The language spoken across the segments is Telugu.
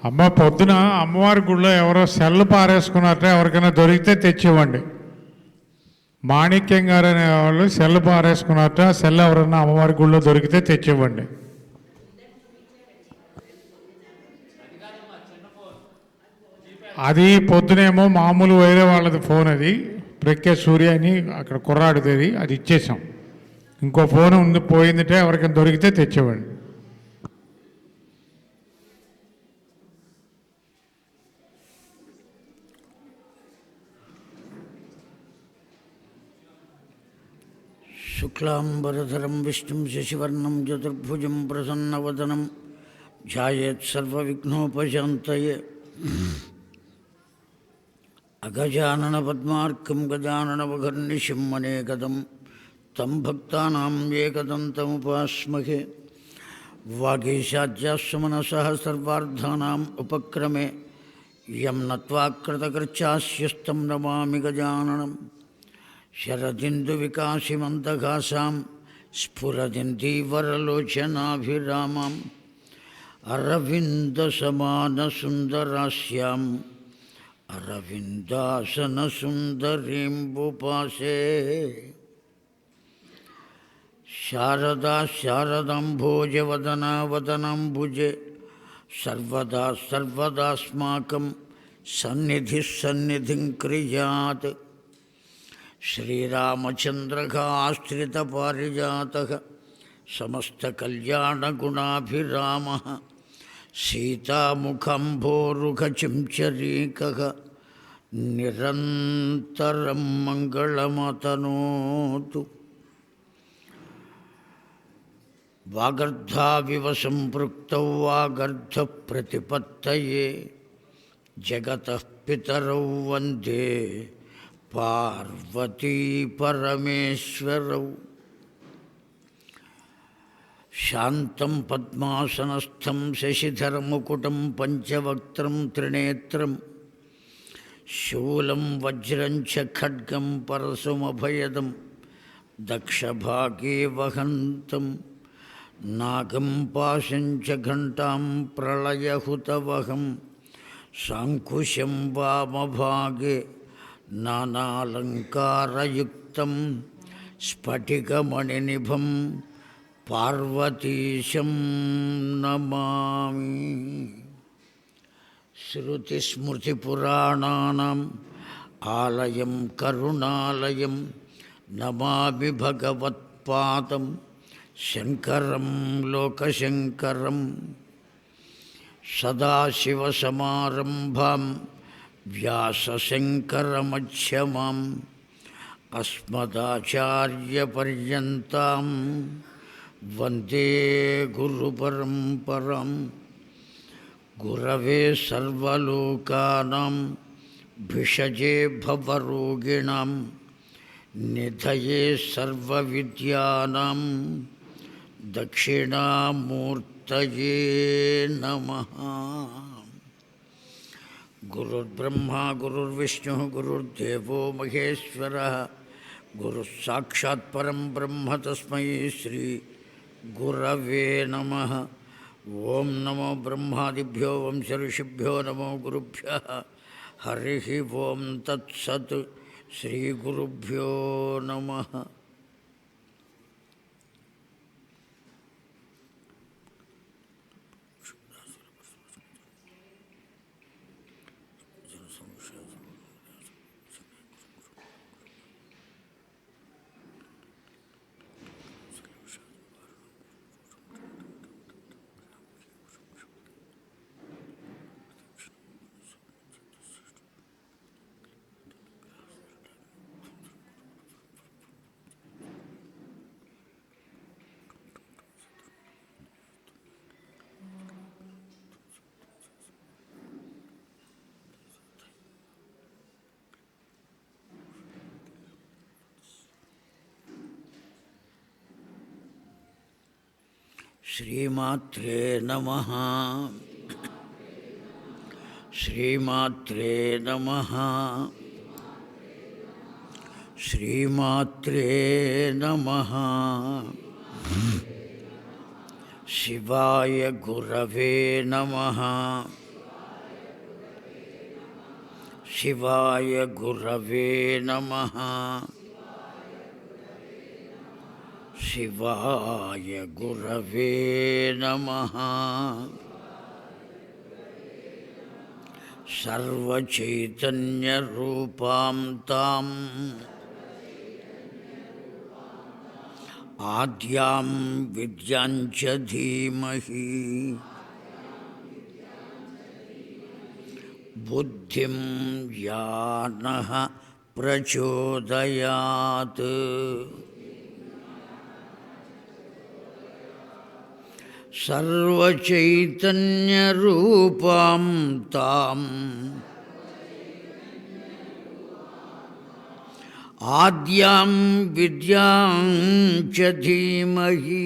అమ్మ పొద్దున అమ్మవారి గుడిలో ఎవరో సెల్లు పారేసుకున్నారట, ఎవరికైనా దొరికితే తెచ్చివ్వండి. మాణిక్యం గారు అనే వాళ్ళు సెల్లు పారేసుకున్నారట, సెల్ ఎవరన్నా అమ్మవారి గుడిలో దొరికితే తెచ్చివ్వండి. అది పొద్దునేమో మామూలు వేరే వాళ్ళది ఫోన్, అది ప్రఖ్య సూర్య అని అక్కడ కుర్రాడిది, అది ఇచ్చేసాం. ఇంకో ఫోన్ ఉంది, పోయిందిటే, ఎవరికైనా దొరికితే తెచ్చివ్వండి. శుక్లాంబరధరం విష్ణుం శశివర్ణం చతుర్భుజం ప్రసన్నవదనం ధ్యాయేత్ సర్వవిఘ్నోపశాంతయే. అగజానన పద్మార్కం గజాననవఘర్నిశం అనేకదం తం భక్తానాం ఏకదంతముపాస్మహే. వాగీశాద్యాస్సుమనసః సర్వార్థానాం ఉపక్రమే యం నత్వా కృతకృత్యాస్యస్తం నమామి గజాననం. శరదిందువికాసిమందఘాసాం స్ఫురదిందీవరలోచనాభిరామాం అరవిందసమానసుందరాస్యాం అరవిందాసనసుందరీంబుపాసే. శారదా శారదాంభోజవదనా వదనాంబుజే సర్వదా సర్వదాస్మాకం సన్నిధిః సన్నిధిం క్రియాత్. శ్రీరామచంద్రకాశ్రితపారిజాతః సమస్తకల్యాణగుణాభిరామः సీతాముఖంభోరుఖచించరీకः నిరంతరం మంగళమతనోతు. వాగర్ధావివ సంపృక్తౌ వాగర్ధప్రతిపత్తయే జగతః పితరౌ వందే పార్వతీ పరమేశ్వరౌ. శాంతం పద్మాసనస్థం శశిధరముకుటం పంచవక్త్రం త్రినేత్రం శూలం వజ్రం చ ఖడ్గం పరశుమభయదం దక్షభాగే వహంతం నాగం పాశం చ ఘంటాం ప్రళయహుతవహం సాంకుశం వామభాగే నానాలంకారయుక్తం స్ఫటికమణినిభం పార్వతీశం నమామి. శృతిస్మృతిపురాణానాం ఆలయం కరుణాలయం నమామి భగవత్పాదం శంకరం లోకశంకరం. సదాశివసమారంభాం వ్యాసశంకరమధ్యమాం అస్మదాచార్యపర్యంతాం వందే గురుపరంపరాం. గురవే సర్వలోకానాం భిషజే భవరోగిణాం నిధయే సర్వవిద్యానాం దక్షిణామూర్తయే నమః. గురుర్బ్రహ్మా గురుర్విష్ణుః గురుర్దేవో మహేశ్వరః గురుః సాక్షాత్ పరం బ్రహ్మ తస్మై శ్రీ గురవే నమః. ఓం నమో బ్రహ్మాదిభ్యో వంశ ఋషిభ్యో నమో గురుభ్యః. హరి ఓం తత్సత్. శ్రీ గురుభ్యో నమః. శ్రీమాత్రే నమః. శ్రీమాత్రే నమః. శ్రీమాత్రే నమః. శివాయ గురవే నమః. శివాయ గురవే నమః. శివాయ గురవే నమః. సర్వచైతన్యరూపాం తాం ఆద్యాం విద్యాం చ ధీమహి బుద్ధిం యా నః ప్రచోదయాత్. సర్వచైతన్యరూపాం తాం ఆద్యాం విద్యాం చ ధీమహి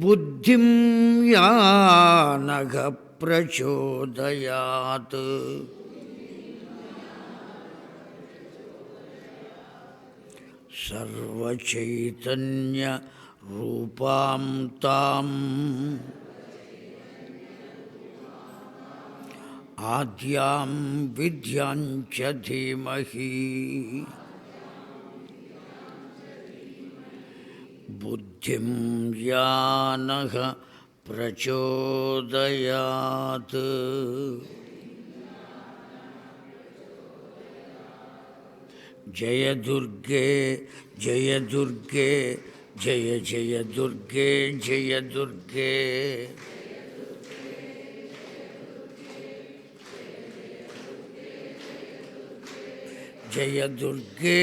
బుద్ధిం యా నః ప్రచోదయాత్. సర్వచైతన్యరూపాం తాం ఆద్యాం విద్యాం చ ధీమహి బుద్ధిం యా నః ప్రచోదయాత్. జయ దుర్గే జయ దుర్గే జయ జయ దుర్గే జయ దుర్గే. జయ దుర్గే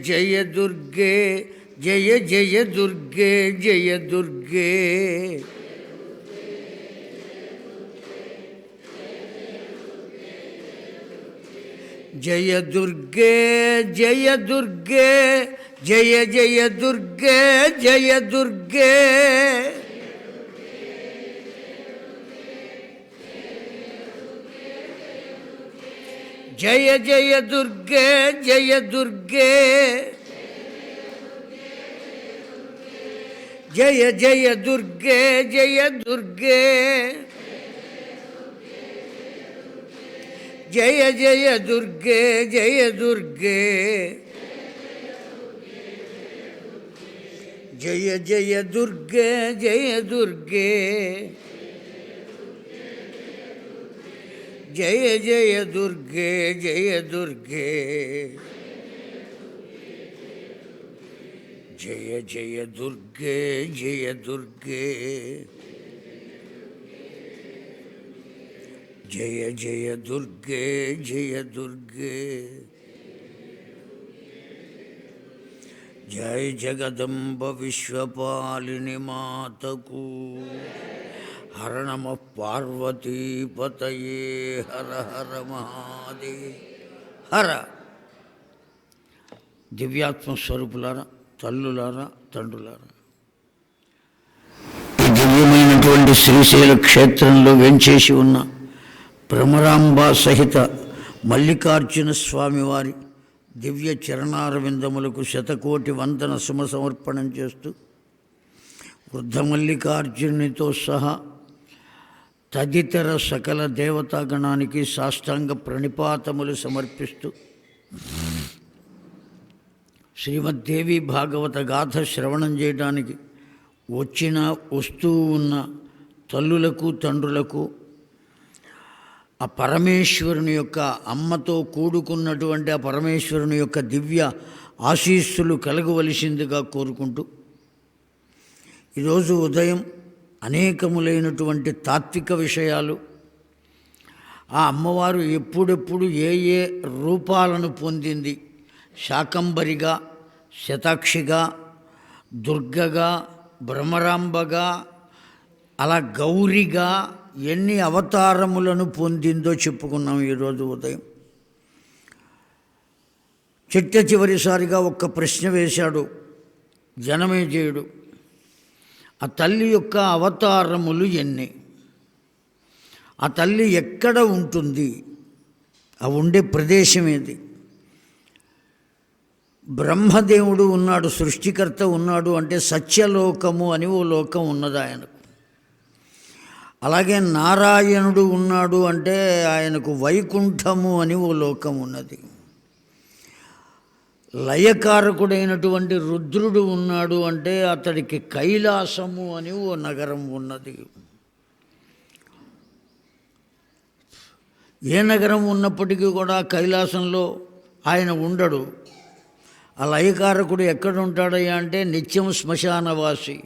జయ దుర్గే జయ జయ దుర్గే జయ దుర్గే. జయ దుర్గే జయ దుర్గే జయ జయ దుర్గే జయ దుర్గే. జయ జయ దుర్గే జయ దుర్గే. జయ జయ దుర్గే జయ దుర్గే. జయ జయ దుర్గే జయ దుర్గే. జయ జయ దుర్గే జయ దుర్గే. జయ జయ దుర్గే జయ దుర్గే. జయ జయ దుర్గే జయ దుర్గే. జయ జయ దుర్గే జయ దుర్గే. జయ జగదంబ విశ్వపాలిని మాతకు హర నమః పార్వతీపతయే హర హర మహాదేవ్ హర. దివ్యాత్మ స్వరూపులారా, తల్లులారా, తండ్రులారా, ఈ దివ్యమైనటువంటి శ్రీశైల క్షేత్రంలో వెంచేసి ఉన్న భ్రమరాంబ సహిత మల్లికార్జున స్వామివారి దివ్య చరణారవిందములకు శతకోటి వందన సుమ సమర్పణం చేస్తూ వృద్ధ మల్లికార్జునితో సహా తదితర సకల దేవతాగణానికి సాష్టాంగ ప్రణిపాతములు సమర్పిస్తూ శ్రీమద్దేవి భాగవత గాథ శ్రవణం చేయడానికి వస్తూ ఉన్న తల్లులకు, తండ్రులకు ఆ పరమేశ్వరుని యొక్క అమ్మతో కూడుకున్నటువంటి ఆ పరమేశ్వరుని యొక్క దివ్య ఆశీస్సులు కలగవలసిందిగా కోరుకుంటూ ఈరోజు ఉదయం అనేకములైనటువంటి తాత్విక విషయాలు, ఆ అమ్మవారు ఎప్పుడెప్పుడు ఏ ఏ రూపాలను పొందింది, శాకంబరిగా, శతాక్షిగా, దుర్గగా, భ్రమరాంబగా, అలా గౌరిగా ఎన్ని అవతారములను పొందిందో చెప్పుకున్నాం ఈరోజు ఉదయం. చివరిసారిగా ఒక్క ప్రశ్న వేశాడు జనమేజయుడు. ఆ తల్లి యొక్క అవతారములు ఎన్ని? ఆ తల్లి ఎక్కడ ఉంటుంది? ఆ ఉండే ప్రదేశం ఏది? బ్రహ్మదేవుడు ఉన్నాడు, సృష్టికర్త ఉన్నాడు అంటే సత్యలోకము అని ఓ లోకం ఉన్నది ఆయనకు. అలాగే నారాయణుడు ఉన్నాడు అంటే ఆయనకు వైకుంఠము అని ఓ లోకం ఉన్నది. లయకారకుడైనటువంటి రుద్రుడు ఉన్నాడు అంటే అతడికి కైలాసము అని ఓ నగరం ఉన్నది. ఏ నగరం ఉన్నప్పటికీ కూడా కైలాసంలో ఆయన ఉండడు. ఆ లయకారకుడు ఎక్కడ ఉంటాడయ్యా అంటే నిత్యం శ్మశానవాసి.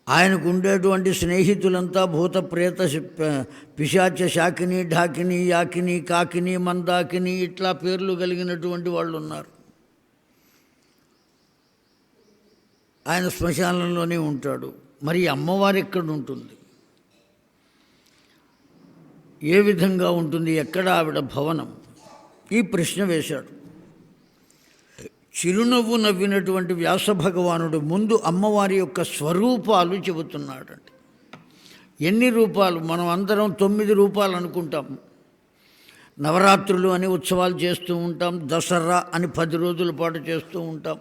ఆయనకు ఉండేటువంటి స్నేహితులంతా భూత ప్రేత పిశాచ శాకిని ఢాకిని యాకిని కాకిని మందాకిని ఇట్లా పేర్లు కలిగినటువంటి వాళ్ళు ఉన్నారు. ఆయన శ్మశానంలోనే ఉంటాడు. మరి అమ్మవారు ఎక్కడ ఉంటుంది, ఏ విధంగా ఉంటుంది, ఎక్కడ ఆవిడ భవనం? ఈ ప్రశ్న వేశాడు. చిరునవ్వు నవ్వినటువంటి వ్యాస భగవానుడు ముందు అమ్మవారి యొక్క స్వరూపాలు చెబుతున్నాడండి. ఎన్ని రూపాలు? మనం అందరం 9 రూపాలు అనుకుంటాం. నవరాత్రులు అని ఉత్సవాలు చేస్తూ ఉంటాం, దసరా అని 10 రోజుల పాటు చేస్తూ ఉంటాం,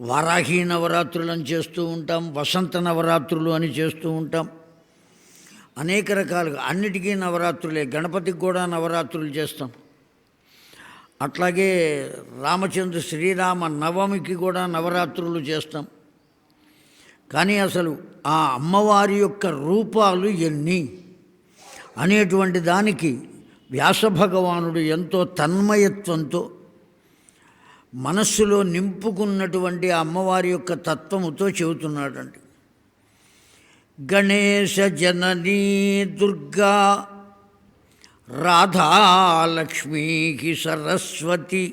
వారాహి నవరాత్రులు అని చేస్తూ ఉంటాం, వసంత నవరాత్రులు అని చేస్తూ ఉంటాం. అనేక రకాలుగా అన్నిటికీ నవరాత్రులే. గణపతికి కూడా నవరాత్రులు చేస్తాం. అట్లాగే రామచంద్ర శ్రీరామ నవమికి కూడా నవరాత్రులు చేస్తాం. కానీ అసలు ఆ అమ్మవారి యొక్క రూపాలు ఎన్ని అనేటువంటి దానికి వ్యాస భగవానుడు ఎంతో తన్మయత్వంతో మనస్సులో నింపుకున్నటువంటి ఆ అమ్మవారి యొక్క తత్వముతో చెబుతున్నాడండి. గణేశ జననీ దుర్గా రాధాలక్ష్మీ సరస్వతి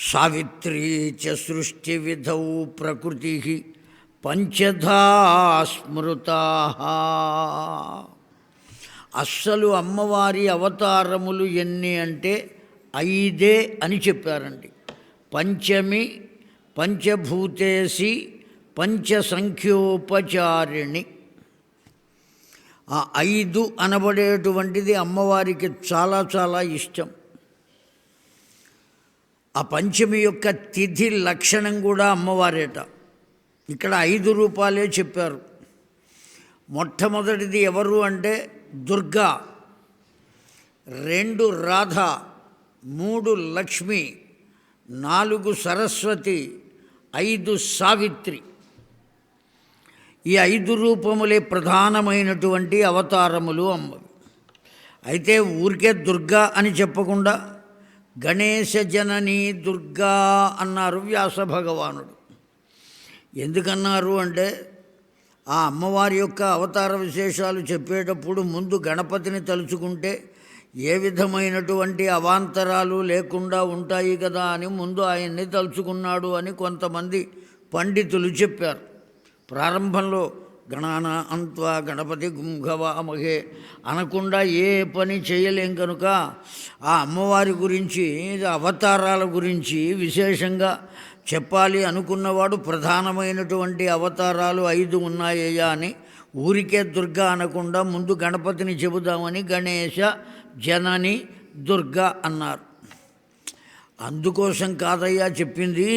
సావిత్రీ చ సృష్టి విధౌ ప్రకృతి పంచధా స్మృతా. అస్సలు అమ్మవారి అవతారములు ఎన్ని అంటే 5 అని చెప్పారండి. పంచమి పంచభూతేసి పంచసంఖ్యోపచారిణి. ఆ 5 అనబడేటువంటిది అమ్మవారికి చాలా చాలా ఇష్టం. ఆ పంచమి యొక్క తిథి లక్షణం కూడా అమ్మవారేట. ఇక్కడ 5 రూపాలే చెప్పారు. మొట్టమొదటిది ఎవరు అంటే దుర్గా, 2 రాధ, 3 లక్ష్మి, 4 సరస్వతి, 5 సావిత్రి. ఈ 5 రూపములే ప్రధానమైనటువంటి అవతారములు అమ్మవి. అయితే ఊరికే దుర్గా అని చెప్పకుండా గణేశ జననీ దుర్గా అన్నారు వ్యాస భగవానుడు. ఎందుకన్నారు అంటే ఆ అమ్మవారి యొక్క అవతార విశేషాలు చెప్పేటప్పుడు ముందు గణపతిని తలుచుకుంటే ఏ విధమైనటువంటి అవాంతరాలు లేకుండా ఉంటాయి కదా అని ముందు ఆయన్ని తలుచుకున్నాడు అని కొంతమంది పండితులు చెప్పారు. ప్రారంభంలో గణానా అంత్వా గణపతి గుంఘవామహే అనకుండా ఏ పని చేయలేం కనుక ఆ అమ్మవారి గురించి అవతారాల గురించి విశేషంగా చెప్పాలి అనుకున్నవాడు ప్రధానమైనటువంటి అవతారాలు 5 ఉన్నాయ్యా అని ఊరికే దుర్గా అనకుండా ముందు గణపతిని చెబుదామని గణేశ జనని దుర్గా అన్నారు. అందుకోసం కాదయ్యా చెప్పింది.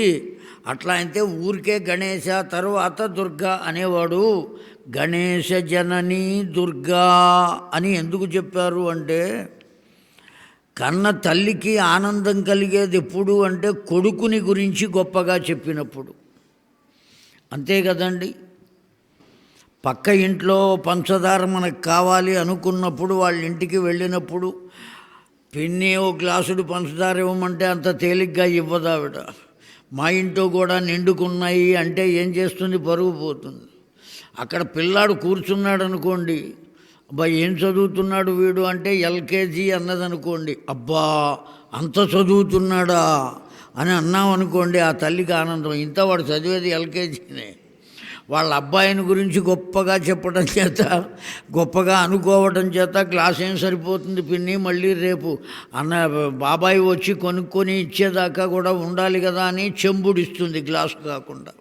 అట్లా అయితే ఊరికే గణేశ తరువాత దుర్గా అనేవాడు. గణేశ జనని దుర్గా అని ఎందుకు చెప్పారు అంటే కన్న తల్లికి ఆనందం కలిగేది ఎప్పుడు అంటే కొడుకుని గురించి గొప్పగా చెప్పినప్పుడు. అంతే కదండి. పక్క ఇంట్లో పంచదార మనకు కావాలి అనుకున్నప్పుడు వాళ్ళ ఇంటికి వెళ్ళినప్పుడు పిన్ని ఓ గ్లాసుడు పంచదార ఇవ్వమంటే అంత తేలిగ్గా ఇవ్వదు ఆవిడ. మా ఇంట్లో కూడా నిండుకున్నాయి అంటే ఏం చేస్తుంది, పరుగు పోతుంది. అక్కడ పిల్లాడు కూర్చున్నాడు అనుకోండి, అబ్బా ఏం చదువుతున్నాడు వీడు అంటే ఎల్కేజీ అన్నదనుకోండి, అబ్బా అంత చదువుతున్నాడా అని అన్నామనుకోండి, ఆ తల్లికి ఆనందం. ఇంత వాడు చదివేది ఎల్కేజీనే. వాళ్ళ అబ్బాయిని గురించి గొప్పగా చెప్పడం చేత, గొప్పగా అనుకోవడం చేత గ్లాస్ ఏం సరిపోతుంది పిన్ని, మళ్ళీ రేపు అన్న బాబాయి వచ్చి కొనుక్కొని ఇచ్చేదాకా కూడా ఉండాలి కదా అని చెంబుడిస్తుంది గ్లాసు కాకుండా.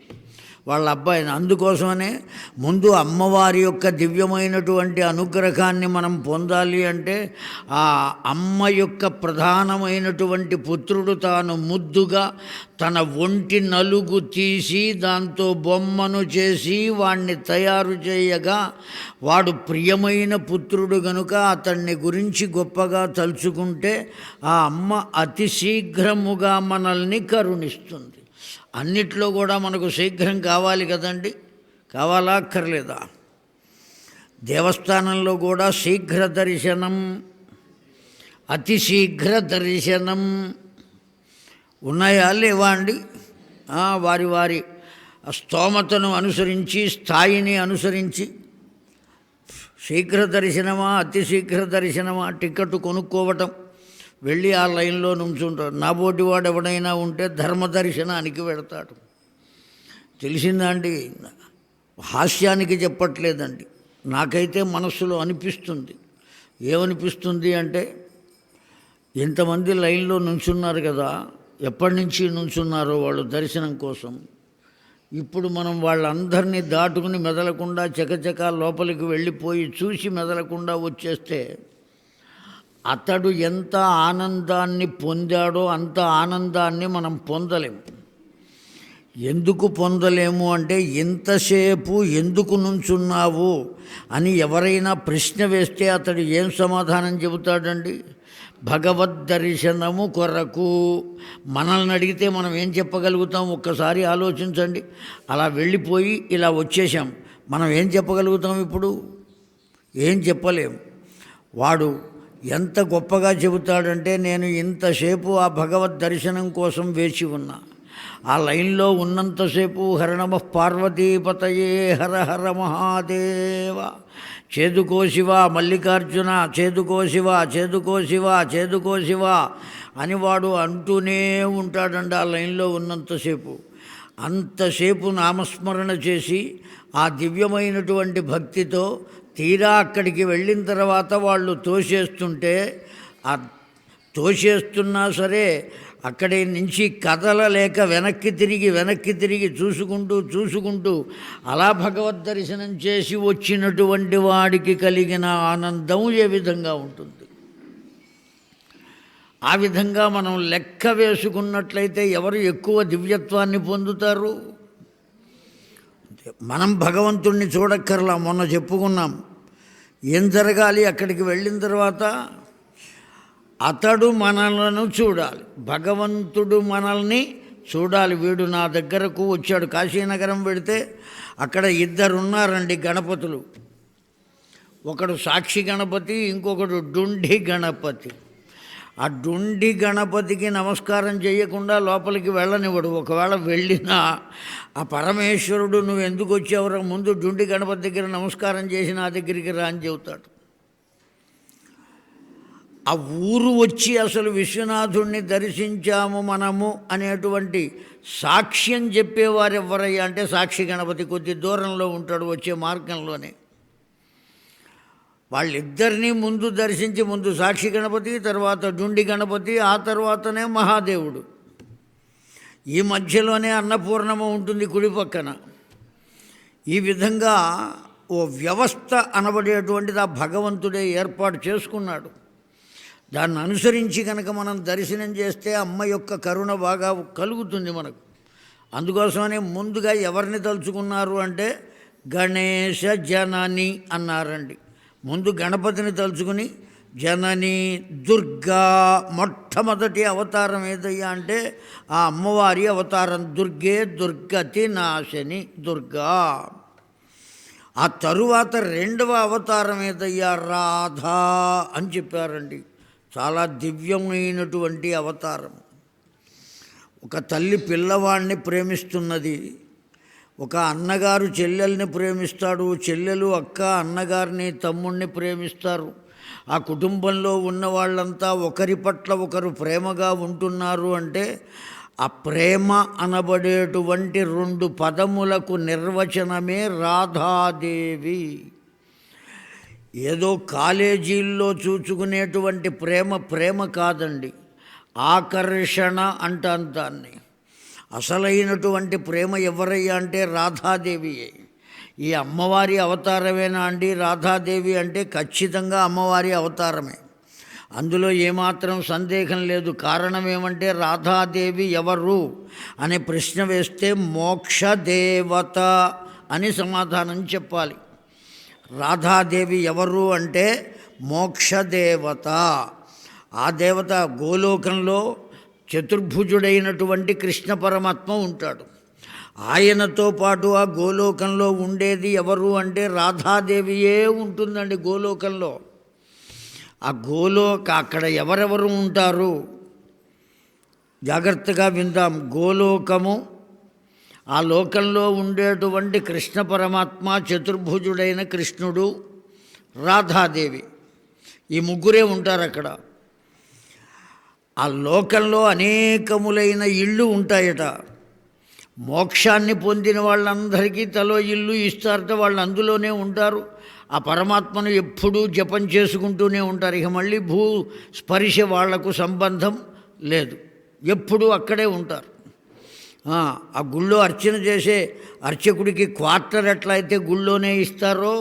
వాళ్ళ అబ్బాయిని. అందుకోసమనే ముందు అమ్మవారి యొక్క దివ్యమైనటువంటి అనుగ్రహాన్ని మనం పొందాలి అంటే ఆ అమ్మ యొక్క ప్రధానమైనటువంటి పుత్రుడు తాను ముద్దుగా తన ఒంటి నలుగు తీసి దాంతో బొమ్మను చేసి వాణ్ణి తయారు చేయగా వాడు ప్రియమైన పుత్రుడు గనుక అతన్ని గురించి గొప్పగా తలుచుకుంటే ఆ అమ్మ అతి శీఘ్రముగా మనల్ని కరుణిస్తుంది. అన్నిట్లో కూడా మనకు శీఘ్రం కావాలి కదండి, కావాలా అక్కర్లేదా? దేవస్థానంలో కూడా శీఘ్ర దర్శనం, అతి శీఘ్ర దర్శనం ఉన్నాయా లేవా అండి? వారి వారి స్తోమతను అనుసరించి, స్థాయిని అనుసరించి శీఘ్ర దర్శనమా అతి శీఘ్ర దర్శనమా టికెట్ కొనుక్కోవటం, వెళ్ళి ఆ లైన్లో నుంచుంటాడు. నాబోటి వాడు ఎవడైనా ఉంటే ధర్మ దర్శనానికి వెడతాడు. తెలిసిందా అండి? హాస్యానికి చెప్పట్లేదండి, నాకైతే మనస్సులో అనిపిస్తుంది. ఏమనిపిస్తుంది అంటే, ఎంతమంది లైన్లో నుంచున్నారు కదా, ఎప్పటి నుంచి నుంచున్నారో వాళ్ళు దర్శనం కోసం. ఇప్పుడు మనం వాళ్ళందరినీ దాటుకుని మెదలకుండా చకచక లోపలికి వెళ్ళిపోయి చూసి మెదలకుండా వచ్చేస్తే అతడు ఎంత ఆనందాన్ని పొందాడో అంత ఆనందాన్ని మనం పొందలేము. ఎందుకు పొందలేము అంటే, ఇంతసేపు ఎందుకు నుంచున్నావు అని ఎవరైనా ప్రశ్న వేస్తే అతడు ఏం సమాధానం చెబుతాడండి? భగవద్ దర్శనము కొరకు. మనల్ని అడిగితే మనం ఏం చెప్పగలుగుతాం? ఒక్కసారి ఆలోచించండి. అలా వెళ్ళిపోయి ఇలా వచ్చేసాం, మనం ఏం చెప్పగలుగుతాం? ఇప్పుడు ఏం చెప్పలేం. వాడు ఎంత గొప్పగా చెబుతాడంటే, నేను ఇంతసేపు ఆ భగవద్ దర్శనం కోసం వేచి ఉన్నా, ఆ లైన్లో ఉన్నంతసేపు హరనమ పార్వతీపతయే హర హర మహాదేవ, చేదుకో శివ మల్లికార్జున, చేదుకో శివ, చేదుకో శివ, చేదుకో శివ అని వాడు అంటూనే ఉంటాడండి ఆ లైన్లో ఉన్నంతసేపు. అంతసేపు నామస్మరణ చేసి ఆ దివ్యమైనటువంటి భక్తితో తీరా అక్కడికి వెళ్ళిన తర్వాత వాళ్ళు తోసేస్తుంటే, ఆ తోసేస్తున్నా సరే అక్కడి నుంచి కదలలేక వెనక్కి తిరిగి చూసుకుంటూ అలా భగవద్ దర్శనం చేసి వచ్చినటువంటి వాడికి కలిగిన ఆనందం ఏ విధంగా ఉంటుంది? ఆ విధంగా మనం లెక్క వేసుకున్నట్లయితే ఎవరు ఎక్కువ దివ్యత్వాన్ని పొందుతారు? మనం భగవంతుణ్ణి చూడక్కర్లా. మొన్న చెప్పుకున్నాం ఏం జరగాలి అక్కడికి వెళ్ళిన తర్వాత. అతడు మనలను చూడాలి, భగవంతుడు మనల్ని చూడాలి. వీడు నా దగ్గరకు వచ్చాడు. కాశీనగరం పెడితే అక్కడ ఇద్దరున్నారండి గణపతులు. ఒకడు సాక్షి గణపతి, ఇంకొకడు డుండి గణపతి. ఆ డుండి గణపతికి నమస్కారం చేయకుండా లోపలికి వెళ్ళనివ్వడు. ఒకవేళ వెళ్ళినా ఆ పరమేశ్వరుడు నువ్వు ఎందుకు వచ్చావురా, ముందు డుండి గణపతి దగ్గర నమస్కారం చేసి నా దగ్గరికి రా అని చెబుతాడు. ఆ ఊరు వచ్చి అసలు విశ్వనాథుణ్ణి దర్శించాము మనము అనేటువంటి సాక్ష్యం చెప్పేవారు ఎవరయ్యా అంటే సాక్షి గణపతి. కొద్ది దూరంలో ఉంటాడు, వచ్చే మార్గంలోనే. వాళ్ళిద్దరినీ ముందు దర్శించి, ముందు సాక్షి గణపతి, తర్వాత డుండి గణపతి, ఆ తర్వాతనే మహాదేవుడు. ఈ మధ్యలోనే అన్నపూర్ణమ ఉంటుంది కుడి పక్కన. ఈ విధంగా ఓ వ్యవస్థ అనబడేటువంటిది ఆ భగవంతుడే ఏర్పాటు చేసుకున్నాడు. దాన్ని అనుసరించి కనుక మనం దర్శనం చేస్తే అమ్మ యొక్క కరుణ బాగా కలుగుతుంది మనకు. అందుకోసమనే ముందుగా ఎవరిని తలుచుకున్నారు అంటే గణేశ జనని అన్నారండి. ముందు గణపతిని తలుచుకుని జనని దుర్గా, మొట్టమొదటి అవతారం ఏదయ్యా అంటే ఆ అమ్మవారి అవతారం. దుర్గే దుర్గతి నాశని దుర్గా. ఆ తరువాత రెండవ అవతారం ఏదయ్యా రాధా అని చెప్పారండి. చాలా దివ్యమైనటువంటి అవతారం. ఒక తల్లి పిల్లవాడిని ప్రేమిస్తున్నది, ఒక అన్నగారు చెల్లెల్ని ప్రేమిస్తాడు, చెల్లెలు అక్క అన్నగారిని తమ్ముడిని ప్రేమిస్తారు. ఆ కుటుంబంలో ఉన్న వాళ్ళంతా ఒకరి పట్ల ఒకరు ప్రేమగా ఉంటున్నారు అంటే ఆ ప్రేమ అనబడేటువంటి రెండు పదములకు నిర్వచనమే రాధాదేవి. ఏదో కాలేజీల్లో చూచుకునేటువంటి ప్రేమ కాదండి, ఆకర్షణ అంటాను దాన్ని. అసలైనటువంటి ప్రేమ ఎవరయ్యా అంటే రాధాదేవియే. ఈ అమ్మవారి అవతారమేనా అండి రాధాదేవి అంటే? ఖచ్చితంగా అమ్మవారి అవతారమే, అందులో ఏమాత్రం సందేహం లేదు. కారణం ఏమంటే రాధాదేవి ఎవరు అనే ప్రశ్న వేస్తే మోక్షదేవత అని సమాధానం చెప్పాలి. రాధాదేవి ఎవరు అంటే మోక్షదేవత. ఆ దేవత గోలోకంలో చతుర్భుజుడైనటువంటి కృష్ణ పరమాత్మ ఉంటాడు. ఆయనతో పాటు ఆ గోలోకంలో ఉండేది ఎవరు అంటే రాధాదేవియే ఉంటుందండి గోలోకంలో. ఆ అక్కడ ఎవరెవరు ఉంటారు జాగ్రత్తగా విందాం. గోలోకము, ఆ లోకంలో ఉండేటువంటి కృష్ణ పరమాత్మ, చతుర్భుజుడైన కృష్ణుడు, రాధాదేవి, ఈ ముగ్గురే ఉంటారు అక్కడ. ఆ లోకంలో అనేకములైన ఇళ్ళు ఉంటాయట. మోక్షాన్ని పొందిన వాళ్ళందరికీ తలో ఇల్లు ఇస్తారట, వాళ్ళు అందులోనే ఉంటారు. ఆ పరమాత్మను ఎప్పుడూ జపం చేసుకుంటూనే ఉంటారు. ఇక మళ్ళీ భూ స్పర్శ వాళ్లకు సంబంధం లేదు, ఎప్పుడూ అక్కడే ఉంటారు. ఆ గుళ్ళో అర్చన చేసే అర్చకుడికి క్వార్టర్ ఎట్లయితే గుళ్ళోనే ఇస్తారో,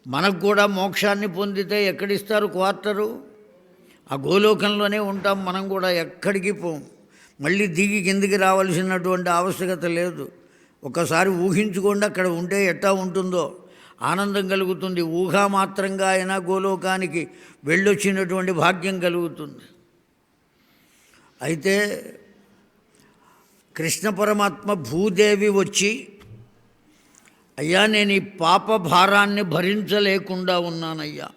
మనకు కూడా మోక్షాన్ని పొందితే ఎక్కడిస్తారు క్వార్టరు? ఆ గోలోకంలోనే ఉంటాం మనం కూడా, ఎక్కడికి పోం. మళ్ళీ దిగి కిందికి రావాల్సినటువంటి ఆవశ్యకత లేదు. ఒకసారి ఊహించుకోండి అక్కడ ఉంటే ఎట్టా ఉంటుందో, ఆనందం కలుగుతుంది. ఊహామాత్రంగా అయినా గోలోకానికి వెళ్ళొచ్చినటువంటి భాగ్యం కలుగుతుంది. అయితే కృష్ణ పరమాత్మ భూదేవి వచ్చి, అయ్యా నేను ఈ పాప భారాన్ని భరించలేకుండా ఉన్నానయ్యా,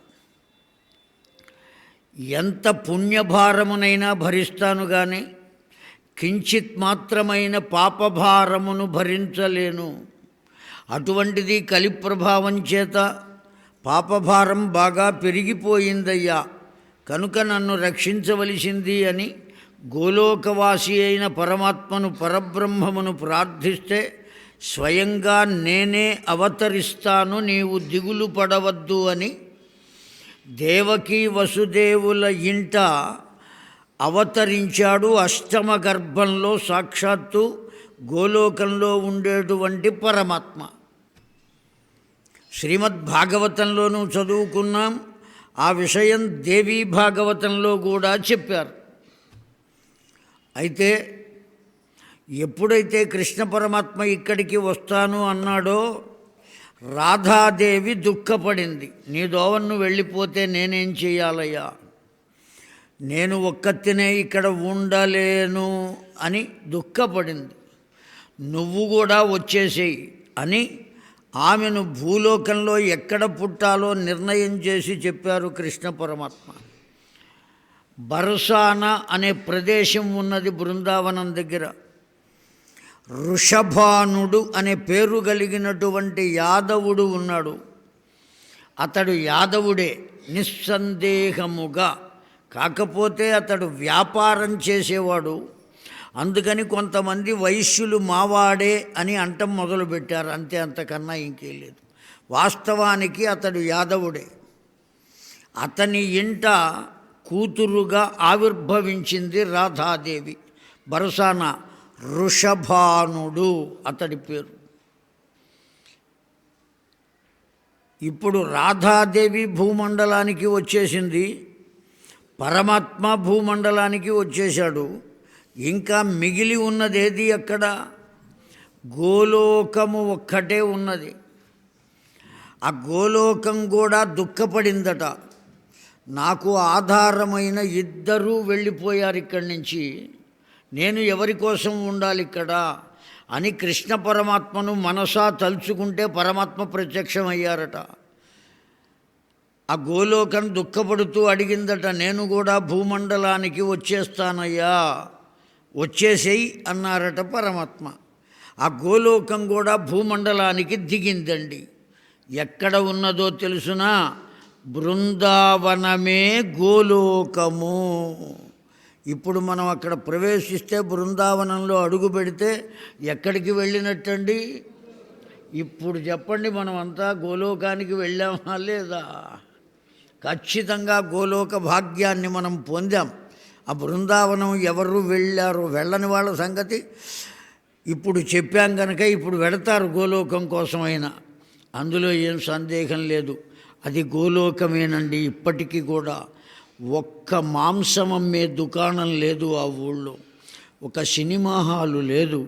ఎంత పుణ్యభారమునైనా భరిస్తాను కానీ కించిత్ మాత్రమైన పాపభారమును భరించలేను. అటువంటిది కలి ప్రభావం చేత పాపభారం బాగా పెరిగిపోయిందయ్యా, కనుక నన్ను రక్షించవలసింది అని గోలోకవాసి అయిన పరమాత్మను, పరబ్రహ్మమును ప్రార్థిస్తే, స్వయంగా నేనే అవతరిస్తాను, నీవు దిగులు పడవద్దు అని దేవకీ వసుదేవుల ఇంట అవతరించాడు. అష్టమ గర్భంలో సాక్షాత్తు గోలోకంలో ఉండేటువంటి పరమాత్మ. శ్రీమద్ భాగవతంలోనూ చదువుకున్నాం, ఆ విషయం దేవీ భాగవతంలో కూడా చెప్పారు. అయితే ఎప్పుడైతే కృష్ణ పరమాత్మ ఇక్కడికి వస్తాను అన్నాడో, రాధాదేవి దుఃఖపడింది. నీ దోవన్ను వెళ్ళిపోతే నేనేం చేయాలయ్యా, నేను ఒక్కతినే ఇక్కడ ఉండలేను అని దుఃఖపడింది. నువ్వు కూడా వచ్చేసేయి అని ఆమెను భూలోకంలో ఎక్కడ పుట్టాలో నిర్ణయం చేసి చెప్పారు కృష్ణ పరమాత్మ. బరసానా అనే ప్రదేశం ఉన్నది బృందావనం దగ్గర. వృషభానుడు అనే పేరు కలిగినటువంటి యాదవుడు ఉన్నాడు. అతడు యాదవుడే నిస్సందేహముగా, కాకపోతే అతడు వ్యాపారం చేసేవాడు. అందుకని కొంతమంది వైశ్యులు మావాడే అని అంటం మొదలుపెట్టారు, అంతే, అంతకన్నా ఇంకేం లేదు. వాస్తవానికి అతడు యాదవుడే. అతని ఇంట కూతురుగా ఆవిర్భవించింది రాధాదేవి. బరసానా వృషభానుడు అతడి పేరు. ఇప్పుడు రాధాదేవి భూమండలానికి వచ్చేసింది, పరమాత్మ భూమండలానికి వచ్చేశాడు. ఇంకా మిగిలి ఉన్నదేది అక్కడ? గోలోకము ఒక్కటే ఉన్నది. ఆ గోలోకం కూడా దుఃఖపడిందట. నాకు ఆధారమైన ఇద్దరూ వెళ్ళిపోయారు ఇక్కడి నుంచి, నేను ఎవరి కోసం ఉండాలి ఇక్కడ అని కృష్ణ పరమాత్మను మనసా తలుచుకుంటే పరమాత్మ ప్రత్యక్షమయ్యారట. ఆ గోలోకం దుఃఖపడుతూ అడిగిందట, నేను కూడా భూమండలానికి వచ్చేస్తానయ్యా, వచ్చేసేయి అన్నారట పరమాత్మ. ఆ గోలోకం కూడా భూమండలానికి దిగిందండి. ఎక్కడ ఉన్నదో తెలుసునా? బృందావనమే గోలోకము. ఇప్పుడు మనం అక్కడ ప్రవేశిస్తే, బృందావనంలో అడుగు పెడితే ఎక్కడికి వెళ్ళినట్టండి? ఇప్పుడు చెప్పండి, మనం అంతా గోలోకానికి వెళ్ళామా లేదా? ఖచ్చితంగా గోలోక భాగ్యాన్ని మనం పొందాం. ఆ బృందావనం ఎవరు వెళ్ళారు? వెళ్ళని వాళ్ళ సంగతి ఇప్పుడు చెప్పాం కనుక ఇప్పుడు వెడతారు గోలోకం కోసమైనా, అందులో ఏం సందేహం లేదు. అది గోలోకమేనండి. ఇప్పటికీ కూడా ఒక్క మాంసం అమ్మే దుకాణం లేదు ఆ ఊళ్ళో, ఒక సినిమా హాలు లేదు,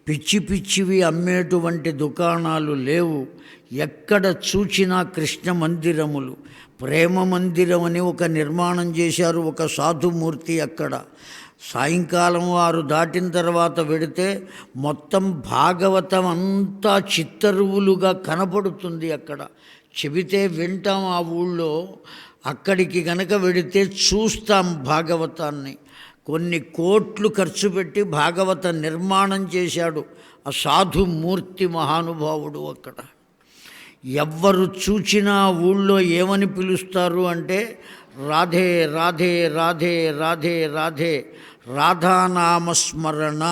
పిచ్చి పిచ్చివి అమ్మేటువంటి దుకాణాలు లేవు. ఎక్కడ చూచినా కృష్ణ మందిరములు. ప్రేమ మందిరం అని ఒక నిర్మాణం చేశారు, ఒక సాధుమూర్తి అక్కడ. సాయంకాలం 6 దాటిన తర్వాత వెడితే మొత్తం భాగవతం అంతా చిత్తరువులుగా కనపడుతుంది. అక్కడ చెబితే వింటాం ఆ ఊళ్ళో. అక్కడికి గనక వెడితే చూస్తాం భాగవతాన్ని. కొన్ని కోట్లు ఖర్చు పెట్టి భాగవత నిర్మాణం చేశాడు ఆ సాధుమూర్తి మహానుభావుడు. అక్కడ ఎవ్వరు చూచినా ఊళ్ళో ఏమని పిలుస్తారు అంటే రాధే రాధే రాధే రాధే రాధే, రాధానామస్మరణ.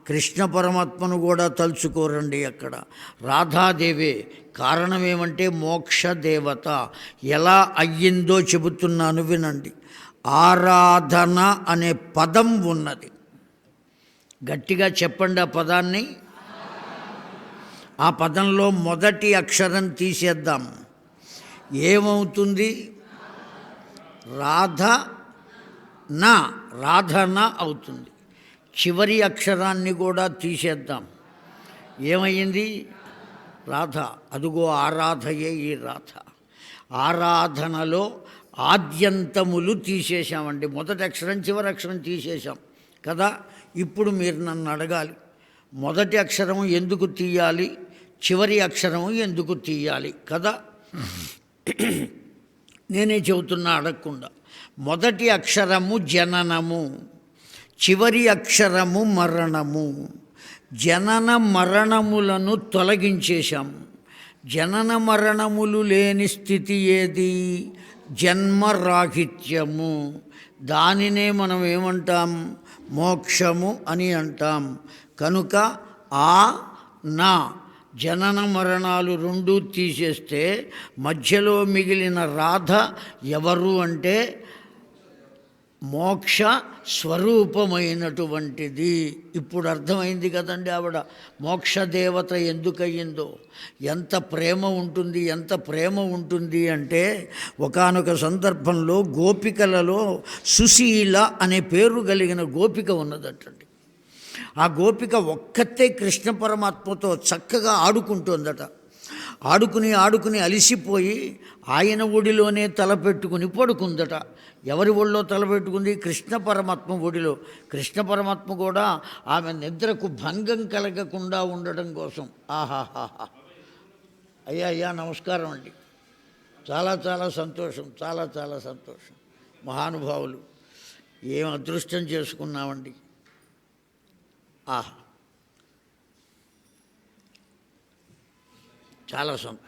కృష్ణ పరమాత్మను కూడా తలుచుకోరండి అక్కడ, రాధాదేవే. కారణం ఏమంటే మోక్ష దేవత. ఎలా అయ్యిందో చెబుతున్నాను వినండి. ఆరాధన అనే పదం ఉన్నది. గట్టిగా చెప్పండి ఆ పదాన్ని. ఆ పదంలో మొదటి అక్షరం తీసేద్దాం. ఏమవుతుంది? రాధన అవుతుంది. చివరి అక్షరాన్ని కూడా తీసేద్దాం. ఏమయ్యింది? రాధ. అదుగో ఆరాధయే ఈ రాధ. ఆరాధనలో ఆద్యంతములు తీసేశామండి. మొదటి అక్షరం చివరి అక్షరం తీసేశాం కదా. ఇప్పుడు మీరు నన్ను అడగాలి, మొదటి అక్షరం ఎందుకు తీయాలి, చివరి అక్షరం ఎందుకు తీయాలి కదా. నేనే చెబుతున్నా అడగకుండా. మొదటి అక్షరము జననము, చివరి అక్షరము మరణము. జనన మరణములను తొలగించేశాం. జనన మరణములు లేని స్థితి ఏది? జన్మరాహిత్యము. దానినే మనం ఏమంటాం? మోక్షము అని అంటాం. కనుక నా జనన మరణాలు రెండూ తీసేస్తే మధ్యలో మిగిలిన రాధ ఎవరు అంటే మోక్ష స్వరూపమైనటువంటిది. ఇప్పుడు అర్థమైంది కదండి ఆవిడ మోక్షదేవత ఎందుకయ్యిందో. ఎంత ప్రేమ ఉంటుంది, ఎంత ప్రేమ ఉంటుంది అంటే ఒకానొక సందర్భంలో గోపికలలో సుశీల అనే పేరు కలిగిన గోపిక ఉన్నదటండి. ఆ గోపిక ఒక్కతే కృష్ణ పరమాత్మతో చక్కగా ఆడుకుంటోందట. ఆడుకుని అలిసిపోయి ఆయన ఒడిలోనే తలపెట్టుకుని పడుకుందట. ఎవరి ఒడిలో తలపెట్టుకుంది? కృష్ణ పరమాత్మ ఒడిలో. కృష్ణ పరమాత్మ కూడా ఆమె నిద్రకు భంగం కలగకుండా ఉండడం కోసం. ఆహాహాహా. అయ్యా నమస్కారం అండి. చాలా చాలా సంతోషం, చాలా చాలా సంతోషం. మహానుభావులు, ఏం అదృష్టం చేసుకున్నామండి. చాలా సంతోషం.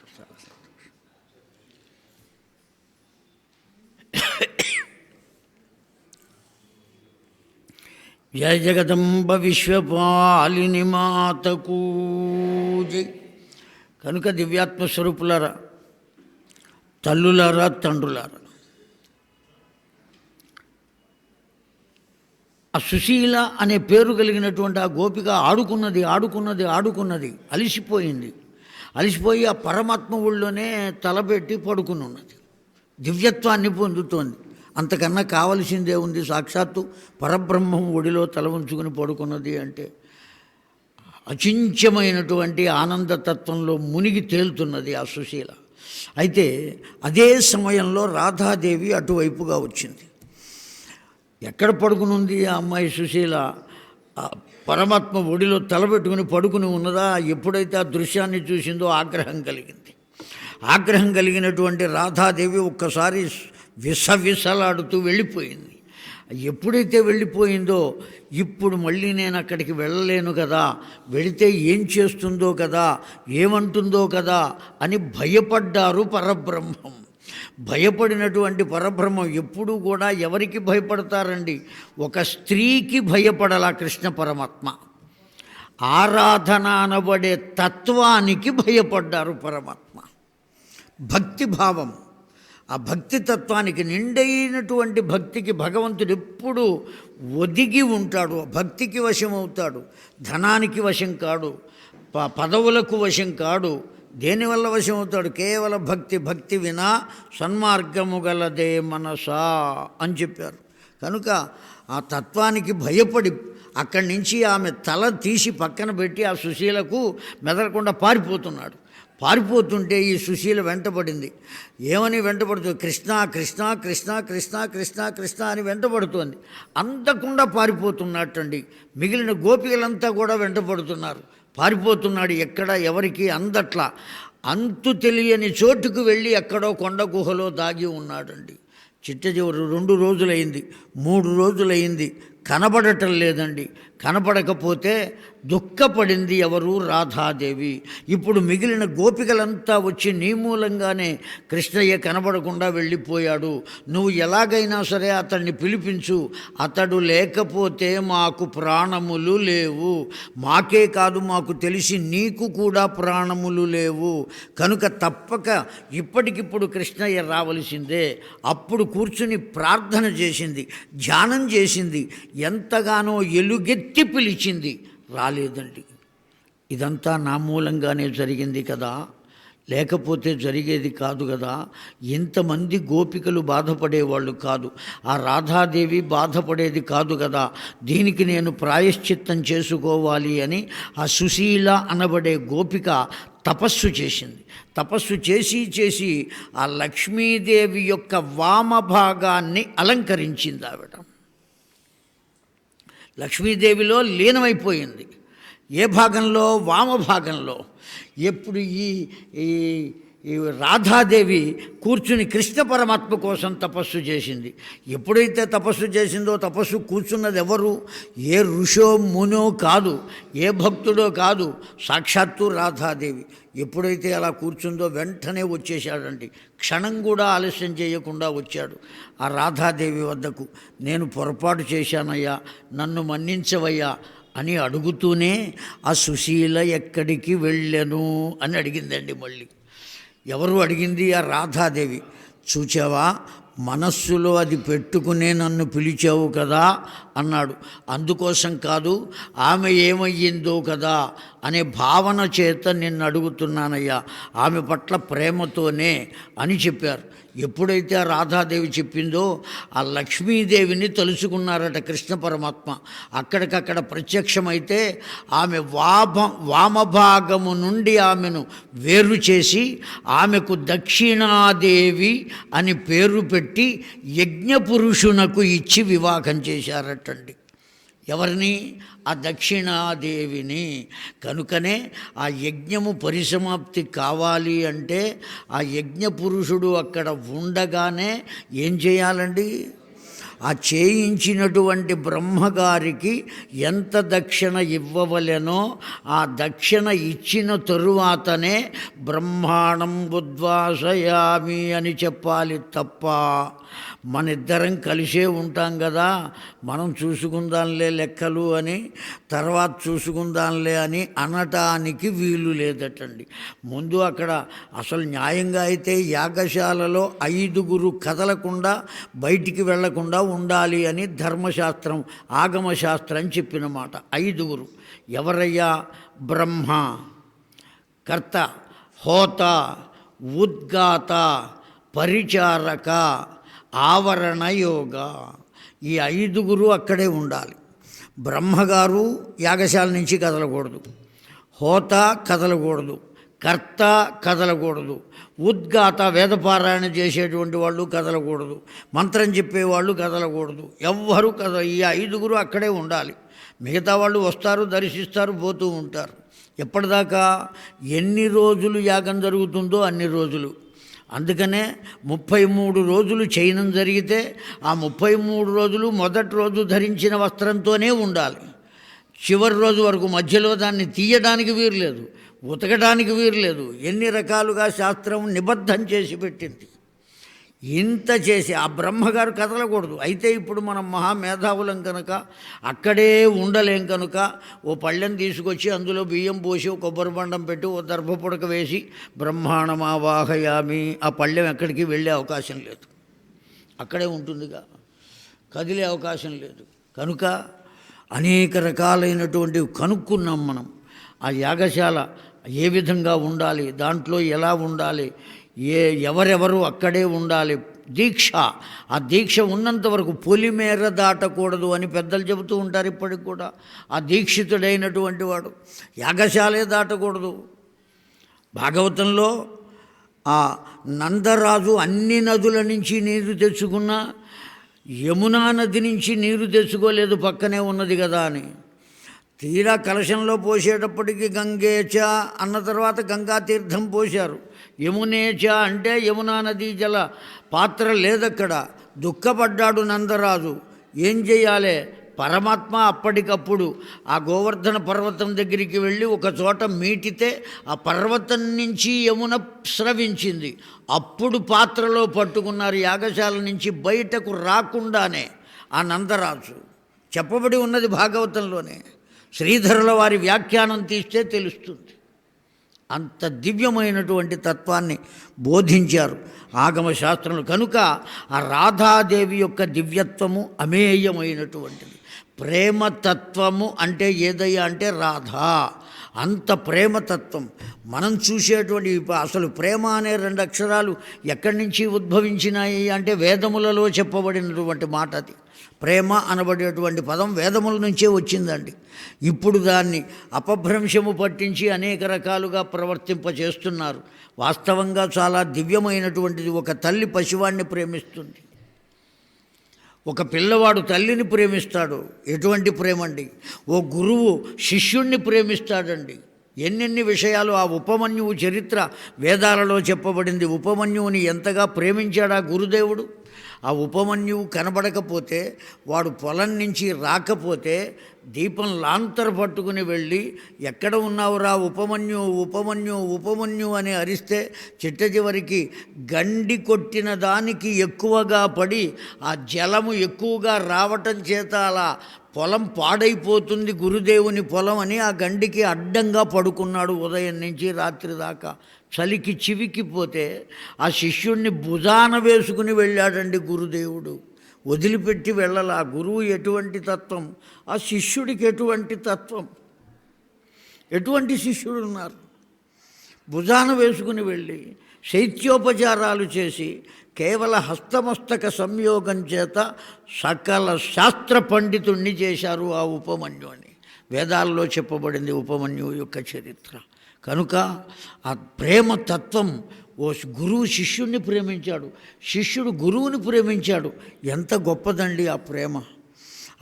జయ జగదంబ విశ్వపాలిని మాతకు జై. కనుక దివ్యాత్మస్వరూపులారా, తల్లులారా, తండ్రులారా, ఆ సుశీల అనే పేరు కలిగినటువంటి ఆ గోపిక ఆడుకున్నది అలిసిపోయి ఆ పరమాత్మ ఊళ్ళోనే తలపెట్టి పడుకుని ఉన్నది. దివ్యత్వాన్ని పొందుతోంది. అంతకన్నా కావలసిందే ఉంది? సాక్షాత్తు పరబ్రహ్మం ఒడిలో తల ఉంచుకుని పడుకున్నది అంటే అచింత్యమైనటువంటి ఆనందతత్వంలో మునిగి తేలుతున్నది ఆ సుశీల. అయితే అదే సమయంలో రాధాదేవి అటువైపుగా వచ్చింది. ఎక్కడ పడుకునుంది ఆ అమ్మాయి సుశీల? పరమాత్మ ఒడిలో తలపెట్టుకుని పడుకుని ఉన్నదా? ఎప్పుడైతే ఆ దృశ్యాన్ని చూసిందో ఆగ్రహం కలిగినటువంటి రాధాదేవి ఒక్కసారి విసవిసలాడుతూ వెళ్ళిపోయింది. ఎప్పుడైతే వెళ్ళిపోయిందో ఇప్పుడు మళ్ళీ నేను అక్కడికి వెళ్ళలేను కదా, వెళితే ఏం చేస్తుందో కదా, ఏమంటుందో కదా అని భయపడ్డారు పరబ్రహ్మం. భయపడినటువంటి పరబ్రహ్మం ఎప్పుడూ కూడా ఎవరికి భయపడతారండి? ఒక స్త్రీకి భయపడలా కృష్ణ పరమాత్మ. ఆరాధన అనబడే తత్వానికి భయపడ్డారు పరమాత్మ. భక్తిభావం, ఆ భక్తి తత్వానికి నిండైనటువంటి భక్తికి భగవంతుడు ఎప్పుడు ఒదిగి ఉంటాడు, భక్తికి వశం అవుతాడు, ధనానికి వశం కాడు, పదవులకు వశం కాడు. దేనివల్ల వశం అవుతాడు? కేవల భక్తి వినా సన్మార్గము గలదే మనసా అని చెప్పారు. కనుక ఆ తత్వానికి భయపడి అక్కడి నుంచి ఆమె తల తీసి పక్కన పెట్టి ఆ సుశీలకు మెదలకుండా పారిపోతున్నాడు. పారిపోతుంటే ఈ సుశీల వెంటబడింది. ఏమని వెంటబడుతుంది? కృష్ణ కృష్ణ కృష్ణ కృష్ణ కృష్ణ కృష్ణ అని వెంటబడుతోంది. అందకుండా పారిపోతున్నట్టండి. మిగిలిన గోపికలంతా కూడా వెంటబడుతున్నారు. పారిపోతున్నాడు. ఎక్కడ ఎవరికి అందట్లా. అంతు తెలియని చోటుకు వెళ్ళి ఎక్కడో కొండ గుహలో దాగి ఉన్నాడండి. చిట్ట చివరి 2 రోజులైంది, 3 రోజులైంది, కనబడటం లేదండి. కనపడకపోతే దుఃఖపడింది ఎవరు? రాధాదేవి. ఇప్పుడు మిగిలిన గోపికలంతా వచ్చి నీ మూలంగానే కృష్ణయ్య కనబడకుండా వెళ్ళిపోయాడు, నువ్వు ఎలాగైనా సరే అతన్ని పిలిపించు, అతడు లేకపోతే మాకు ప్రాణములు లేవు, మాకే కాదు మాకు తెలిసి నీకు కూడా ప్రాణములు లేవు, కనుక తప్పక ఇప్పటికిప్పుడు కృష్ణయ్య రావలసిందే. అప్పుడు కూర్చుని ప్రార్థన చేసింది, ధ్యానం చేసింది, ఎంతగానో ఎలుగెత్తి పిలిచింది, రాలేదండి. ఇదంతా నా మూలంగానే జరిగింది కదా, లేకపోతే జరిగేది కాదు కదా. ఇంతమంది గోపికలు బాధపడేవాళ్ళు కాదు, ఆ రాధాదేవి బాధపడేది కాదు కదా. దీనికి నేను ప్రాయశ్చిత్తం చేసుకోవాలి అని ఆ సుశీల అనబడే గోపిక తపస్సు చేసింది. తపస్సు చేసి ఆ లక్ష్మీదేవి యొక్క వామభాగాన్ని అలంకరించింది. ఆవిడ లక్ష్మీదేవిలో లీనమైపోయింది. ఏ భాగంలో? వామభాగంలో. ఎప్పుడు ఈ రాధాదేవి కూర్చుని కృష్ణ పరమాత్మ కోసం తపస్సు చేసింది. ఎప్పుడైతే తపస్సు చేసిందో, తపస్సు కూర్చున్నది ఎవరు? ఏ ఋషో మునో కాదు, ఏ భక్తుడో కాదు, సాక్షాత్తు రాధాదేవి. ఎప్పుడైతే అలా కూర్చుందో వెంటనే వచ్చేసాడండి. క్షణం కూడా ఆలస్యం చేయకుండా వచ్చాడు ఆ రాధాదేవి వద్దకు. నేను పొరపాటు చేశానయ్యా, నన్ను మన్నించవయ్యా అని అడుగుతూనే ఆ సుశీల ఎక్కడికి వెళ్ళను అని అడిగిందండి. మళ్ళీ ఎవరు అడిగింది? ఆ రాధాదేవి. చూచావా, మనస్సులో అది పెట్టుకునే నన్ను పిలిచావు కదా అన్నాడు. అందుకోసం కాదు, ఆమె ఏమయ్యిందో కదా అనే భావన చేత నిన్ను అడుగుతున్నానయ్యా, ఆమె పట్ల ప్రేమతోనే అని చెప్పారు. ఎప్పుడైతే ఆ రాధాదేవి చెప్పిందో ఆ లక్ష్మీదేవిని తలుచుకున్నారట కృష్ణ పరమాత్మ. అక్కడికక్కడ ప్రత్యక్షమైతే ఆమె వామభాగము నుండి ఆమెను వేరు చేసి ఆమెకు దక్షిణాదేవి అని పేరు పెట్టి యజ్ఞపురుషునకు ఇచ్చి వివాహం చేశారటండి. ఎవరిని? ఆ దక్షిణాదేవిని. కనుకనే ఆ యజ్ఞము పరిసమాప్తి కావాలి అంటే ఆ యజ్ఞ పురుషుడు అక్కడ ఉండగానే ఏం చేయాలండి? ఆ చేయించినటువంటి బ్రహ్మగారికి ఎంత దక్షిణ ఇవ్వవలెనో ఆ దక్షిణ ఇచ్చిన తరువాతనే బ్రహ్మాణం ఉద్వాసయామి అని చెప్పాలి తప్ప మన ఇద్దరం కలిసే ఉంటాం కదా, మనం చూసుకుందాంలే లెక్కలు అని, తర్వాత చూసుకుందాంలే అని అనటానికి వీలు లేదటండి. ముందు అక్కడ అసలు న్యాయంగా అయితే యాగశాలలో 5 కదలకుండా బయటికి వెళ్లకుండా ఉండాలి అని ధర్మశాస్త్రం, ఆగమశాస్త్రం చెప్పిన మాట. 5 ఎవరయ్యా? బ్రహ్మ, కర్త, హోత, ఉద్గాత, పరిచారక, ఆవరణ యోగ. ఈ 5 అక్కడే ఉండాలి. బ్రహ్మగారు యాగశాల నుంచి కదలకూడదు, హోత కదలకూడదు, కర్త కదలకూడదు, ఉద్గాత వేదపారాయణ చేసేటువంటి వాళ్ళు కదలకూడదు, మంత్రం చెప్పేవాళ్ళు కదలకూడదు, ఎవ్వరూ ఈ 5 అక్కడే ఉండాలి. మిగతా వాళ్ళు వస్తారు, దర్శిస్తారు, పోతూ ఉంటారు. ఎప్పటిదాకా? ఎన్ని రోజులు యాగం జరుగుతుందో అన్ని రోజులు. అందుకనే 33 రోజులు చైనం జరిగితే ఆ 33 రోజులు మొదటి రోజు ధరించిన వస్త్రంతోనే ఉండాలి. చివరి రోజు వరకు మధ్యలో దాన్ని తీయడానికి వీరలేదు, ఉతకడానికి వీరలేదు. ఎన్ని రకాలుగా శాస్త్రం నిబద్ధం చేసి పెట్టింది. ఇంత చేసి ఆ బ్రహ్మగారు కదలకూడదు. అయితే ఇప్పుడు మనం మహామేధావులం కనుక అక్కడే ఉండలేం కనుక ఓ పళ్ళెం తీసుకొచ్చి అందులో బియ్యం పోసి ఓ కొబ్బరి బండం పెట్టి ఓ దర్భపుడక వేసి బ్రహ్మాండమావాహయామి, ఆ పళ్ళెం ఎక్కడికి వెళ్ళే అవకాశం లేదు, అక్కడే ఉంటుందిగా, కదిలే అవకాశం లేదు. కనుక అనేక రకాలైనటువంటివి కనుక్కున్నాం మనం. ఆ యాగశాల ఏ విధంగా ఉండాలి, దాంట్లో ఎలా ఉండాలి, ఎవరెవరు అక్కడే ఉండాలి, దీక్ష, ఆ దీక్ష ఉన్నంత వరకు పొలిమేర దాటకూడదు అని పెద్దలు చెబుతూ ఉంటారు ఇప్పటికి కూడా. ఆ దీక్షితుడైనటువంటి వాడు యాగశాలే దాటకూడదు. భాగవతంలో ఆ నందరాజు అన్ని నదుల నుంచి నీరు తెచ్చుకున్నా యమునా నది నుంచి నీరు తెచ్చుకోలేదు, పక్కనే ఉన్నది కదా అని. తీరా కలశంలో పోసేటప్పటికి గంగేచ అన్న తర్వాత గంగా తీర్థం పోశారు. యమునేచ అంటే యమునా నదీ జల పాత్ర లేదక్కడ. దుఃఖపడ్డాడు నందరాజు. ఏం చేయాలి? పరమాత్మ అప్పటికప్పుడు ఆ గోవర్ధన పర్వతం దగ్గరికి వెళ్ళి ఒక చోట మీటితే ఆ పర్వతం నుంచి యమున స్రవించింది. అప్పుడు పాత్రలో పట్టుకున్నారు, యాగశాల నుంచి బయటకు రాకుండానే ఆ నందరాజు. చెప్పబడి ఉన్నది భాగవతంలోనే. శ్రీధరుల వారి వ్యాఖ్యానం తీస్తే తెలుస్తుంది. అంత దివ్యమైనటువంటి తత్వాన్ని బోధించారు ఆగమశాస్త్రంలో. కనుక ఆ రాధాదేవి యొక్క దివ్యత్వము అమేయమైనటువంటిది. ప్రేమతత్వము అంటే ఏదయ్యా అంటే రాధా. అంత ప్రేమతత్వం మనం చూసేటువంటి అసలు ప్రేమ అనే 2 అక్షరాలు ఎక్కడి నుంచి ఉద్భవించినాయి అంటే వేదములలో చెప్పబడినటువంటి మాట అది. ప్రేమ అనబడేటువంటి పదం వేదముల నుంచే వచ్చిందండి. ఇప్పుడు దాన్ని అపభ్రంశము పట్టించి అనేక రకాలుగా ప్రవర్తింపచేస్తున్నారు. వాస్తవంగా చాలా దివ్యమైనటువంటిది. ఒక తల్లి పసివాడిని ప్రేమిస్తుంది, ఒక పిల్లవాడు తల్లిని ప్రేమిస్తాడు. ఎటువంటి ప్రేమ అండి! ఓ గురువు శిష్యుణ్ణి ప్రేమిస్తాడండి. ఎన్నెన్ని విషయాలు. ఆ ఉపమన్యువు చరిత్ర వేదాలలో చెప్పబడింది. ఉపమన్యువుని ఎంతగా ప్రేమించాడా గురుదేవుడు. ఆ ఉపమన్యువు కనబడకపోతే, వాడు పొలం నుంచి రాకపోతే దీపం లాంతర పట్టుకుని వెళ్ళి ఎక్కడ ఉన్నావురా ఉపమన్యు ఉపమన్యు ఉపమన్యు అని అరిస్తే చిట్ట చివరికి గండి కొట్టిన దానికి ఎక్కువగా పడి ఆ జలము ఎక్కువగా రావటం చేత అలా పొలం పాడైపోతుంది గురుదేవుని పొలం అని ఆ గండికి అడ్డంగా పడుకున్నాడు ఉదయం నుంచి రాత్రి దాకా. చలికి చివికిపోతే ఆ శిష్యుణ్ణి భుజాన వేసుకుని వెళ్ళాడండి గురుదేవుడు. వదిలిపెట్టి వెళ్ళాలి. ఆ గురువు ఎటువంటి తత్వం, ఆ శిష్యుడికి ఎటువంటి తత్వం, ఎటువంటి శిష్యుడు ఉన్నారు. భుజాన వేసుకుని వెళ్ళి శైత్యోపచారాలు చేసి కేవల హస్తమస్తక సంయోగం చేత సకల శాస్త్ర పండితుణ్ణి చేశారు ఆ ఉపమన్యు అని వేదాల్లో చెప్పబడింది ఉపమన్యువు యొక్క చరిత్ర. కనుక ఆ ప్రేమ తత్వం, ఓ గురువు శిష్యుణ్ణి ప్రేమించాడు, శిష్యుడు గురువుని ప్రేమించాడు. ఎంత గొప్పదండి ఆ ప్రేమ.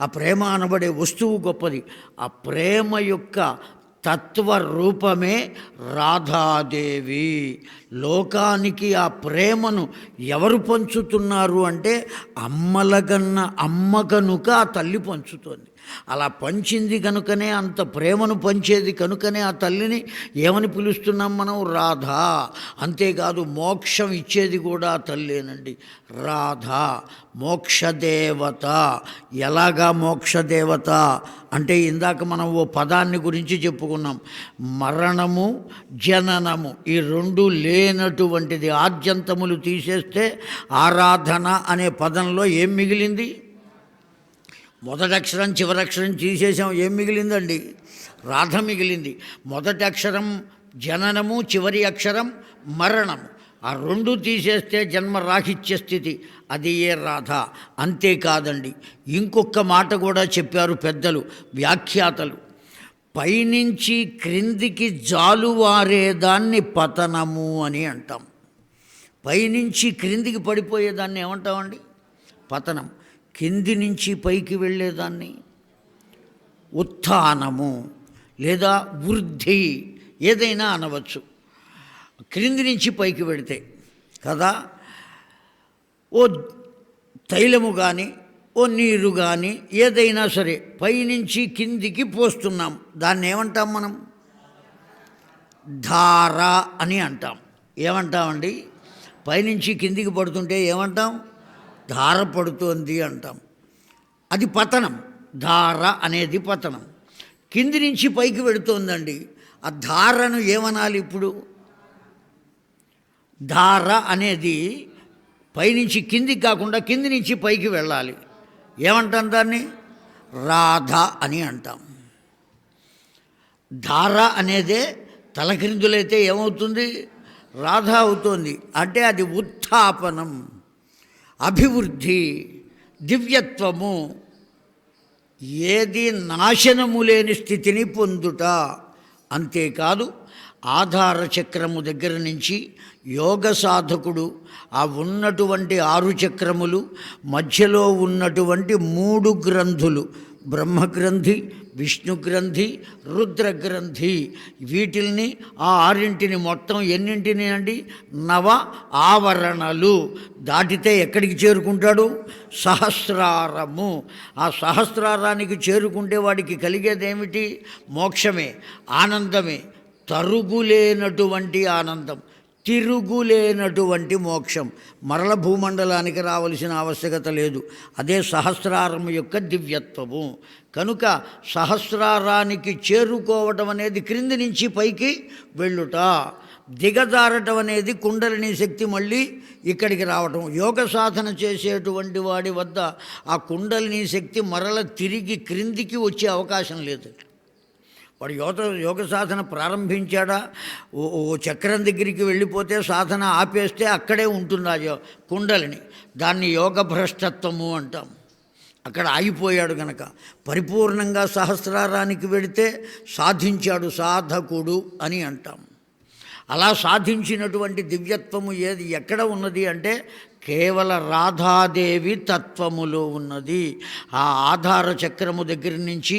ఆ ప్రేమ అనబడే వస్తువు గొప్పది. ఆ ప్రేమ యొక్క తత్వరూపమే రాధాదేవి. లోకానికి ఆ ప్రేమను ఎవరు పంచుతున్నారు అంటే అమ్మలగన్న అమ్మ కనుక ఆ తల్లి పంచుతోంది. అలా పంచింది కనుకనే, అంత ప్రేమను పంచేది కనుకనే ఆ తల్లిని ఏమని పిలుస్తున్నాం మనం? రాధా. అంతేకాదు మోక్షం ఇచ్చేది కూడా ఆ తల్లేనండి, రాధా. మోక్షదేవత. ఎలాగా మోక్షదేవత అంటే ఇందాక మనం ఓ పదాన్ని గురించి చెప్పుకున్నాం. మరణము జననము ఈ 2 లేనటువంటిది. ఆద్యంతములు తీసేస్తే ఆరాధన అనే పదంలో ఏం మిగిలింది? మొదటి అక్షరం చివరి అక్షరం తీసేసాం, ఏం మిగిలిందండి? రాధ మిగిలింది. మొదటి అక్షరం జననము, చివరి అక్షరం మరణము. ఆ 2 తీసేస్తే జన్మరాహిత్య స్థితి, అది ఏ రాధ. అంతేకాదండి, ఇంకొక మాట కూడా చెప్పారు పెద్దలు, వ్యాఖ్యాతలు. పైనుంచి క్రిందికి జాలువారేదాన్ని పతనము అని అంటాం. పైనుంచి క్రిందికి పడిపోయేదాన్ని ఏమంటామండి? పతనం. కింది నుంచి పైకి వెళ్ళేదాన్ని ఉత్థానము లేదా వృద్ధి, ఏదైనా అనవచ్చు. క్రింది నుంచి పైకి వెడితే కదా, ఓ తైలము కానీ ఓ నీరు కానీ ఏదైనా సరే పైనుంచి కిందికి పోస్తున్నాం, దాన్ని ఏమంటాం మనం? ధార అని అంటాం. ఏమంటామండి? పైనుంచి కిందికి పడుతుంటే ఏమంటాం? ధార పడుతోంది అంటాం. అది పతనం. ధార అనేది పతనం. కింది నుంచి పైకి వెళుతోందండి. ఆ ధారను ఏమనాలి ఇప్పుడు? ధార అనేది పైనుంచి కిందికి కాకుండా కింది నుంచి పైకి వెళ్ళాలి. ఏమంటాం దాన్ని? రాధ అని అంటాం. ధార అనేదే తలక్రిందులైతే ఏమవుతుంది? రాధ అవుతుంది. అంటే అది ఉత్థాపనం, అభివృద్ధి, దివ్యత్వము, ఏది నాశనము లేని స్థితిని పొందుట. అంతేకాదు ఆధార చక్రము దగ్గర నుంచి యోగ సాధకుడు ఆ ఉన్నటువంటి 6 చక్రములు, మధ్యలో ఉన్నటువంటి 3 గ్రంథులు, బ్రహ్మగ్రంథి, విష్ణుగ్రంథి, రుద్రగ్రంథి, వీటిల్ని ఆ 6 మొత్తం ఎన్నింటిని అండి? 9 ఆవరణలు దాటితే ఎక్కడికి చేరుకుంటాడు? సహస్రారము. ఆ సహస్రారానికి చేరుకుంటే వాడికి కలిగేదేమిటి? మోక్షమే, ఆనందమే, తరుగులేనటువంటి ఆనందం, తిరుగులేనటువంటి మోక్షం. మరల భూమండలానికి రావలసిన ఆవశ్యకత లేదు. అదే సహస్రారము యొక్క దివ్యత్వము. కనుక సహస్రారానికి చేరుకోవటం అనేది క్రింది నుంచి పైకి వెళ్ళుట, దిగజారటం అనేది కుండలిని శక్తి మళ్ళీ ఇక్కడికి రావటం. యోగ సాధన చేసేటువంటి వాడి వద్ద ఆ కుండలిని శక్తి మరల తిరిగి క్రిందికి వచ్చే అవకాశం లేదు. వాడు యోగ సాధన ప్రారంభించాడా, ఓ చక్రం దగ్గరికి వెళ్ళిపోతే సాధన ఆపేస్తే అక్కడే ఉంటుంది ఆ కుండలిని. దాన్ని యోగ భ్రష్టత్వము అంటాం. అక్కడ ఆగిపోయాడు గనక. పరిపూర్ణంగా సహస్రారానికి వెళితే సాధించాడు, సాధకుడు అని అంటాం. అలా సాధించినటువంటి దివ్యత్వము ఏది ఎక్కడ ఉన్నది అంటే కేవల రాధాదేవి తత్వములో ఉన్నది. ఆ ఆధార చక్రము దగ్గర నుంచి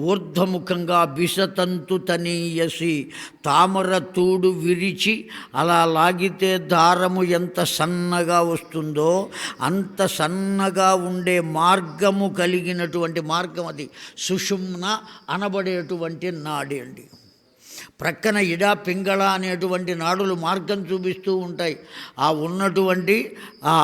ఊర్ధ్వముఖంగా బిసతంతు తనీయసి, తామర తూడు విరిచి అలా లాగితే దారము ఎంత సన్నగా వస్తుందో అంత సన్నగా ఉండే మార్గము కలిగినటువంటి మార్గం అది సుషుమ్న అనబడేటువంటి నాడి అండి. ప్రక్కన ఇడా పింగళ అనేటువంటి నాడులు మార్గం చూపిస్తూ ఉంటాయి. ఆ ఉన్నటువంటి ఆ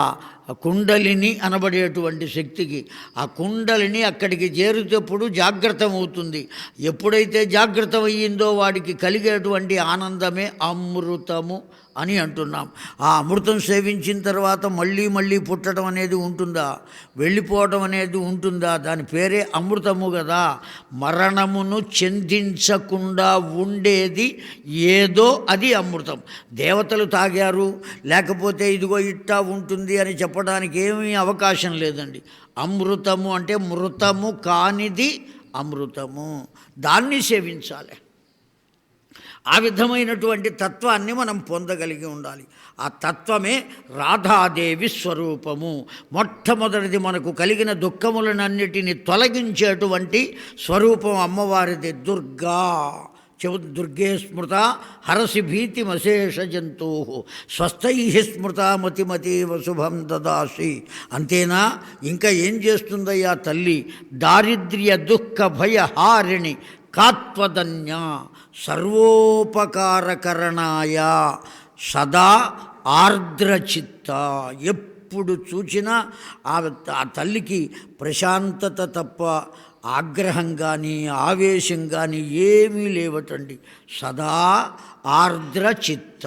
కుండలిని అనబడేటువంటి శక్తికి, ఆ కుండలిని అక్కడికి చేరుతప్పుడు జాగ్రత్తమవుతుంది. ఎప్పుడైతే జాగ్రత్తమయ్యిందో వాడికి కలిగేటువంటి ఆనందమే అమృతము అని అంటున్నాం. ఆ అమృతం సేవించిన తర్వాత మళ్ళీ మళ్ళీ పుట్టడం అనేది ఉంటుందా? వెళ్ళిపోవడం అనేది ఉంటుందా? దాని పేరే అమృతము కదా. మరణమును చెందించకుండా ఉండేది ఏదో అది అమృతం. దేవతలు తాగారు, లేకపోతే ఇదిగో ఇట్టా ఉంటుంది అని చెప్పడానికి ఏమీ అవకాశం లేదండి. అమృతము అంటే మృతము కానిది అమృతము. దాన్ని సేవించాలి. ఆ విధమైనటువంటి తత్వాన్ని మనం పొందగలిగి ఉండాలి. ఆ తత్వమే రాధాదేవి స్వరూపము. మొట్టమొదటిది మనకు కలిగిన దుఃఖములనన్నిటిని తొలగించేటువంటి స్వరూపం అమ్మవారిది దుర్గా. దుర్గే స్మృత హరసి భీతిమశేష జంతు స్వస్థై స్మృత మతిమతీవ శుభం దదాసి. అంతేనా? ఇంకా ఏం చేస్తుందయ్యా తల్లి? దారిద్ర్య దుఃఖ భయహారిణి కాత్వదన్య సర్వోపకారకరణాయ సదా ఆర్ద్రచిత్త. ఎప్పుడు చూసినా ఆ తల్లికి ప్రశాంతత తప్ప ఆగ్రహం కానీ ఆవేశం కానీ ఏమీ లేవటండి. సదా ఆర్ద్రచిత్త,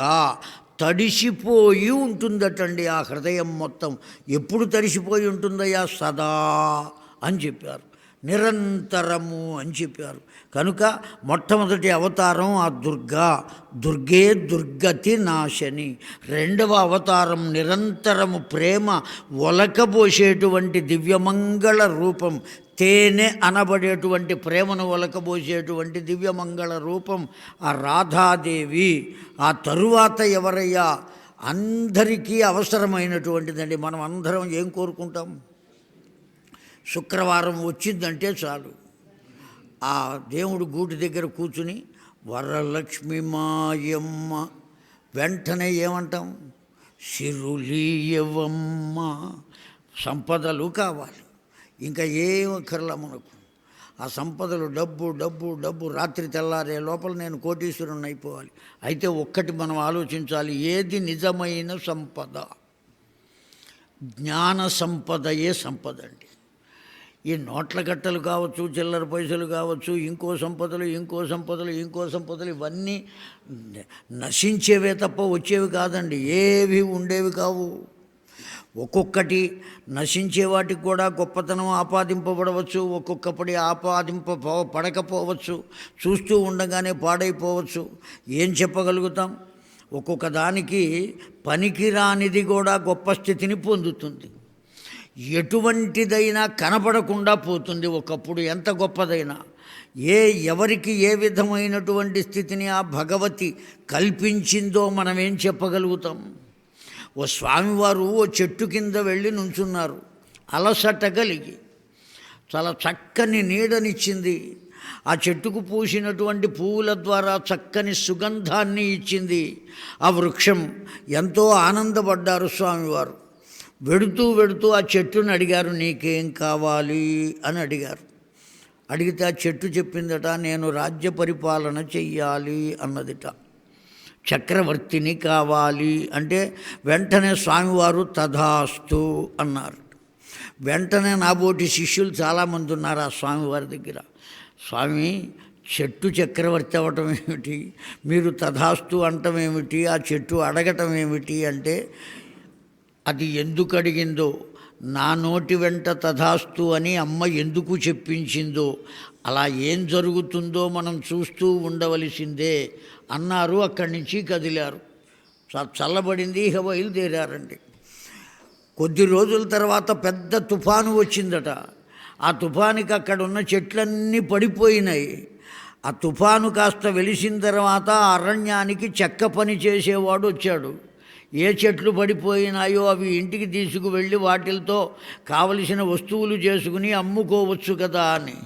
తడిసిపోయి ఉంటుందటండి ఆ హృదయం మొత్తం. ఎప్పుడు తడిసిపోయి ఉంటుందయ్యా? సదా అని చెప్పారు, నిరంతరము అని చెప్పారు. కనుక మొట్టమొదటి అవతారం ఆ దుర్గే దుర్గతి నాశని. రెండవ అవతారం నిరంతరము ప్రేమ ఒలకబోసేటువంటి దివ్యమంగళ రూపం, తేనె అనబడేటువంటి ప్రేమను ఒలకబోసేటువంటి దివ్యమంగళ రూపం ఆ రాధాదేవి. ఆ తరువాత ఎవరయ్యా? అందరికీ అవసరమైనటువంటిదండి. మనం అందరం ఏం కోరుకుంటాం? శుక్రవారం వచ్చిందంటే చాలు ఆ దేవుడు గూటి దగ్గర కూర్చుని వరలక్ష్మి మాయమ్మ, వెంటనే ఏమంటాం? సిరులీయవమ్మ. సంపదలు కావాలి, ఇంకా ఏమక్కర్లా మనకు. ఆ సంపదలు డబ్బు డబ్బు డబ్బు రాత్రి తెల్లారే లోపల నేను కోటీశ్వరుని అయిపోవాలి. అయితే ఒక్కటి మనం ఆలోచించాలి, ఏది నిజమైన సంపద? జ్ఞాన సంపదయే సంపద అండి. ఈ నోట్ల కట్టలు కావచ్చు, చిల్లర పైసలు కావచ్చు, ఇంకో సంపదలు ఇవన్నీ నశించేవే తప్ప వచ్చేవి కాదండి, ఏవి ఉండేవి కావు. ఒక్కొక్కటి నశించే వాటికి కూడా గొప్పతనం ఆపాదింపబడవచ్చు, ఒక్కొక్కటి పడకపోవచ్చు, చూస్తూ ఉండగానే పాడైపోవచ్చు. ఏం చెప్పగలుగుతాం? ఒక్కొక్క దానికి పనికిరానిది కూడా గొప్ప స్థితిని పొందుతుంది. ఎటువంటిదైనా కనపడకుండా పోతుంది ఒకప్పుడు, ఎంత గొప్పదైనా. ఎవరికి ఏ విధమైనటువంటి స్థితిని ఆ భగవతి కల్పించిందో మనం ఏం చెప్పగలుగుతాం? ఓ స్వామివారు ఓ చెట్టు కింద వెళ్ళి నుంచున్నారు, అలసట కలిగి. చాలా చక్కని నీడనిచ్చింది. ఆ చెట్టుకు పూసినటువంటి పువ్వుల ద్వారా చక్కని సుగంధాన్ని ఇచ్చింది ఆ వృక్షం. ఎంతో ఆనందపడ్డారు స్వామివారు. వెడుతూ ఆ చెట్టుని అడిగారు, నీకేం కావాలి అని అడిగారు. అడిగితే ఆ చెట్టు చెప్పిందట, నేను రాజ్య పరిపాలన చెయ్యాలి అన్నదిట. చక్రవర్తిని కావాలి అంటే వెంటనే స్వామివారు తథాస్తు అన్నారు. వెంటనే నాబోటి శిష్యులు చాలామంది ఉన్నారు ఆ స్వామివారి దగ్గర. స్వామి, చెట్టు చక్రవర్తి అవ్వటం ఏమిటి, మీరు తథాస్తు అంటం ఏమిటి, ఆ చెట్టు అడగటం ఏమిటి అంటే, అది ఎందుకు అడిగిందో, నా నోటి వెంట తథాస్తు అని అమ్మ ఎందుకు చెప్పించిందో, అలా ఏం జరుగుతుందో మనం చూస్తూ ఉండవలసిందే అన్నారు. అక్కడి నుంచి కదిలారు. చల్లబడింది, ఇక బయలుదేరారండి. కొద్ది రోజుల తర్వాత పెద్ద తుఫాను వచ్చిందట. ఆ తుఫానుకి అక్కడ ఉన్న చెట్లన్నీ పడిపోయినాయి. ఆ తుఫాను కాస్త వెలిసిన తర్వాత అరణ్యానికి చెక్క పని చేసేవాడు వచ్చాడు. ఏ చెట్లు పడిపోయినాయో అవి ఇంటికి తీసుకువెళ్ళి వాటితో కావలసిన వస్తువులు చేసుకుని అమ్ముకోవచ్చు కదా అని.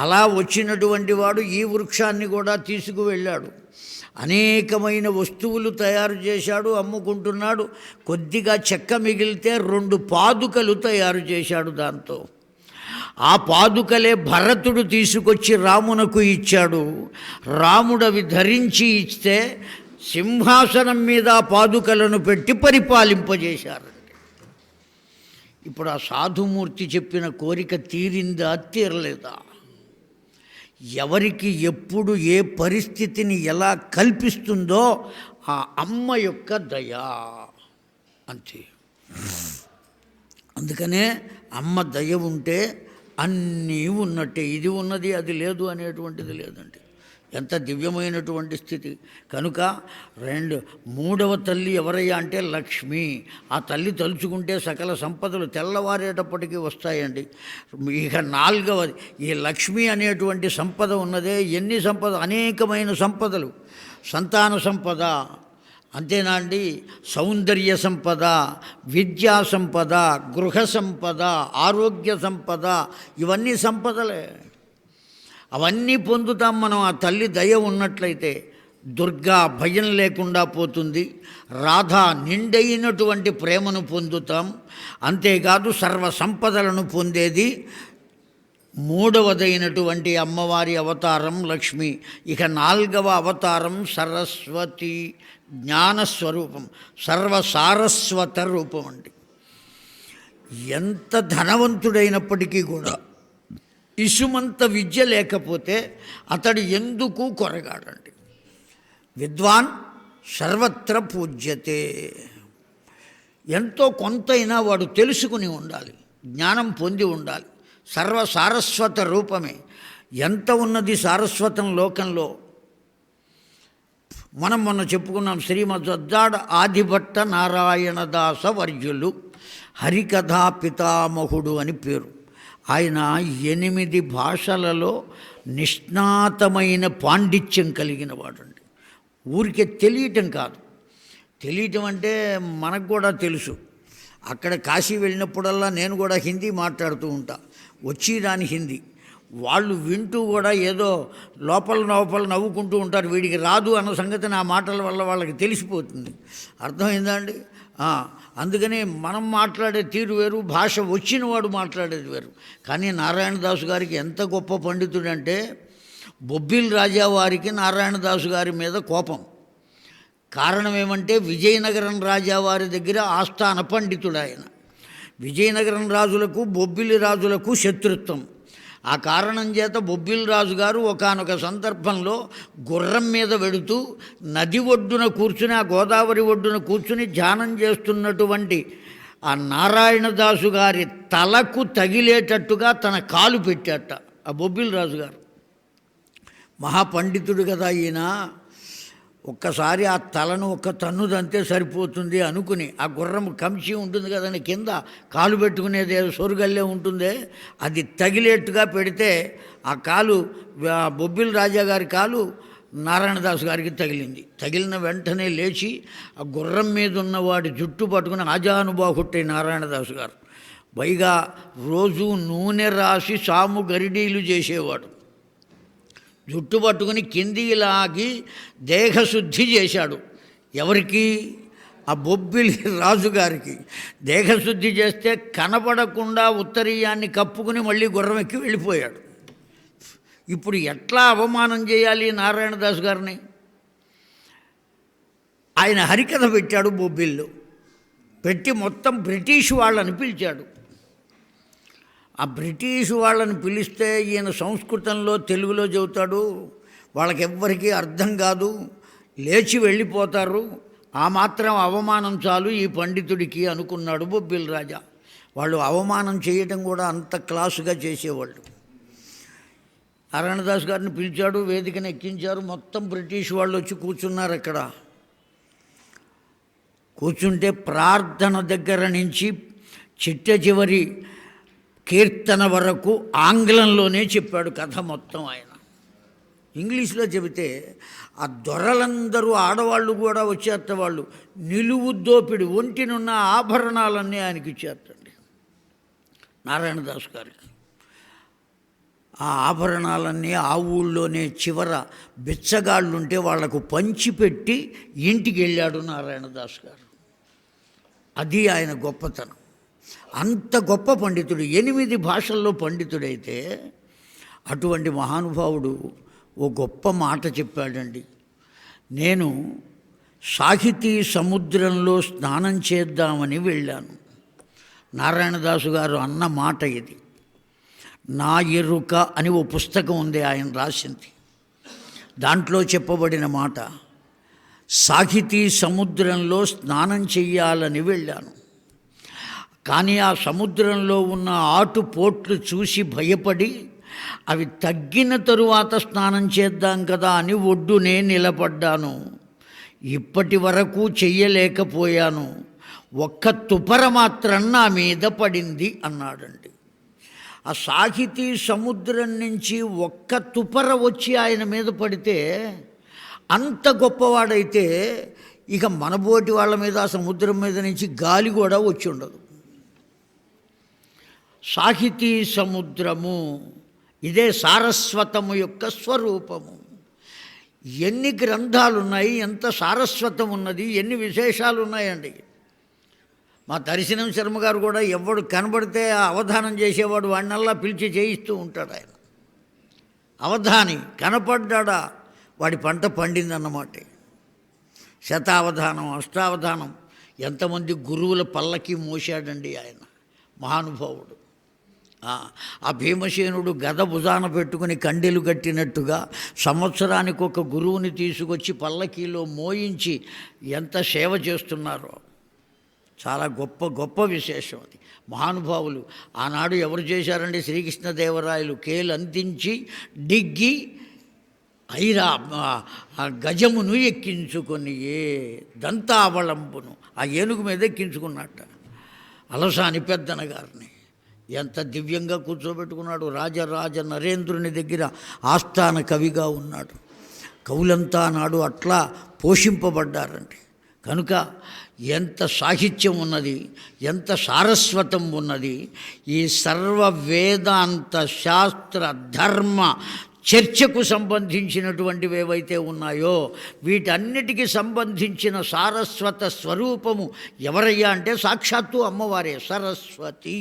అలా వచ్చినటువంటి వాడు ఈ వృక్షాన్ని కూడా తీసుకువెళ్ళాడు. అనేకమైన వస్తువులు తయారు చేశాడు, అమ్ముకుంటున్నాడు. కొద్దిగా చెక్క మిగిలితే 2 పాదుకలు తయారు చేశాడు దాంతో. ఆ పాదుకలే భరతుడు తీసుకొచ్చి రామునకు ఇచ్చాడు. రాముడు అవి ధరించి ఇస్తే సింహాసనం మీద పాదుకలను పెట్టి పరిపాలింపజేశారు. ఇప్పుడు ఆ సాధుమూర్తి చెప్పిన కోరిక తీరిందా, తీరలేదా? ఎవరికి ఎప్పుడు ఏ పరిస్థితిని ఎలా కల్పిస్తుందో ఆ అమ్మ యొక్క దయ అంతే. అందుకనే అమ్మ దయ ఉంటే అన్నీ ఉన్నట్టే. ఇది ఉన్నది అది లేదు అనేటువంటిది లేదండి. ఎంత దివ్యమైనటువంటి స్థితి. కనుక మూడవ తల్లి ఎవరయ్యా అంటే లక్ష్మి. ఆ తల్లి తలుచుకుంటే సకల సంపదలు తెల్లవారేటప్పటికీ వస్తాయండి. ఇక 4వది ఈ లక్ష్మి అనేటువంటి సంపద ఉన్నదే. ఎన్ని సంపద, అనేకమైన సంపదలు. సంతాన సంపద అంతేనా అండి, సౌందర్య సంపద, విద్యా సంపద, గృహ సంపద, ఆరోగ్య సంపద, ఇవన్నీ సంపదలే. అవన్నీ పొందుతాం మనం ఆ తల్లి దయ ఉన్నట్లయితే. దుర్గా భయం లేకుండా పోతుంది. రాధ నిండైనటువంటి ప్రేమను పొందుతాం. అంతేకాదు సర్వ సంపదలను పొందేది 3వదైనటువంటి అమ్మవారి అవతారం లక్ష్మి. ఇక 4వ అవతారం సరస్వతి, జ్ఞానస్వరూపం, సర్వసారస్వత రూపం అండి. ఎంత ధనవంతుడైనప్పటికీ కూడా ఇసుమంత విద్య లేకపోతే అతడు ఎందుకు కొరగాడండి. విద్వాన్ సర్వత్ర పూజ్యతే. ఎంతో కొంతైనా వాడు తెలుసుకుని ఉండాలి, జ్ఞానం పొంది ఉండాలి. సర్వసారస్వత రూపమే. ఎంత ఉన్నది సారస్వతం లోకంలో. మనం మొన్న చెప్పుకున్నాం, శ్రీమద్వద్దాడ ఆదిభట్ట నారాయణదాస వర్యులు హరికథా పితామహుడు అని పేరు. ఆయన 8 భాషలలో నిష్ణాతమైన పాండిత్యం కలిగిన వాడండి. ఊరికే తెలియటం కాదు, తెలియటం అంటే మనకు కూడా తెలుసు. అక్కడ కాశీ వెళ్ళినప్పుడల్లా నేను కూడా హిందీ మాట్లాడుతూ ఉంటా. వచ్చి దాని హిందీ వాళ్ళు వింటూ కూడా ఏదో లోపల నవ్వుకుంటూ ఉంటారు. వీడికి రాదు అన్న సంగతి నా మాటల వల్ల వాళ్ళకి తెలిసిపోతుంది. అర్థమైందా అండి? అందుకని మనం మాట్లాడే తీరు వేరు, భాష వచ్చిన వాడు మాట్లాడేది వేరు. కానీ నారాయణదాసు గారికి ఎంత గొప్ప పండితుడంటే, బొబ్బిల్ రాజా వారికి నారాయణదాసు గారి మీద కోపం. కారణం ఏమంటే, విజయనగరం రాజావారి దగ్గర ఆస్థాన పండితుడు ఆయన. విజయనగరం రాజులకు బొబ్బిలి రాజులకు శత్రుత్వం. ఆ కారణం చేత బొబ్బిలి రాజు గారు ఒకానొక సందర్భంలో గుర్రం మీద వెడుతూ నది ఒడ్డున కూర్చుని, ఆ గోదావరి ఒడ్డున కూర్చుని ధ్యానం చేస్తున్నటువంటి ఆ నారాయణదాసు గారి తలకు తగిలేటట్టుగా తన కాలు పెట్టాట ఆ బొబ్బిలి రాజు గారు. మహాపండితుడు కదా ఈయన, ఒక్కసారి ఆ తలను ఒక్క తన్నుదంతే సరిపోతుంది అనుకుని, ఆ గుర్రం కంచి ఉంటుంది కదండి కింద కాలు పెట్టుకునేది సొరుగల్లే ఉంటుందే, అది తగిలేట్టుగా పెడితే ఆ కాలు బొబ్బిలి రాజా గారి కాలు నారాయణదాసు గారికి తగిలింది. తగిలిన వెంటనే లేచి ఆ గుర్రం మీద ఉన్నవాడి జుట్టు పట్టుకుని ఆజానుబాహుట్టే నారాయణదాసు గారు. పైగా రోజు నూనె రాసి సాము గరిడీలు చేసేవాడు. జుట్టు పట్టుకుని కిందికి లాగి దేహశుద్ధి చేశాడు. ఎవరికి? ఆ బొబ్బిలి రాజుగారికి. దేహశుద్ధి చేస్తే కనపడకుండా ఉత్తరీయాన్ని కప్పుకుని మళ్ళీ గుర్రం ఎక్కి వెళ్ళిపోయాడు. ఇప్పుడు ఎట్లా అవమానం చేయాలి నారాయణదాసు గారిని? ఆయన హరికథ పెట్టాడు బొబ్బిల్లో. పెట్టి మొత్తం బ్రిటిష్ వాళ్ళని పిలిచాడు. ఆ బ్రిటిష్ వాళ్ళని పిలిస్తే ఈయన సంస్కృతంలో తెలుగులో చెబుతాడు, వాళ్ళకెవ్వరికీ అర్థం కాదు, లేచి వెళ్ళిపోతారు, ఆ మాత్రం అవమానం చాలు ఈ పండితుడికి అనుకున్నాడు బొబ్బిలి రాజా. వాళ్ళు అవమానం చేయడం కూడా అంత క్లాసుగా చేసేవాళ్ళు. నారాయణదాసు గారిని పిలిచాడు, వేదికను ఎక్కించారు, మొత్తం బ్రిటిష్ వాళ్ళు వచ్చి కూర్చున్నారు అక్కడ. కూర్చుంటే ప్రార్థన దగ్గర నుంచి చిట్ట చివరి కీర్తన వరకు ఆంగ్లంలోనే చెప్పాడు కథ మొత్తం. ఆయన ఇంగ్లీష్లో చెబితే ఆ దొరలందరూ ఆడవాళ్ళు కూడా వచ్చేట, వాళ్ళు నిలువు దోపిడి, ఒంటినున్న ఆభరణాలన్నీ ఆయనకి ఇచ్చేటండి నారాయణదాసు గారికి. ఆ ఆభరణాలన్నీ ఆ ఊళ్ళోనే చివర బిచ్చగాళ్ళుంటే వాళ్లకు పంచిపెట్టి ఇంటికి వెళ్ళాడు నారాయణదాసు గారు. అది ఆయన గొప్పతనం. అంత గొప్ప పండితుడు, 8 భాషల్లో పండితుడైతే అటువంటి మహానుభావుడు ఓ గొప్ప మాట చెప్పాడండి. నేను సాహితీ సముద్రంలో స్నానం చేద్దామని వెళ్ళాను. నారాయణదాసు గారు అన్న మాట ఇది. నా ఎరుక అని ఓ పుస్తకం ఉంది ఆయన రాసింది. దాంట్లో చెప్పబడిన మాట, సాహితీ సముద్రంలో స్నానం చెయ్యాలని వెళ్ళాను. కానీ ఆ సముద్రంలో ఉన్న ఆటుపోట్లు చూసి భయపడి అవి తగ్గిన తరువాత స్నానం చేద్దాం కదా అని ఒడ్డునే నిలబడ్డాను. ఇప్పటి వరకు చెయ్యలేకపోయాను. ఒక్క తుపర మాత్రం నా మీద పడింది అన్నాడండి. ఆ సాహితీ సముద్రం నుంచి ఒక్క తుపర వచ్చి ఆయన మీద పడితే, అంత గొప్పవాడైతే ఇక మనబోటి వాళ్ళ మీద ఆ సముద్రం మీద నుంచి గాలి కూడా వచ్చి ఉండదు. సాహితీ సముద్రము ఇదే సారస్వతము యొక్క స్వరూపము. ఎన్ని గ్రంథాలు ఉన్నాయి, ఎంత సారస్వతం ఉన్నది, ఎన్ని విశేషాలు ఉన్నాయండి. మా దర్శనం శర్మ గారు కూడా ఎవడు కనబడితే ఆ అవధానం చేసేవాడు వాడినల్లా పిలిచి చేయిస్తూ ఉంటాడు. ఆయన అవధాని కనపడ్డా వాడి పంట పండిందన్నమాట. శతావధానం, అష్టావధానం, ఎంతమంది గురువుల పల్లకి మోసాడండి ఆయన మహానుభావుడు. ఆ భీమసేనుడు గద భుజాన పెట్టుకుని కండెలు కట్టినట్టుగా సంవత్సరానికి ఒక గురువుని తీసుకొచ్చి పల్లకీలో మోయించి ఎంత సేవ చేస్తున్నారో. చాలా గొప్ప గొప్ప విశేషం అది. మహానుభావులు ఆనాడు ఎవరు చేశారండి? శ్రీకృష్ణదేవరాయలు కేలు అందించి డిగ్గి ఆ గజమును ఎక్కించుకొని దంతావళంబును ఆ ఏనుగు మీద ఎక్కించుకున్నట్ట అలసాని పెద్దన గారిని. ఎంత దివ్యంగా కూర్చోబెట్టుకున్నాడు. రాజరాజ నరేంద్రుని దగ్గర ఆస్థాన కవిగా ఉన్నాడు. కవులంతా నాడు అట్లా పోషింపబడ్డారండి. కనుక ఎంత సాహిత్యం ఉన్నది, ఎంత సారస్వతం ఉన్నది. ఈ సర్వ వేదాంత శాస్త్ర ధర్మ చర్చకు సంబంధించినటువంటివి ఏవైతే ఉన్నాయో వీటన్నిటికీ సంబంధించిన సారస్వత స్వరూపము ఎవరయ్యా అంటే సాక్షాత్తు అమ్మవారే, సరస్వతి.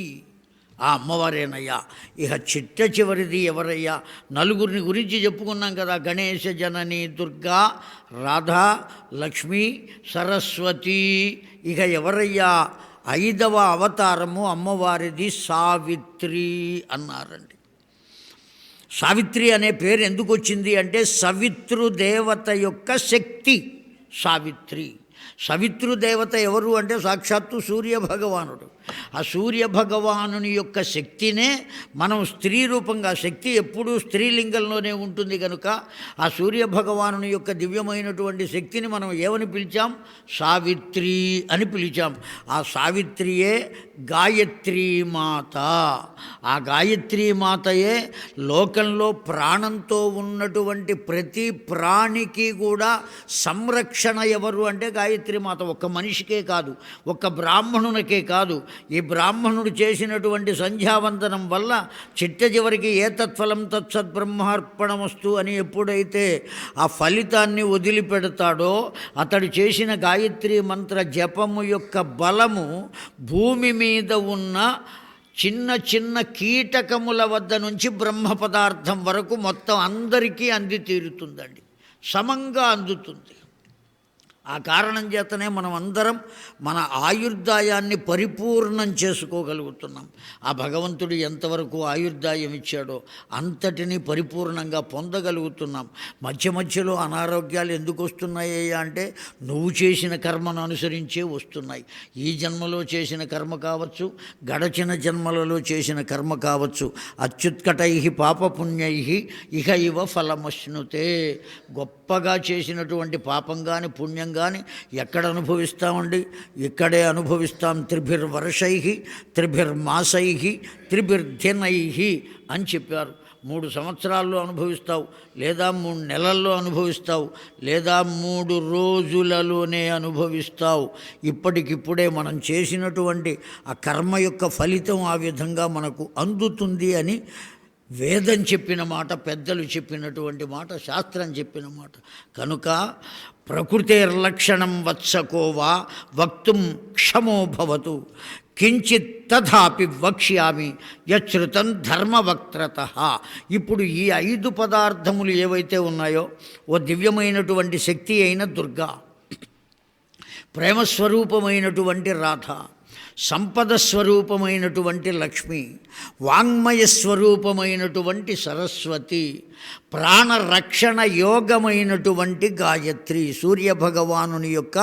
ఆ అమ్మవారేనయ్యా. ఇక చిట్ట చివరిది ఎవరయ్యా? నలుగురిని గురించి చెప్పుకున్నాం కదా, గణేశ జనని దుర్గా, రాధా, లక్ష్మి, సరస్వతి. ఇక ఎవరయ్యా? 5వ అవతారము అమ్మవారిది సావిత్రి అన్నారండి. సావిత్రి అనే పేరు ఎందుకు వచ్చింది అంటే సవితృదేవత యొక్క శక్తి సావిత్రి. సవితృదేవత ఎవరు అంటే సాక్షాత్తు సూర్యభగవానుడు. ఆ సూర్యభగవానుని యొక్క శక్తినే మనం స్త్రీ రూపంగా, శక్తి ఎప్పుడూ స్త్రీలింగంలోనే ఉంటుంది కనుక ఆ సూర్యభగవానుని యొక్క దివ్యమైనటువంటి శక్తిని మనం ఏమని పిలిచాం? సావిత్రి అని పిలిచాం. ఆ సావిత్రియే గాయత్రీ మాత. ఆ గాయత్రీ మాతయే లోకంలో ప్రాణంతో ఉన్నటువంటి ప్రతి ప్రాణికి కూడా సంరక్షణ ఎవరు అంటే గాయత్రీ మాత. ఒక్క మనిషికే కాదు, ఒక్క బ్రాహ్మణునికే కాదు. ఈ బ్రాహ్మణుడు చేసినటువంటి సంధ్యావందనం వల్ల చిట్ట చివరికి ఏతత్ఫలం తత్సద్బ్రహ్మార్పణమస్తు అని ఎప్పుడైతే ఆ ఫలితాన్ని వదిలిపెడతాడో అతడు చేసిన గాయత్రీ మంత్ర జపము యొక్క బలము భూమి మీద ఉన్న చిన్న చిన్న కీటకముల వద్ద నుంచి బ్రహ్మ పదార్థం వరకు మొత్తం అందరికీ అంది తీరుతుందండి, సమంగా అందుతుంది. ఆ కారణం చేతనే మనం అందరం మన ఆయుర్దాయాన్ని పరిపూర్ణం చేసుకోగలుగుతున్నాం. ఆ భగవంతుడు ఎంతవరకు ఆయుర్దాయం ఇచ్చాడో అంతటినీ పరిపూర్ణంగా పొందగలుగుతున్నాం. మధ్య మధ్యలో అనారోగ్యాలు ఎందుకు వస్తున్నాయ్యా అంటే నువ్వు చేసిన కర్మను అనుసరించే వస్తున్నాయి. ఈ జన్మలో చేసిన కర్మ కావచ్చు, గడచిన జన్మలలో చేసిన కర్మ కావచ్చు. అత్యుత్కటై పాపపుణ్యై ఇహ ఇవ ఫలమశ్నుతే. గొప్పగా చేసినటువంటి పాపం కానీ పుణ్యం కానీ ఎక్కడ అనుభవిస్తామండి? ఇక్కడే అనుభవిస్తాం. త్రిభిర్వర్షై త్రిభిర్మాసై త్రిభిర్దినై అని చెప్పారు. 3 సంవత్సరాల్లో అనుభవిస్తావు, లేదా 3 నెలల్లో అనుభవిస్తావు, లేదా 3 రోజులలోనే అనుభవిస్తావు. ఇప్పటికిప్పుడే మనం చేసినటువంటి ఆ కర్మ యొక్క ఫలితం ఆ విధంగా మనకు అందుతుంది అని వేదం చెప్పిన మాట, పెద్దలు చెప్పినటువంటి మాట, శాస్త్రం చెప్పిన మాట. కనుక ప్రకృతిర్లక్షణం వత్సకోవా వక్తుం క్షమో భవతు కించిత్ తథాపి వక్ష్యామి యశ్రుతం ధర్మవక్త్రత. ఇప్పుడు ఈ 5 పదార్థములు ఏవైతే ఉన్నాయో, ఓ దివ్యమైనటువంటి శక్తి అయిన దుర్గా, ప్రేమస్వరూపమైనటువంటి రాధ, సంపద స్వరూపమైనటువంటి లక్ష్మి, వాంగ్మయ స్వరూపమైనటువంటి సరస్వతి, ప్రాణరక్షణ యోగమైనటువంటి గాయత్రి, సూర్యభగవానుని యొక్క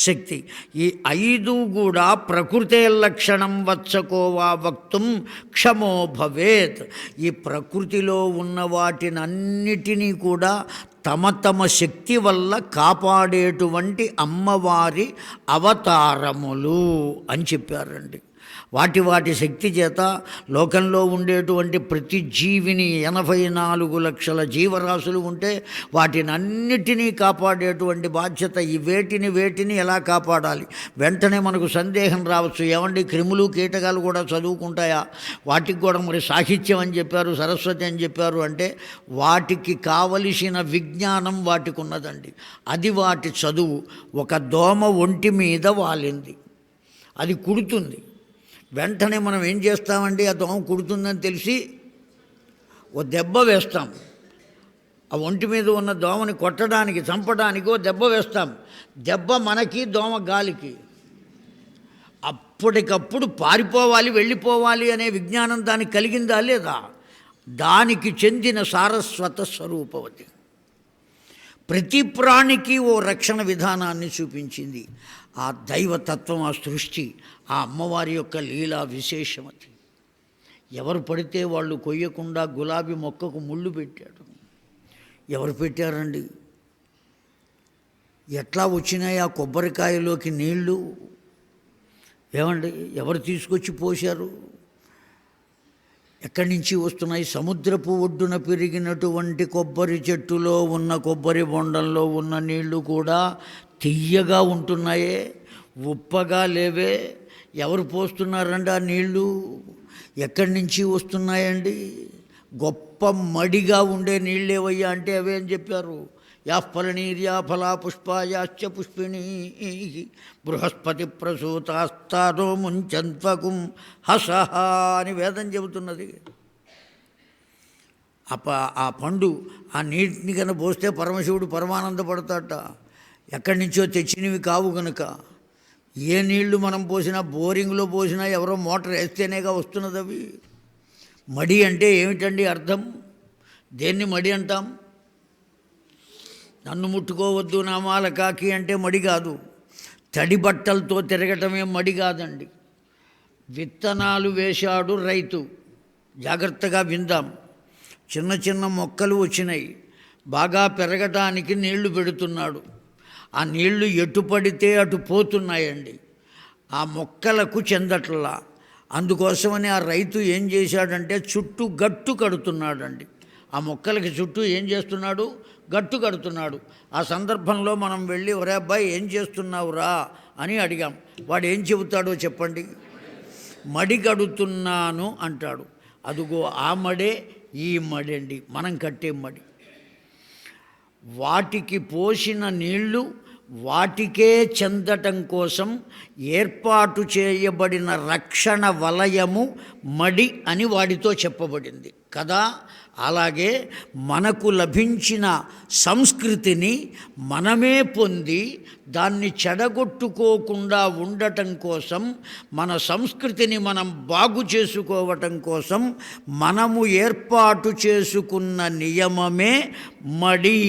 శక్తి. ఈ 5 కూడా ప్రకృతే లక్షణం వత్సకోవా వక్తుం క్షమో భవేత్. ఈ ప్రకృతిలో ఉన్న వాటినన్నిటినీ కూడా తమ తమ శక్తి వల్ల కాపాడేటువంటి అమ్మవారి అవతారములు అని చెప్పారండి. వాటి శక్తి చేత లోకంలో ఉండేటువంటి ప్రతి జీవిని 84 లక్షల జీవరాశులు ఉంటే వాటినన్నిటినీ కాపాడేటువంటి బాధ్యత ఈ వేటిని ఎలా కాపాడాలి? వెంటనే మనకు సందేహం రావచ్చు, ఏమండి క్రిములు కీటకాలు కూడా చదువుకుంటాయా? వాటికి కూడా మరి సాహిత్యం అని చెప్పారు, సరస్వతి అని చెప్పారు అంటే వాటికి కావలసిన విజ్ఞానం వాటికి ఉన్నదండి. అది వాటి చదువు. ఒక దోమ ఒంటి మీద వాలింది, అది కుడుతుంది. వెంటనే మనం ఏం చేస్తామండి? ఆ దోమ కుడుతుందని తెలిసి ఓ దెబ్బ వేస్తాం. ఆ ఒంటి మీద ఉన్న దోమని కొట్టడానికి, చంపడానికి ఓ దెబ్బ వేస్తాం. దెబ్బ మనకి, దోమ గాలికి. అప్పటికప్పుడు పారిపోవాలి, వెళ్ళిపోవాలి అనే విజ్ఞానం దానికి కలిగిందా లేదా? దానికి చెందిన సారస్వత స్వరూపవతి. ప్రతి ప్రాణికి ఓ రక్షణ విధానాన్ని చూపించింది. ఆ దైవతత్వం, ఆ సృష్టి, ఆ అమ్మవారి యొక్క లీలా విశేషమతి. ఎవరు పడితే వాళ్ళు కొయ్యకుండా గులాబీ మొక్కకు ముళ్ళు పెట్టాడు. ఎవరు పెట్టారండి? ఎట్లా వచ్చినాయి ఆ కొబ్బరికాయలోకి నీళ్లు? ఏమండి, ఎవరు తీసుకొచ్చి పోశారు? ఎక్కడి నుంచి వస్తున్నాయి? సముద్రపు ఒడ్డున పెరిగినటువంటి కొబ్బరి చెట్టులో ఉన్న కొబ్బరి బొండంలో ఉన్న నీళ్లు కూడా తియ్యగా ఉంటున్నాయే. ఉప్పగా లేవే, ఎవరు పోస్తున్నారండి ఆ నీళ్లు? ఎక్కడి నుంచి వస్తున్నాయండి? గొప్ప మడిగా ఉండే నీళ్ళేవయ్యా అంటే అవే అని చెప్పారు. యాఫలనీర్యా ఫలా పుష్పాయాశ్చ పుష్పిణీ బృహస్పతి ప్రసూతాస్తారో ముంచంత్వకుం హసహ అని వేదం చెబుతున్నది. ఆ పండు ఆ నీటిని కనుక పోస్తే పరమశివుడు పరమానందపడతాట. ఎక్కడి నుంచో తెచ్చినవి కావు గనుక. ఏ నీళ్లు మనం పోసినా, బోరింగ్లో పోసినా ఎవరో మోటార్ వేస్తేనేగా వస్తున్నది అవి. మడి అంటే ఏమిటండి అర్థం? దేన్ని మడి అంటాం? నన్ను ముట్టుకోవద్దు నా మాల కాకి అంటే మడి కాదు. తడి బట్టలతో తిరగటమే మడి కాదండి. విత్తనాలు వేశాడు రైతు, జాగ్రత్తగా విందాం. చిన్న చిన్న మొక్కలు వచ్చినాయి, బాగా పెరగటానికి నీళ్లు పెడుతున్నాడు. ఆ నీళ్లు ఎటు పడితే అటు పోతున్నాయండి, ఆ మొక్కలకు చెందట్లా. అందుకోసమని ఆ రైతు ఏం చేశాడంటే చుట్టూ గట్టు కడుతున్నాడండి. ఆ మొక్కలకి చుట్టూ ఏం చేస్తున్నాడు? గట్టు కడుతున్నాడు. ఆ సందర్భంలో మనం వెళ్ళి ఒరే అబ్బాయి ఏం చేస్తున్నావురా అని అడిగాం. వాడు ఏం చెబుతాడో చెప్పండి? మడి కడుతున్నాను అంటాడు. అదుగో ఆ మడే ఈ మడి అండి, మనం కట్టే మడి. వాటికి పోసిన నీళ్లు వాటికే చెందటం కోసం ఏర్పాటు చేయబడిన రక్షణ వలయము మడి అని వాడితో చెప్పబడింది కదా. అలాగే మనకు లభించిన సంస్కృతిని మనమే పొంది దాన్ని చెడగొట్టుకోకుండా ఉండటం కోసం, మన సంస్కృతిని మనం బాగు చేసుకోవటం కోసం మనము ఏర్పాటు చేసుకున్న నియమమే మడి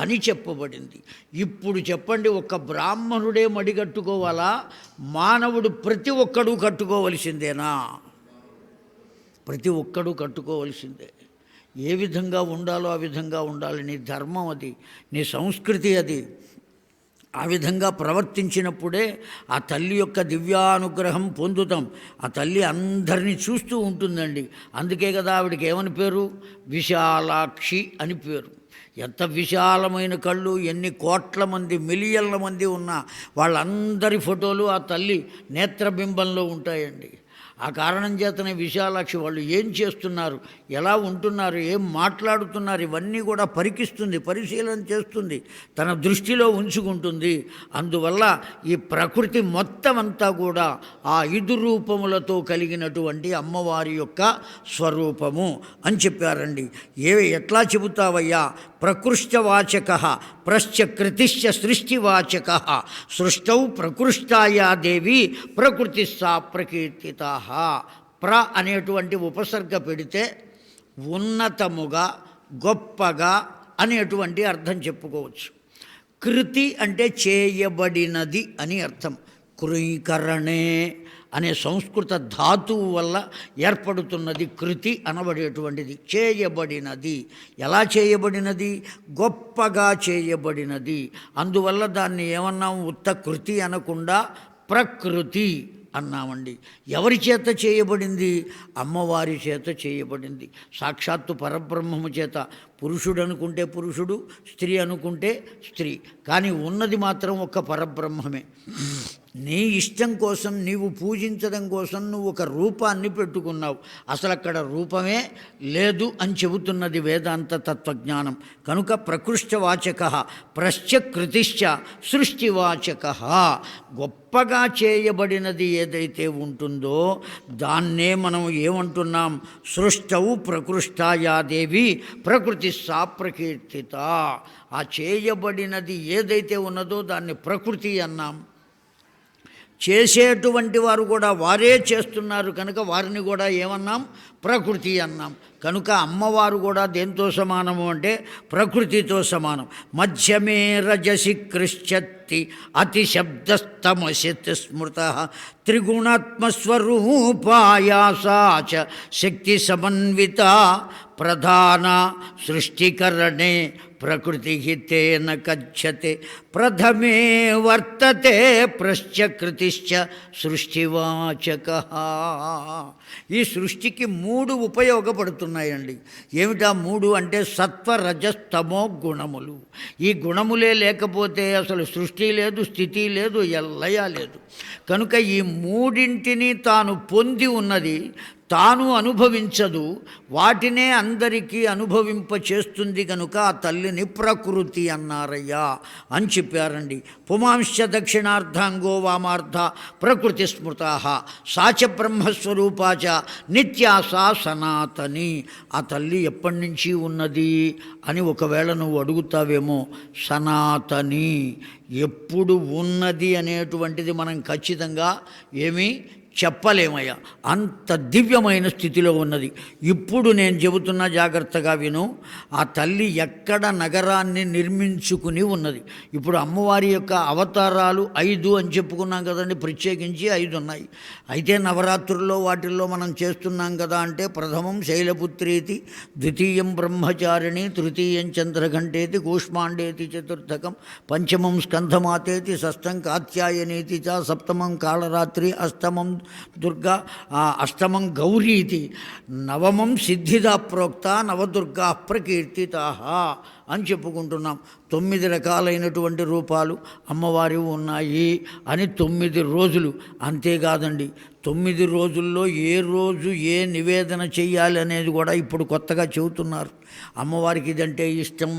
అని చెప్పబడింది. ఇప్పుడు చెప్పండి, ఒక్క బ్రాహ్మణుడే మడి కట్టుకోవాలా? మానవుడు ప్రతి ఒక్కడూ కట్టుకోవలసిందేనా? ప్రతి ఒక్కడూ కట్టుకోవలసిందే. ఏ విధంగా ఉండాలో ఆ విధంగా ఉండాలి. నీ ధర్మం అది, నీ సంస్కృతి అది. ఆ విధంగా ప్రవర్తించినప్పుడే ఆ తల్లి యొక్క దివ్యానుగ్రహం పొందుతాం. ఆ తల్లి అందరినీ చూస్తూ ఉంటుందండి. అందుకే కదా ఆవిడకి ఏమని పేరు? విశాలాక్షి అని పేరు. ఎంత విశాలమైన కళ్ళు, ఎన్ని కోట్ల మంది, మిలియన్ల మంది ఉన్నా వాళ్ళందరి ఫోటోలు ఆ తల్లి నేత్రబింబంలో ఉంటాయండి. ఆ కారణం చేతనే విశాలాక్షి వాళ్ళు ఏం చేస్తున్నారు, ఎలా ఉంటున్నారు, ఏం మాట్లాడుతున్నారు, ఇవన్నీ కూడా పరికిస్తుంది, పరిశీలన చేస్తుంది, తన దృష్టిలో ఉంచుకుంటుంది. అందువల్ల ఈ ప్రకృతి మొత్తం అంతా కూడా ఆ 5 రూపములతో కలిగినటువంటి అమ్మవారి యొక్క స్వరూపము అని చెప్పారండి. ఎట్లా చెబుతావయ్యా? ప్రకృష్టవాచక ప్రశ్చకృతిశ్చ సృష్టివాచక సృష్టౌ ప్రకృష్టాయా దేవి ప్రకృతి సా ప్రకీర్తితా. అనేటువంటి ఉపసర్గ పెడితే ఉన్నతముగా, గొప్పగా అనేటువంటి అర్థం చెప్పుకోవచ్చు. కృతి అంటే చేయబడినది అని అర్థం. కృయీకరణే అనే సంస్కృత ధాతువు వల్ల ఏర్పడుతున్నది కృతి అనబడేటువంటిది. చేయబడినది. ఎలా చేయబడినది? గొప్పగా చేయబడినది. అందువల్ల దాన్ని ఏమన్నాం? ఉత్త కృతి అనకుండా ప్రకృతి అన్నామండి. ఎవరి చేత చేయబడింది? అమ్మవారి చేత చేయబడింది. సాక్షాత్తు పరబ్రహ్మము చేత. పురుషుడు అనుకుంటే పురుషుడు, స్త్రీ అనుకుంటే స్త్రీ, కానీ ఉన్నది మాత్రం ఒక్క పరబ్రహ్మమే. నీ ఇష్టం కోసం, నీవు పూజించడం కోసం నువ్వు ఒక రూపాన్ని పెట్టుకున్నావు. అసలు అక్కడ రూపమే లేదు అని చెబుతున్నది వేదాంత తత్వజ్ఞానం. కనుక ప్రకృష్టవాచక ప్రశ్చకృతిశ్చ సృష్టివాచక. గొప్పగా చేయబడినది ఏదైతే ఉంటుందో దాన్నే మనం ఏమంటున్నాం? సృష్టౌ ప్రకృష్టాయాదేవి ప్రకృతి సా ప్రకీర్తిత. ఆ చేయబడినది ఏదైతే ఉన్నదో దాన్ని ప్రకృతి అన్నాం. చేసేటువంటి వారు కూడా వారే చేస్తున్నారు కనుక వారిని కూడా ఏమన్నాం? ప్రకృతి అన్నాం. కనుక అమ్మవారు కూడా దేంతో సమానము అంటే ప్రకృతితో సమానం. మధ్యమే రజసి కృష్యత్తి అతిశబ్దస్తమసిత్ స్మృత త్రిగుణాత్మస్వరూపాయాస శక్తి సమన్విత ప్రధాన సృష్టికరణే ప్రకృతి తేన కచ్చతే ప్రథమే వర్తతే ప్రశ్చకృతిశ్చ సృష్టివాచక. ఈ సృష్టికి 3 ఉపయోగపడుతున్నాయి. ఉన్నాయండి. ఏమిటా 3 అంటే సత్వ రజస్తమో గుణములు. ఈ గుణములే లేకపోతే అసలు సృష్టి లేదు, స్థితి లేదు, లయ లేదు. కనుక ఈ 3 తాను పొంది ఉన్నది, తాను అనుభవించదు, వాటినే అందరికీ అనుభవింప చేస్తుంది. కనుక ఆ తల్లిని ప్రకృతి అన్నారయ్యా అని చెప్పారండి. పుమాంశ దక్షిణార్ధాంగో వామార్ధ ప్రకృతి స్మృతా సాచ బ్రహ్మస్వరూపాచ నిత్యాసా సనాతని. ఆ తల్లి ఎప్పటి నుంచి ఉన్నది అని ఒకవేళ నువ్వు అడుగుతావేమో. సనాతని, ఎప్పుడు ఉన్నది అనేటువంటిది మనం ఖచ్చితంగా ఏమీ చెప్పలేమయ్యా, అంత దివ్యమైన స్థితిలో ఉన్నది. ఇప్పుడు నేను చెబుతున్న జాగ్రత్తగా విను. ఆ తల్లి ఎక్కడ నగరాన్ని నిర్మించుకుని ఉన్నది. ఇప్పుడు అమ్మవారి యొక్క అవతారాలు 5 అని చెప్పుకున్నాం కదండి, ప్రత్యేకించి 5 ఉన్నాయి. అయితే నవరాత్రుల్లో వాటిల్లో మనం చేస్తున్నాం కదా అంటే ప్రథమం శైలపుత్రేతి, ద్వితీయం బ్రహ్మచారిణి, తృతీయం చంద్రఘంటేతి, కూష్మాండేతి చతుర్థకం, పంచమం స్కంధమాతేతి, షష్ఠం కాత్యాయనేతి చ, సప్తమం కాళరాత్రి, అష్టమం దుర్గా, అష్టమం గౌరీతి, నవమం సిద్ధిదా ప్రోక్త నవదుర్గా ప్రకీర్తితా అని చెప్పుకుంటున్నాం. 9 రకాలైనటువంటి రూపాలు అమ్మవారి ఉన్నాయి అని 9 రోజులు. అంతేకాదండి, 9 రోజుల్లో ఏ రోజు ఏ నివేదన చెయ్యాలి అనేది కూడా ఇప్పుడు కొత్తగా చెబుతున్నారు. అమ్మవారికి ఇదంటే ఇష్టం,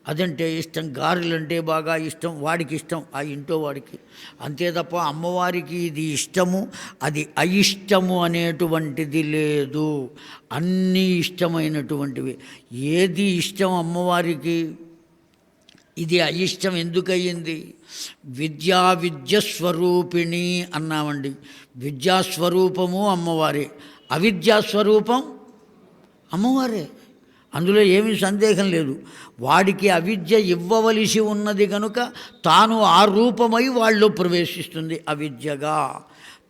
అదంటే ఇష్టం, గారెలంటే బాగా ఇష్టం, వాడికి ఇష్టం, ఆ ఇంటో వాడికి. అంతే తప్ప అమ్మవారికి ఇది ఇష్టము అది అయిష్టము అనేటువంటిది లేదు. అన్నీ ఇష్టమైనటువంటివి. ఏది ఇష్టం అమ్మవారికి, ఇది అయిష్టం ఎందుకయ్యింది? విద్యాస్వరూపిణి అన్నామండి. విద్యాస్వరూపము అమ్మవారే, అవిద్యాస్వరూపం అమ్మవారే. అందులో ఏమీ సందేహం లేదు. వాడికి అవిద్య ఇవ్వవలసి ఉన్నది కనుక తాను ఆ రూపమై వాళ్ళు ప్రవేశిస్తుంది అవిద్యగా.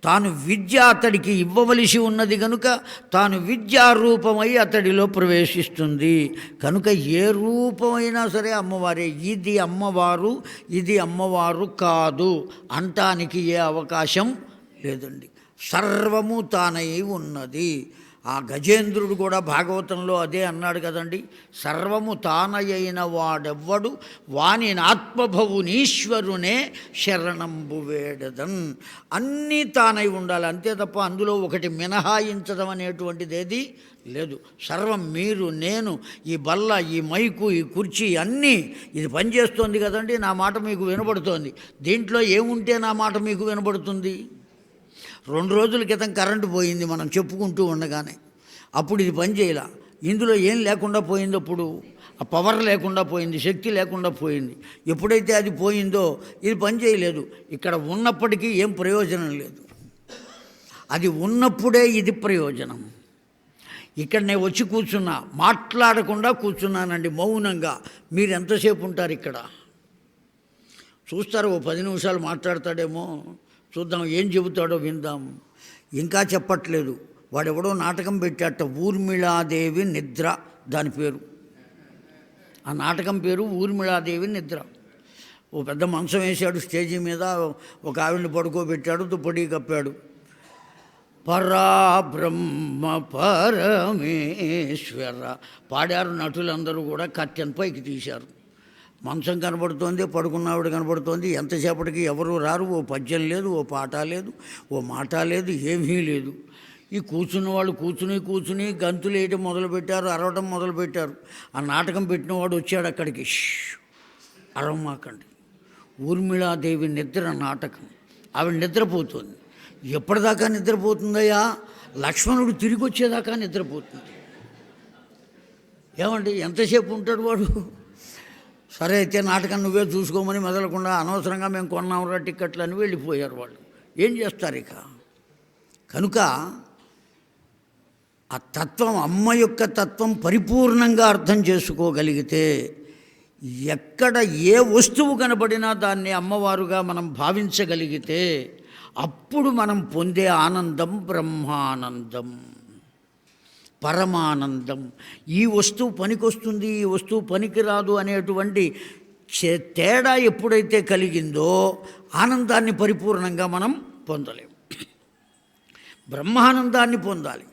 తాను విద్య అతడికి ఇవ్వవలసి ఉన్నది కనుక తాను విద్యారూపమై అతడిలో ప్రవేశిస్తుంది. కనుక ఏ రూపమైనా సరే అమ్మవారే. ఇది అమ్మవారు, ఇది అమ్మవారు కాదు అంటానికి ఏ అవకాశం లేదండి. సర్వము తానై ఉన్నది. ఆ గజేంద్రుడు కూడా భాగవతంలో అదే అన్నాడు కదండి. సర్వము తానయైన వాడెవ్వడు వాని ఆత్మభవునీశ్వరునే శరణంబు వేడదన్. అన్నీ తానై ఉండాలి, అంతే తప్ప అందులో ఒకటి మినహాయించడం అనేటువంటిది ఏది లేదు. సర్వం మీరు, నేను, ఈ బల్ల, ఈ మైకు, ఈ కుర్చీ అన్నీ ఇది పనిచేస్తోంది కదండి. నా మాట మీకు వినబడుతోంది. దీంట్లో ఏముంటే నా మాట మీకు వినబడుతుంది? 2 రోజుల క్రితం కరెంటు పోయింది మనం చెప్పుకుంటూ ఉండగానే. అప్పుడు ఇది పని చేయాల. ఇందులో ఏం లేకుండా పోయింది, అప్పుడు ఆ పవర్ లేకుండా పోయింది, శక్తి లేకుండా పోయింది. ఎప్పుడైతే అది పోయిందో ఇది పని చేయలేదు. ఇక్కడ ఉన్నప్పటికీ ఏం ప్రయోజనం లేదు. అది ఉన్నప్పుడే ఇది ప్రయోజనం. ఇక్కడ నేను వచ్చి కూర్చున్నా, మాట్లాడకుండా కూర్చున్నానండి మౌనంగా. మీరు ఎంతసేపు ఉంటారు ఇక్కడ? చూస్తారు, ఓ 10 నిమిషాలు మాట్లాడతాడేమో, చూద్దాం ఏం చెబుతాడో విందాం. ఇంకా చెప్పట్లేదు. వాడెవడో నాటకం పెట్టాట, ఊర్మిళాదేవి నిద్ర దాని పేరు. ఆ నాటకం పేరు ఊర్మిళాదేవి నిద్ర. ఓ పెద్ద మంచం వేశాడు, స్టేజీ మీద ఒక ఆవిడని పడుకోబెట్టాడు, దుప్పటి కప్పాడు. పరాబ్రహ్మ పరమేశ్వర పాడారు నటులందరూ కూడా. కట్టెన్ పైకి తీశారు. మంచం కనబడుతోంది, పడుకున్నావిడ కనబడుతోంది. ఎంతసేపటికి ఎవరు రారు. ఓ పద్యం లేదు, ఓ పాట లేదు, ఓ మాట లేదు, ఏమీ లేదు. ఈ కూర్చున్న వాళ్ళు కూర్చుని గంతులు వేయటం మొదలుపెట్టారు, అరవటం మొదలుపెట్టారు. ఆ నాటకం పెట్టినవాడు వచ్చాడు అక్కడికి. అరవమాకండి. ఊర్మిళాదేవి నిద్ర నాటకం. ఆవిడ నిద్రపోతుంది. ఎప్పటిదాకా నిద్రపోతుందయ్యా? లక్ష్మణుడు తిరిగి వచ్చేదాకా నిద్రపోతుంది. ఏమండి, ఎంతసేపు ఉంటాడు వాడు? సరే అయితే నాటకం నువ్వే చూసుకోమని మెదలకుండా అనవసరంగా మేము కొన్నాంరా టిక్కెట్లు అని వెళ్ళిపోయారు వాళ్ళు. ఏం చేస్తారు ఇక? కనుక ఆ తత్వం, అమ్మ యొక్క తత్వం పరిపూర్ణంగా అర్థం చేసుకోగలిగితే ఎక్కడ ఏ వస్తువు కనబడినా దాన్ని అమ్మవారుగా మనం భావించగలిగితే అప్పుడు మనం పొందే ఆనందం బ్రహ్మానందం, పరమానందం. ఈ వస్తువు పనికొస్తుంది, ఈ వస్తువు పనికిరాదు అనేటువంటి తేడా ఎప్పుడైతే కలిగిందో ఆనందాన్ని పరిపూర్ణంగా మనం పొందలేము. బ్రహ్మానందాన్ని పొందాలి.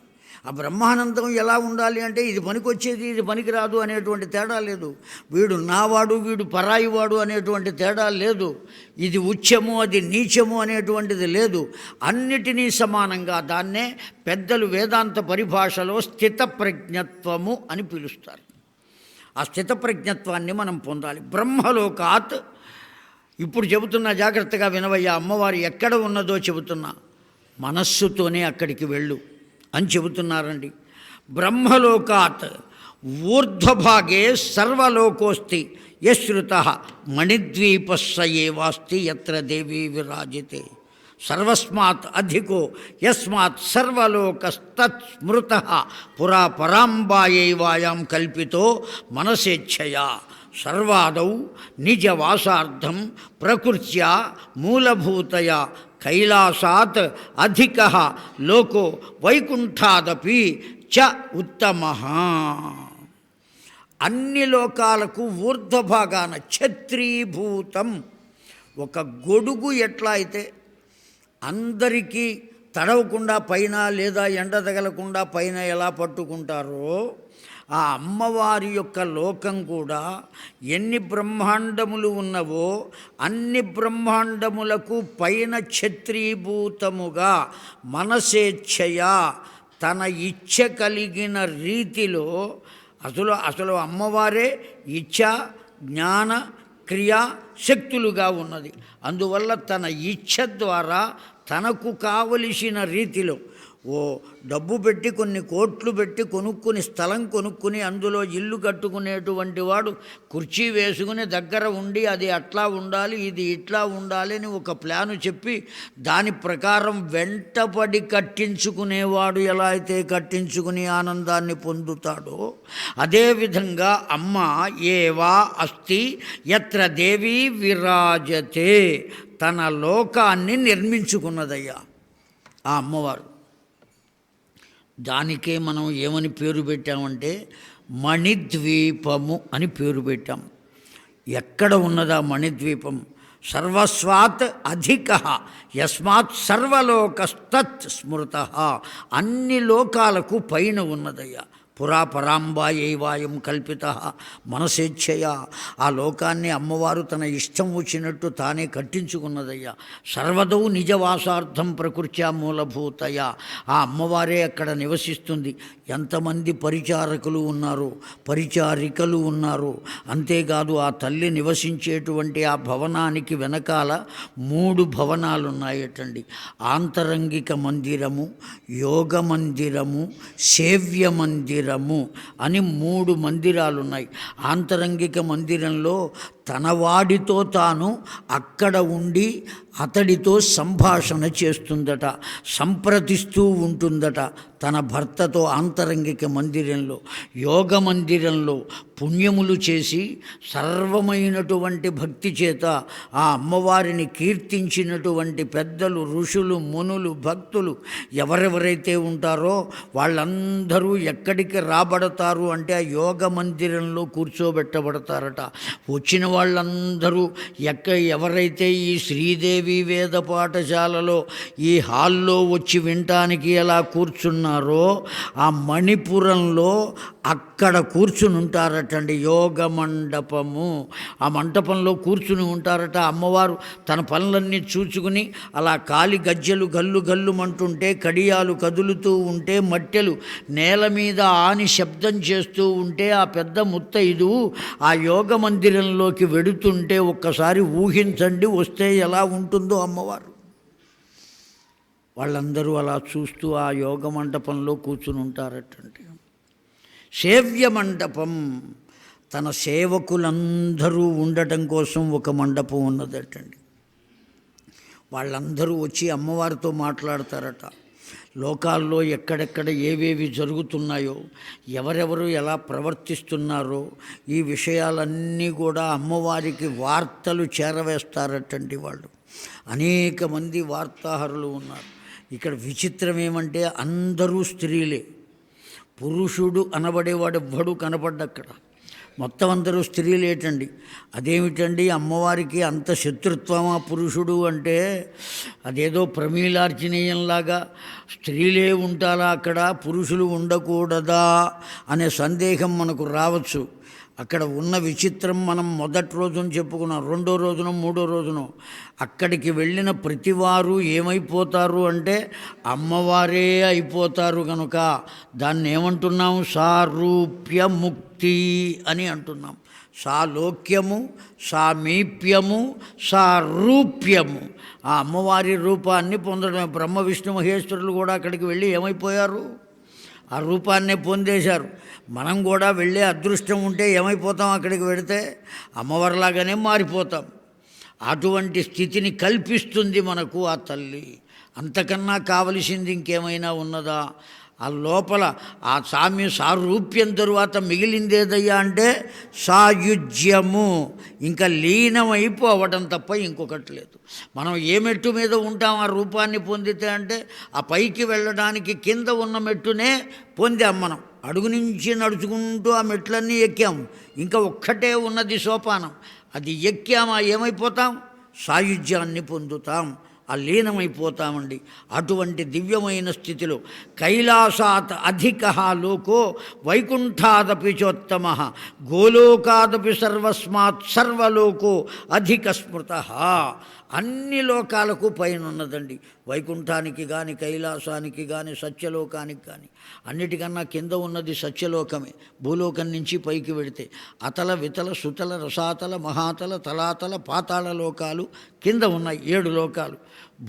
ఆ బ్రహ్మానందం ఎలా ఉండాలి అంటే ఇది పనికొచ్చేది ఇది పనికిరాదు అనేటువంటి తేడా లేదు. వీడు నావాడు వీడు పరాయివాడు అనేటువంటి తేడా లేదు. ఇది ఉచ్చము అది నీచము అనేటువంటిది లేదు. అన్నిటినీ సమానంగా దాన్నే పెద్దలు వేదాంత పరిభాషలో స్థితప్రజ్ఞత్వము అని పిలుస్తారు. ఆ స్థితప్రజ్ఞత్వాన్ని మనం పొందాలి. బ్రహ్మలోకాత్, ఇప్పుడు చెబుతున్నా జాగ్రత్తగా వినవయ్యా, అమ్మవారు ఎక్కడ ఉన్నదో చెబుతున్నా, మనస్సుతోనే అక్కడికి వెళ్ళు అని చెబుతున్నారండి. బ్రహ్మలోకాత్ ఊర్ధ్వభాగే సర్వలోకోస్తి యశ్రుత మణిద్వీపస్స ఏవాస్తి యత్ర దేవీ విరాజితే సర్వస్మాత్ అధికో యస్మాత్ సర్వలోకస్తత్ స్మృతః పురా పరాంబాయైవాయాం కల్పితో మనసేచ్ఛయా సర్వాదౌ నిజవాసార్థం ప్రకృత్యా మూలభూతయా కైలాసాత్ అధికః లోకో వైకుంఠాదపి చ ఉత్తమః. అన్ని లోకాలకు ఊర్ధ్వభాగాన ఛత్రీభూతం, ఒక గొడుగు ఎట్లా అయితే అందరికీ తడవకుండా పైన లేదా ఎండ తగలకుండా పైన ఎలా పట్టుకుంటారో, ఆ అమ్మవారి యొక్క లోకం కూడా ఎన్ని బ్రహ్మాండములు ఉన్నవో అన్ని బ్రహ్మాండములకు పైన ఛత్రీభూతముగా మనసేచ్ఛయా తన ఇచ్ఛ కలిగిన రీతిలో అసలు అమ్మవారే ఇచ్ఛ జ్ఞాన క్రియా శక్తులుగా ఉన్నది. అందువల్ల తన ఇచ్ఛ ద్వారా తనకు కావలసిన రీతిలో డబ్బు పెట్టి కొన్ని కోట్లు పెట్టి కొనుక్కుని స్థలం కొనుక్కుని అందులో ఇల్లు కట్టుకునేటువంటి వాడు కుర్చీ వేసుకుని దగ్గర ఉండి అది అట్లా ఉండాలి ఇది ఇట్లా ఉండాలి అని ఒక ప్లాను చెప్పి దాని ప్రకారం వెంటపడి కట్టించుకునేవాడు ఎలా అయితే కట్టించుకుని ఆనందాన్ని పొందుతాడో, అదేవిధంగా అమ్మ ఏవా అస్తి యత్ర దేవీ విరాజతే తన లోకాన్ని నిర్మించుకున్నదయ్యా ఆ అమ్మవారు. దానికే మనం ఏమని పేరు పెట్టామంటే మణిద్వీపము అని పేరు పెట్టాం. ఎక్కడ ఉన్నదా మణిద్వీపం? సర్వస్వాత్ అధికః యస్మాత్ సర్వలోకస్తత్ స్మృతః, అన్ని లోకాలకు పైన ఉన్నదయ్యా. పురా పరాంబాయైవాయం కల్పితః మనసేచ్ఛయా, ఆ లోకాన్ని అమ్మవారు తన ఇష్టం వచ్చినట్టు తానే కట్టించుకున్నదయ్యా. సర్వదౌ నిజవాసార్థం ప్రకృత్యా మూలభూతయా, ఆ అమ్మవారే అక్కడ నివసిస్తుంది. ఎంతమంది పరిచారకులు ఉన్నారు, పరిచారికలు ఉన్నారు. అంతేకాదు ఆ తల్లి నివసించేటువంటి ఆ భవనానికి వెనకాల 3 భవనాలు ఉన్నాయటండి. ఆంతరంగిక మందిరము, యోగ మందిరము, సేవ్య మందిరము అని 3 మందిరాలు ఉన్నాయి. ఆంతరంగిక మందిరంలో తనవాడితో తాను అక్కడ ఉండి అతడితో సంభాషణ చేస్తుందట, సంప్రదిస్తూ ఉంటుందట తన భర్తతో ఆంతరంగిక మందిరంలో. యోగ మందిరంలో పుణ్యములు చేసి సర్వమైనటువంటి భక్తి చేత ఆ అమ్మవారిని కీర్తించినటువంటి పెద్దలు, ఋషులు, మునులు, భక్తులు ఎవరెవరైతే ఉంటారో వాళ్ళందరూ ఎక్కడికి రాబడతారు అంటే ఆ యోగ మందిరంలో కూర్చోబెట్టబడతారట. వచ్చిన వాళ్ళందరూ ఎవరైతే ఈ శ్రీదేవి వేద పాఠశాలలో ఈ హాల్లో వచ్చి వినటానికి ఎలా కూర్చున్నారో ఆ మణిపురంలో అక్కడ కూర్చుని ఉంటారటండి. యోగ మండపము, ఆ మంటపంలో కూర్చుని ఉంటారట. అమ్మవారు తన పనులన్నీ చూచుకుని అలా కాలి గజ్జెలు గల్లు గల్లుమంటుంటే, కడియాలు కదులుతూ ఉంటే, మట్టెలు నేల మీద ఆని శబ్దం చేస్తూ ఉంటే ఆ పెద్ద ముత్తైదు ఆ యోగ మందిరంలోకి వెడుతుంటే ఒక్కసారి ఊహించండి వస్తే ఎలా ఉంటుందో అమ్మవారు. వాళ్ళందరూ అలా చూస్తూ ఆ యోగ మండపంలో కూర్చుని ఉంటారటండి. సేవ్య మండపం, తన సేవకులందరూ ఉండటం కోసం ఒక మండపం ఉన్నదటండి. వాళ్ళందరూ వచ్చి అమ్మవారితో మాట్లాడతారట. లోకాల్లో ఎక్కడెక్కడ ఏవేవి జరుగుతున్నాయో, ఎవరెవరు ఎలా ప్రవర్తిస్తున్నారో ఈ విషయాలన్నీ కూడా అమ్మవారికి వార్తలు చేరవేస్తారటండి వాళ్ళు. అనేక మంది వార్తాహరులు ఉన్నారు. ఇక్కడ విచిత్రం ఏమంటే అందరూ స్త్రీలే. పురుషుడు అనబడేవాడు ఎవ్వడు కనపడ్డక్కడ. మొత్తం అందరూ స్త్రీలేటండి. అదేమిటండి అమ్మవారికి అంత శత్రుత్వమా పురుషుడు అంటే, అదేదో ప్రమీలార్జనీయంలాగా స్త్రీలే ఉంటారా అక్కడ, పురుషులు ఉండకూడదా అనే సందేహం మనకు రావచ్చు. అక్కడ ఉన్న విచిత్రం మనం మొదటి రోజున చెప్పుకున్నాం, రెండో రోజున మూడో రోజున అక్కడికి వెళ్ళిన ప్రతివారు ఏమైపోతారు అంటే అమ్మవారే అయిపోతారు. కనుక దాన్ని ఏమంటున్నాం, సారూప్యముక్తి అని అంటున్నాం. సాలోక్యము, సామీప్యము, సారూప్యము. ఆ అమ్మవారి రూపాన్ని పొందడమే. బ్రహ్మ విష్ణు మహేశ్వరులు కూడా అక్కడికి వెళ్ళి ఏమైపోయారు, ఆ రూపాన్నే పొందేశారు. మనం కూడా వెళ్ళే అదృష్టం ఉంటే ఏమైపోతాం, అక్కడికి వెళితే అమ్మవారిలాగానే మారిపోతాం. అటువంటి స్థితిని కల్పిస్తుంది మనకు ఆ తల్లి. అంతకన్నా కావలసింది ఇంకేమైనా ఉన్నదా? ఆ లోపల ఆ సారూప్యం తరువాత మిగిలిందేదయ్యా అంటే సాయుజ్యము, ఇంకా లీనమైపోవడం తప్ప ఇంకొకటి లేదు. మనం ఏ మెట్టు మీద ఉంటాం ఆ రూపాన్ని పొందితే అంటే, ఆ పైకి వెళ్ళడానికి కింద ఉన్న మెట్టునే పొందాం. మనం అడుగు నుంచి నడుచుకుంటూ ఆ మెట్లన్నీ ఎక్కాం, ఇంకా ఒక్కటే ఉన్నది సోపానం. అది ఎక్కామా ఏమైపోతాం, సాయుజ్యాన్ని పొందుతాం, ఆ లీనమైపోతామండి. అటువంటి దివ్యమైన స్థితిలో కైలాసాత్ అధిక లోకో వైకుంఠాదపి చోత్తమ గోలోకాదపి సర్వస్మాత్ సర్వలోకో అధిక స్మృత. అన్ని లోకాలకు పైన ఉన్నదండి. వైకుంఠానికి కానీ, కైలాసానికి కానీ, సత్యలోకానికి కానీ. అన్నిటికన్నా కింద ఉన్నది సత్యలోకమే. భూలోకం నుంచి పైకి వెడితే అతల వితల సుతల రసాతల మహాతల తలాతల పాతాళ లోకాలు కింద ఉన్నాయి. 7 లోకాలు.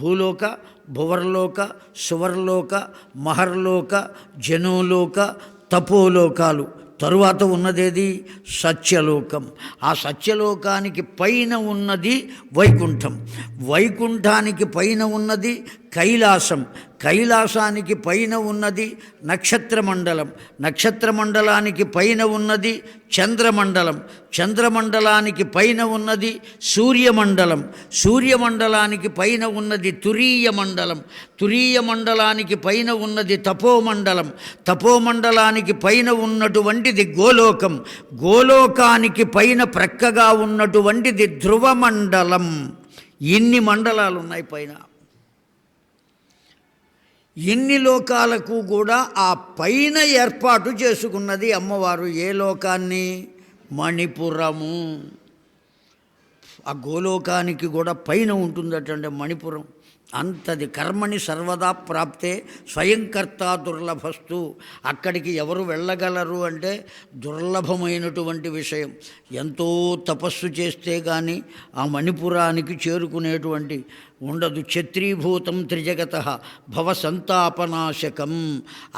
భూలోక, భువర్లోక, సువర్లోక, మహర్లోక, జనులోక, తపోలోకాలు. తరువాత ఉన్నదేది, సత్యలోకం. ఆ సత్యలోకానికి పైన ఉన్నది వైకుంఠం. వైకుంఠానికి పైన ఉన్నది కైలాసం. కైలాసానికి పైన ఉన్నది నక్షత్రమండలం. నక్షత్రమండలానికి పైన ఉన్నది చంద్రమండలం. చంద్రమండలానికి పైన ఉన్నది సూర్యమండలం. సూర్యమండలానికి పైన ఉన్నది తురీయ మండలం. తురీయ మండలానికి పైన ఉన్నది తపోమండలం. తపోమండలానికి పైన ఉన్నటువంటిది గోలోకం. గోలోకానికి పైన ప్రక్కగా ఉన్నటువంటిది ధ్రువమండలం. ఇన్ని మండలాలు ఉన్నాయి పైన. ఇన్ని లోకాలకు కూడా ఆ పైన ఏర్పాటు చేసుకున్నది అమ్మవారు. ఏ లోకాన్ని, మణిపురము. ఆ గోలోకానికి కూడా పైన ఉంటుందటండి మణిపురం. అంతది కర్మని సర్వదా ప్రాప్తే స్వయంకర్త దుర్లభస్తు. అక్కడికి ఎవరు వెళ్ళగలరు అంటే దుర్లభమైనటువంటి విషయం. ఎంతో తపస్సు చేస్తే కానీ ఆ మణిపురానికి చేరుకునేటువంటి ఉండదు. ఛత్రీభూతం త్రిజగత భవసంతాపనాశకం.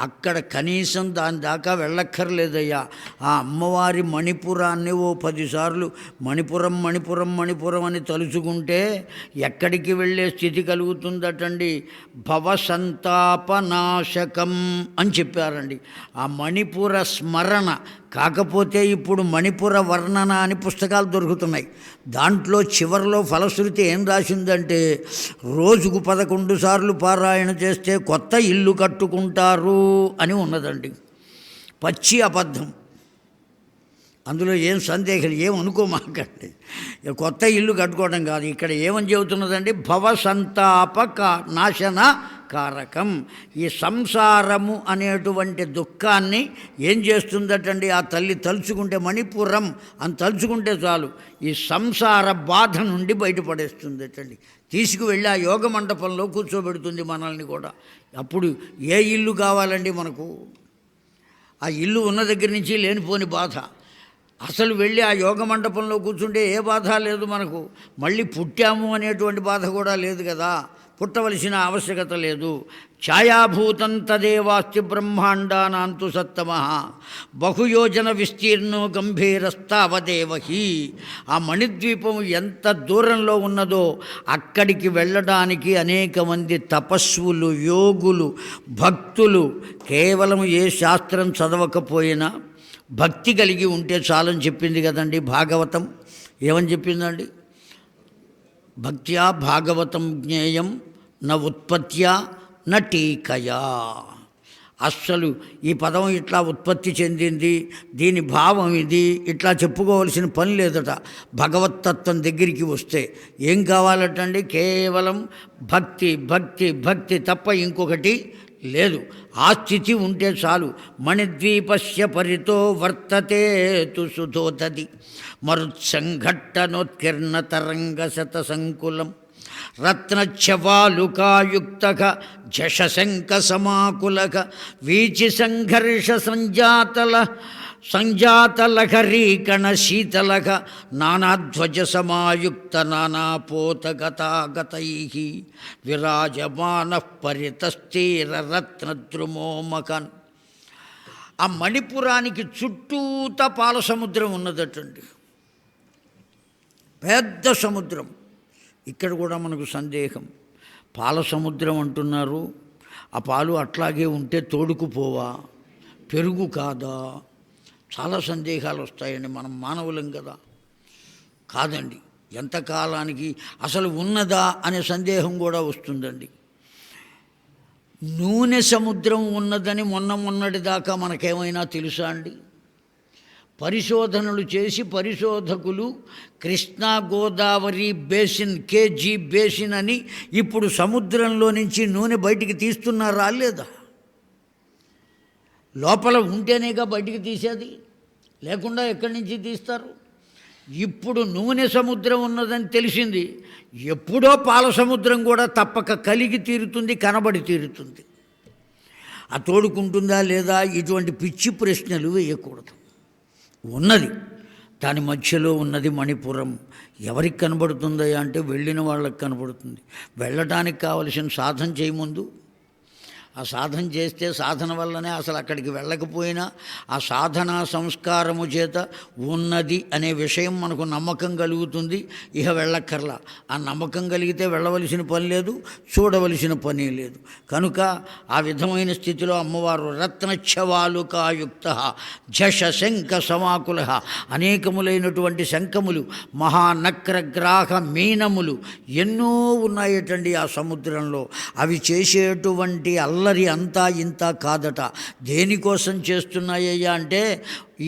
అక్కడ కనీసం దాని దాకా వెళ్ళక్కర్లేదయ్యా. ఆ అమ్మవారి మణిపురాన్ని ఓ 10 సార్లు మణిపురం మణిపురం మణిపురం అని తలుచుకుంటే ఎక్కడికి వెళ్ళే స్థితి కలుగుతుందటండి. భవసంతాపనాశకం అని చెప్పారండి. ఆ మణిపుర స్మరణ. కాకపోతే ఇప్పుడు మణిపుర వర్ణన అని పుస్తకాలు దొరుకుతున్నాయి. దాంట్లో చివరిలో ఫలశ్రుతి ఏం రాసిందంటే, రోజుకు 11 సార్లు పారాయణ చేస్తే కొత్త ఇల్లు కట్టుకుంటారు అని ఉన్నదండి. పచ్చి అబద్ధం. అందులో ఏం సందేహం, ఏమనుకోమాకండి. కొత్త ఇల్లు కట్టుకోవడం కాదు. ఇక్కడ ఏమని చెబుతున్నదండి, భవసంతాపక నాశన కారకం. ఈ సంసారము అనేటువంటి దుఃఖాన్ని ఏం చేస్తుందటండి ఆ తల్లి తలుచుకుంటే, మణిపురం అని తలుచుకుంటే చాలు ఈ సంసార బాధ నుండి బయటపడేస్తుందటండి. తీసుకువెళ్ళి ఆ యోగ మండపంలో కూర్చోబెడుతుంది మనల్ని కూడా. అప్పుడు ఏ ఇల్లు కావాలండి మనకు? ఆ ఇల్లు ఉన్న దగ్గర నుంచి లేనిపోని బాధ. అసలు వెళ్ళి ఆ యోగ మండపంలో కూర్చుంటే ఏ బాధ లేదు మనకు. మళ్ళీ పుట్టాము అనేటువంటి బాధ కూడా లేదు కదా. పుట్టవలసిన ఆవశ్యకత లేదు. ఛాయాభూతం తదేవాస్తి బ్రహ్మాండానాంతు సత్తమః బహుయోజన విస్తీర్ణో గంభీరస్తావదేవహి. ఆ మణిద్వీపం ఎంత దూరంలో ఉన్నదో అక్కడికి వెళ్ళడానికి అనేక మంది తపస్సులు, యోగులు, భక్తులు కేవలం ఏ శాస్త్రం చదవకపోయినా భక్తి కలిగి ఉంటే చాలని చెప్పింది కదండి భాగవతం. ఏమని చెప్పిందండి? భక్త్యా భాగవతం జ్ఞేయం న ఉత్పత్త్యా న టీకయా. అస్సలు ఈ పదం ఇట్లా ఉత్పత్తి చెందింది, దీని భావం ఇది, ఇట్లా చెప్పుకోవాల్సిన పని లేదట. భగవత్తత్వం దగ్గరికి వస్తే ఏం కావాలటండి? కేవలం భక్తి భక్తి భక్తి తప్ప ఇంకొకటి లేదు. ఆ స్థితి ఉంటే చాలు. మణిద్వీపస్య పరితో వర్తతే తు సుధోదది మరుత్సంఘట్టనోత్కీర్ణ తరంగ శత సంకులం రత్నచ్చవాలుకాయుక్తక జశశంక సమాకులక వీచి సంఘర్ష సంజాతలహరీకణ శీతలక నానాధ్వజ సమాయుక్త నానాపోతగతాగతై విరాజమాన పరితస్థీర రత్నద్రుమోమకన్. ఆ మణిపురానికి చుట్టూత పాల సముద్రం ఉన్నదటండి, పెద్ద సముద్రం. ఇక్కడ కూడా మనకు సందేహం, పాల సముద్రం అంటున్నారు, ఆ పాలు అట్లాగే ఉంటే తోడుకుపోవా, పెరుగు కాదా? చాలా సందేహాలు వస్తాయండి. మనం మానవులం కదా. కాదండి, ఎంతకాలానికి అసలు ఉన్నదా అనే సందేహం కూడా వస్తుందండి. నూనె సముద్రం ఉన్నదని మొన్నటి దాకా మనకేమైనా తెలుసా అండి? పరిశోధనలు చేసి పరిశోధకులు Krishna Godavari basin, KG basin అని ఇప్పుడు సముద్రంలో నుంచి నూనె బయటికి తీస్తున్నారా లేదా? లోపల ఉంటేనేగా బయటికి తీసేది, లేకుండా ఎక్కడి నుంచి తీస్తారు? ఇప్పుడు నూనె సముద్రం ఉన్నదని తెలిసింది, ఎప్పుడో పాల సముద్రం కూడా తప్పక కలిగి తీరుతుంది, కనబడి తీరుతుంది. ఆ తోడుకుంటుందా లేదా? ఇటువంటి పిచ్చి ప్రశ్నలు వేయకూడదు. ఉన్నది, దాని మధ్యలో ఉన్నది మణిపురం. ఎవరికి కనబడుతుందయ్యా అంటే వెళ్ళిన వాళ్ళకి కనబడుతుంది. వెళ్ళటానికి కావలసిన సాధన చేయముందు, ఆ సాధన చేస్తే సాధన వల్లనే అసలు అక్కడికి వెళ్ళకపోయినా ఆ సాధనా సంస్కారము చేత ఉన్నది అనే విషయం మనకు నమ్మకం కలుగుతుంది. ఇక వెళ్ళక్కర్లా. ఆ నమ్మకం కలిగితే వెళ్ళవలసిన పని లేదు, చూడవలసిన పని లేదు. కనుక ఆ విధమైన స్థితిలో అమ్మవారు రత్నచ్చవాలుకాయుక్త జష శంఖ సమాకుల, అనేకములైనటువంటి శంఖములు, మహానక్రగ్రాహ మీనములు ఎన్నో ఉన్నాయటండి ఆ సముద్రంలో. అవి చేసేటువంటి అల్లరి అంతా ఇంత కాదట. దేనికోసం చేస్తున్నాయ్యా అంటే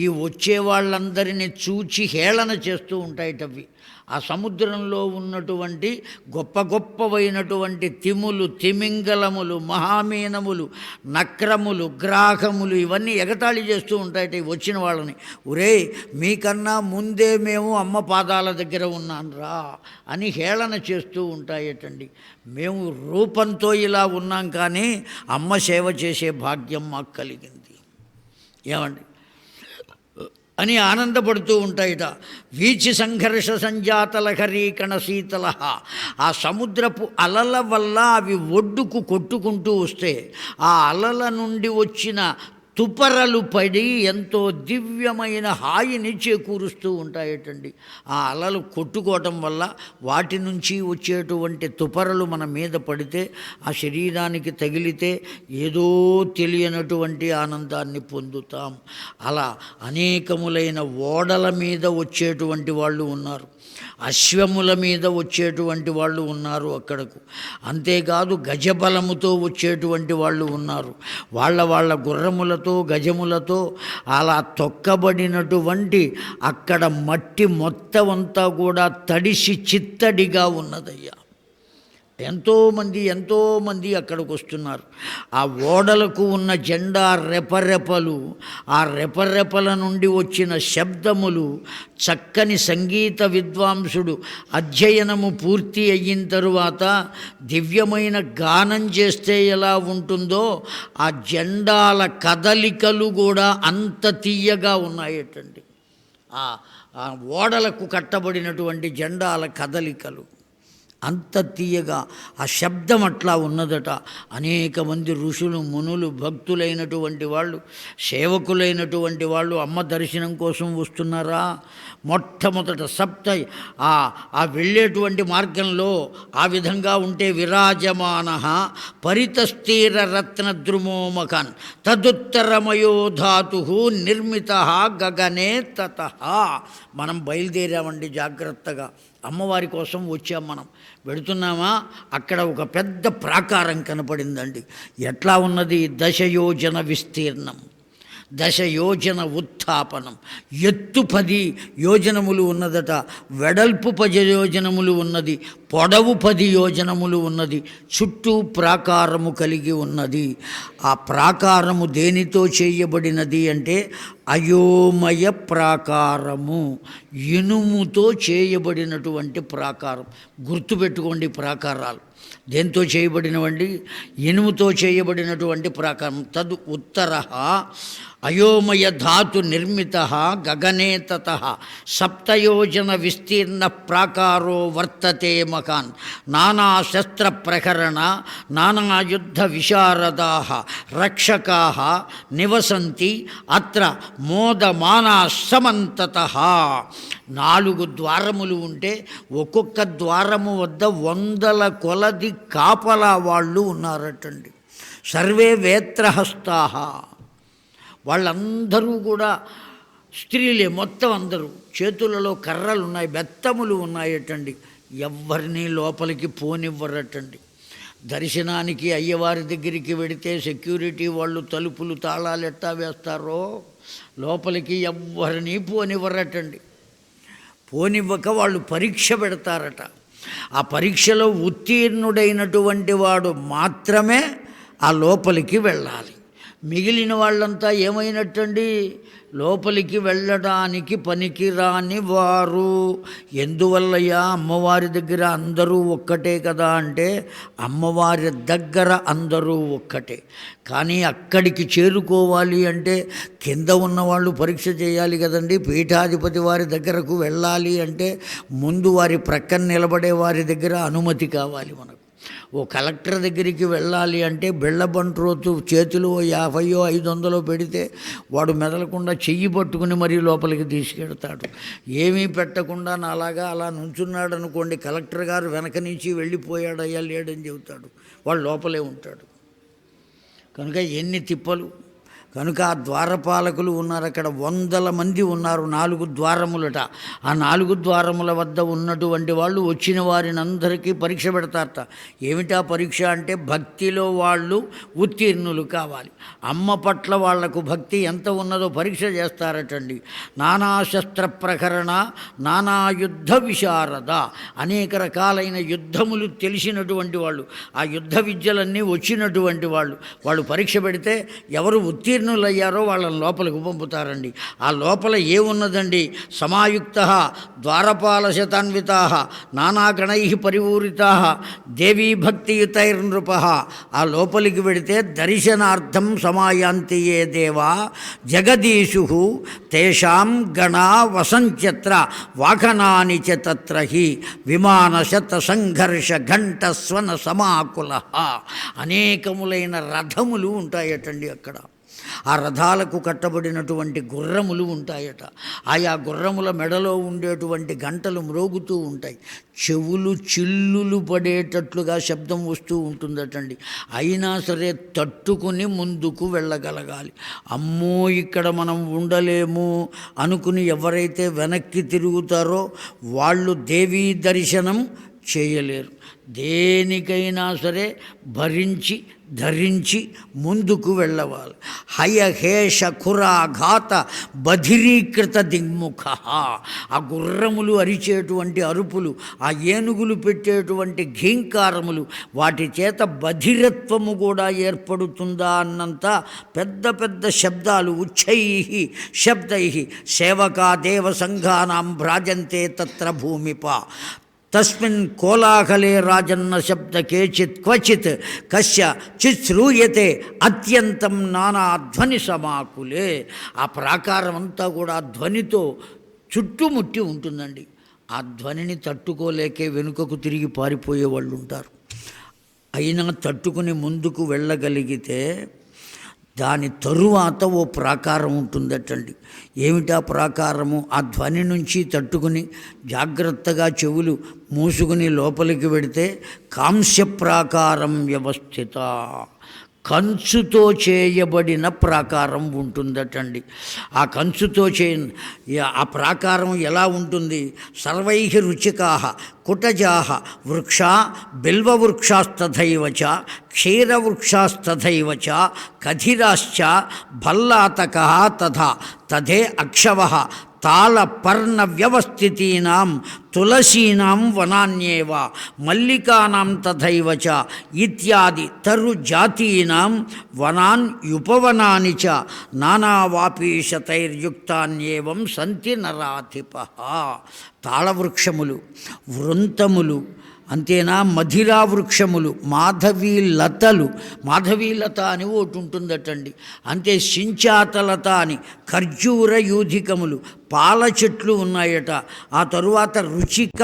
ఈ వచ్చే వాళ్ళందరినీ చూచి హేళన చేస్తూ ఉంటాయిటవి. ఆ సముద్రంలో ఉన్నటువంటి గొప్ప గొప్పవైనటువంటి తిములు, తిమింగలములు, మహామీనములు, నక్రములు, గ్రాహములు ఇవన్నీ ఎగతాళి చేస్తూ ఉంటాయట వచ్చిన వాళ్ళని. ఒరే, మీకన్నా ముందే మేము అమ్మ పాదాల దగ్గర ఉన్నాన్రా అని హేళన చేస్తూ ఉంటాయటండి. మేము రూపంతో ఇలా ఉన్నాం, కానీ అమ్మ సేవ చేసే భాగ్యం మాకు కలిగింది ఏమండి అని ఆనందపడుతూ ఉంటాయిట. వీచి సంఘర్ష సంజాతలహరీకణ శీతల, ఆ సముద్రపు అలల వల్ల అవి ఒడ్డుకు కొట్టుకుంటూ వస్తే ఆ అలల నుండి వచ్చిన తుపరలు పడి ఎంతో దివ్యమైన హాయిని చేకూరుస్తూ ఉంటాయటండి. ఆ అలలు కొట్టుకోవటం వల్ల వాటి నుంచి వచ్చేటువంటి తుపరలు మన మీద పడితే ఆ శరీరానికి తగిలితే ఏదో తెలియనటువంటి ఆనందాన్ని పొందుతాం. అలా అనేకములైన ఓడల మీద వచ్చేటువంటి వాళ్ళు ఉన్నారు, అశ్వముల మీద వచ్చేటువంటి వాళ్ళు ఉన్నారు అక్కడకు. అంతేకాదు గజబలముతో వచ్చేటువంటి వాళ్ళు ఉన్నారు. వాళ్ళ గుర్రములతో, గజములతో అలా తొక్కబడినటువంటి అక్కడ మట్టి మొత్తం అంతా కూడా తడిసి చిత్తడిగా ఉన్నదయ్యా. ఎంతోమంది అక్కడికి వస్తున్నారు. ఆ ఓడలకు ఉన్న జెండా రెపరెపలు, ఆ రెపరెపల నుండి వచ్చిన శబ్దములు, చక్కని సంగీత విద్వాంసుడు అధ్యయనము పూర్తి అయిన తరువాత దివ్యమైన గానం చేస్తే ఎలా ఉంటుందో ఆ జెండాల కదలికలు కూడా అంత తీయగా ఉన్నాయటండి. ఆ ఓడలకు కట్టబడినటువంటి జెండాల కదలికలు అంత తీయగా, ఆ శబ్దం అట్లా ఉన్నదట. అనేక మంది ఋషులు, మునులు, భక్తులైనటువంటి వాళ్ళు, సేవకులైనటువంటి వాళ్ళు అమ్మ దర్శనం కోసం వస్తున్నారా? మొట్టమొదట ఆ వెళ్ళేటువంటి మార్గంలో ఆ విధంగా ఉంటే విరాజమాన పరితస్థీర రత్నద్రుమోమకన్ తదుత్తరమయో ధాతు నిర్మిత గగనే తత. మనం బయలుదేరామండి జాగ్రత్తగా. అమ్మవారి కోసం వచ్చాం మనం. వెడుతున్నామా, అక్కడ ఒక పెద్ద ప్రాకారం కనపడిందండి. ఎట్లా ఉన్నది? 10 యోజన విస్తీర్ణం, 10 యోజన ఉత్థాపనం, ఎత్తు 10 యోజనములు ఉన్నదట, వెడల్పు 10 యోజనములు ఉన్నది, పొడవు 10 యోజనములు ఉన్నది, చుట్టూ ప్రాకారము కలిగి ఉన్నది. ఆ ప్రాకారము దేనితో చేయబడినది అంటే అయోమయ ప్రాకారము, ఇనుముతో చేయబడినటువంటి ప్రాకారం. గుర్తుపెట్టుకోండి, ప్రాకారాలు దేంతో చేయబడినవండి? ఇనుముతో చేయబడినటువంటి ప్రాకారం. తదు ఉత్తరః అయోమయ ధాతు నిర్మిత గగనే తతః 7 యోజన విస్తీర్ణ ప్రాకారో వర్తతే మకాన్ నానా శస్త్ర ప్రకరణ నానా యుద్ధ విశారదాః రక్షకాః నివసంతి అత్ర మోదమానా సమంతతః. 4 ద్వారములు ఉంటే ఒక్కొక్క ద్వారము వద్ద 100 కొలది కాపలా వాళ్ళు ఉన్నారటండి. సర్వే వేత్రహస్తాః, వాళ్ళందరూ కూడా స్త్రీలే, మొత్తం అందరూ. చేతులలో కర్రలు ఉన్నాయి, బెత్తములు ఉన్నాయటండి. ఎవ్వరినీ లోపలికి పోనివ్వరటండి. దర్శనానికి అయ్యవారి దగ్గరికి వెడితే సెక్యూరిటీ వాళ్ళు తలుపులు తాళాలు ఎట్టా వేస్తారో లోపలికి ఎవ్వరినీ పోనివ్వరటండి. పోనివ్వక వాళ్ళు పరీక్ష పెడతారట. ఆ పరీక్షలో ఉత్తీర్ణుడైనటువంటి వాడు మాత్రమే ఆ లోపలికి వెళ్ళాలి. మిగిలిన వాళ్ళంతా ఏమైనట్టండి? లోపలికి వెళ్ళడానికి పనికిరాని వారు. ఎందువల్లయ్యా? అమ్మవారి దగ్గర అందరూ ఒక్కటే కదా అంటే అమ్మవారి దగ్గర అందరూ ఒక్కటే, కానీ అక్కడికి చేరుకోవాలి అంటే కింద ఉన్నవాళ్ళు పరీక్ష చేయాలి కదండి. పీఠాధిపతి వారి దగ్గరకు వెళ్ళాలి అంటే ముందు వారి ప్రక్కన నిలబడే వారి దగ్గర అనుమతి కావాలి మనకు. ఓ కలెక్టర్ దగ్గరికి వెళ్ళాలి అంటే బిళ్ళబంట్రోతు చేతిలో 50 500 పెడితే వాడు మెదలకుండా చెయ్యి పట్టుకుని మరీ లోపలికి తీసుకెడతాడు. ఏమీ పెట్టకుండా నాలాగా అలా నుంచున్నాడు అనుకోండి, కలెక్టర్ గారు వెనక నుంచి వెళ్ళిపోయాడయ్యా లేడని చెబుతాడు, వాడు లోపలే ఉంటాడు. కనుక ఎన్ని తిప్పలు. కనుక ఆ ద్వారపాలకులు ఉన్నారు అక్కడ, 100 మంది ఉన్నారు. 4 ద్వారములట. ఆ 4 ద్వారముల వద్ద ఉన్నటువంటి వాళ్ళు వచ్చిన వారిని అందరికీ పరీక్ష పెడతారట. ఏమిటా పరీక్ష అంటే భక్తిలో వాళ్ళు ఉత్తీర్ణులు కావాలి. అమ్మ పట్ల వాళ్లకు భక్తి ఎంత ఉన్నదో పరీక్ష చేస్తారటండి. నానా శస్త్ర ప్రకరణ నానా యుద్ధ విశారద, అనేక రకాలైన యుద్ధములు తెలిసినటువంటి వాళ్ళు, ఆ యుద్ధ విద్యలన్నీ వచ్చినటువంటి వాళ్ళు పరీక్ష పెడితే ఎవరు ఉత్తీర్ణులయ్యారో వాళ్ళని లోపలికి పంపుతారండి. ఆ లోపల ఏమున్నదండి? సమాయుక్త ద్వారపాల శతాన్వితా నానాగణై పరిపూరితా దేవీ భక్తియుతైర్నృప. ఆ లోపలికి వెడితే దర్శనార్థం సమాయాంతి ఏ దేవా జగదీశు తేషాం గణా వసంచత్ర వాహనాని చ తత్ర హి విమానశత సంఘర్ష ఘంట స్వన సమాకుల. అనేకములైన రథములు ఉంటాయటండి అక్కడ. ఆ రథాలకు కట్టబడినటువంటి గుర్రములు ఉంటాయట. ఆయా గుర్రముల మెడలో ఉండేటువంటి గంటలు మ్రోగుతూ ఉంటాయి. చెవులు చిల్లులు పడేటట్లుగా శబ్దం వస్తూ ఉంటుందటండి. అయినా సరే తట్టుకుని ముందుకు వెళ్ళగలగాలి. అమ్మో ఇక్కడ మనం ఉండలేము అనుకుని ఎవరైతే వెనక్కి తిరుగుతారో వాళ్ళు దేవీ దర్శనం చేయలేరు. దేనికైనా సరే భరించి ధరించి ముందుకు వెళ్ళవాలి. హయహేష ఖురాఘాత బధిరీకృత దిగ్ముఖ. ఆ గుర్రములు అరిచేటువంటి అరుపులు, ఆ ఏనుగులు పెట్టేటువంటి ఘీంకారములు, వాటి చేత బధిరత్వము కూడా ఏర్పడుతుందా అన్నంత పెద్ద పెద్ద శబ్దాలు. ఉచ్చై శబ్దై సేవకా దేవ సంఘానాం భ్రాజంతే తత్ర భూమిప తస్మిన్ కోలాహలే రాజన్న శబ్ద కేచిత్ క్వచిత్ కశ్య చిత్ శ్రూయతే అత్యంతం నానా ధ్వని సమాకులే. ఆ ప్రాకారం అంతా కూడా ధ్వనితో చుట్టుముట్టి ఉంటుందండి. ఆ ధ్వనిని తట్టుకోలేకే వెనుకకు తిరిగి పారిపోయే వాళ్ళు ఉంటారు. అయినా తట్టుకుని ముందుకు వెళ్ళగలిగితే దాని తరువాత ఓ ప్రాకారం ఉంటుందటండి. ఏమిటా ప్రాకారము? ఆ ధ్వని నుంచి తట్టుకుని జాగ్రత్తగా చెవులు మూసుకుని లోపలికి వెడితే కాంస్య ప్రాకారం వ్యవస్థిత. కంచుతో చేయబడిన ప్రాకారం ఉంటుందటండి. ఆ కంచుతో ఆ ప్రాకారం ఎలా ఉంటుంది? సర్వై రుచికా కుటజా వృక్షా బిల్వవృక్షాస్తథైవ చ క్షీరవృక్షాస్తథైవ చ కధిరాశ్చ భల్లాతక తథా తథే అక్షవ తాళపర్ణ వ్యవస్థితీనాం తులసీనాం వనాన్యేవ మల్లికానాం తథైవ చ ఇత్యాది తరుజాతీనాం వనాన్ ఉపవనాని చ నానావాపీశతైర్యుక్తాన్యేవం సంతి నరాధిపః. తాళవృక్షములు, వృంతములు, అంతేనా మధిరా వృక్షములు, మాధవీలతలు, మాధవీలత అని ఒకటి ఉంటుందటండి, అంతే సించాతలత అని, ఖర్జూర యూధికములు, పాల చెట్లు ఉన్నాయట. ఆ తరువాత రుచిక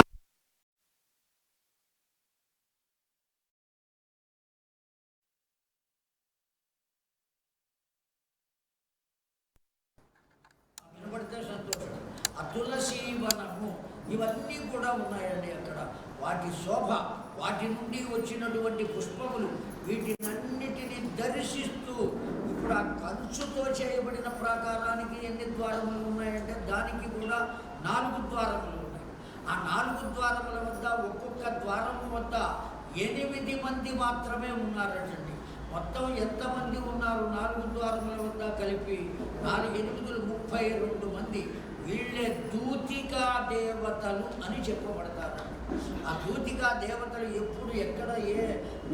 తులసీవనము, ఇవన్నీ కూడా ఉన్నాయండి అక్కడ. వాటి శోభ, వాటి నుండి వచ్చినటువంటి పుష్పములు, వీటినన్నిటినీ దర్శిస్తూ ఇప్పుడు ఆ కంచుతో చేయబడిన ప్రాకారానికి ఎన్ని ద్వారములు ఉన్నాయంటే దానికి కూడా 4 ద్వారములు ఉన్నాయి. ఆ 4 ద్వారముల వద్ద ఒక్కొక్క ద్వారము వద్ద 8 మంది మాత్రమే ఉన్నారటండి. మొత్తం ఎంతమంది ఉన్నారు 4 ద్వారముల వద్ద కలిపి? 4 8 32 మంది. వీళ్ళే దూతికా దేవతలు అని చెప్పబడతారు. ఆ దూతికా దేవతలు ఎప్పుడు ఎక్కడ ఏ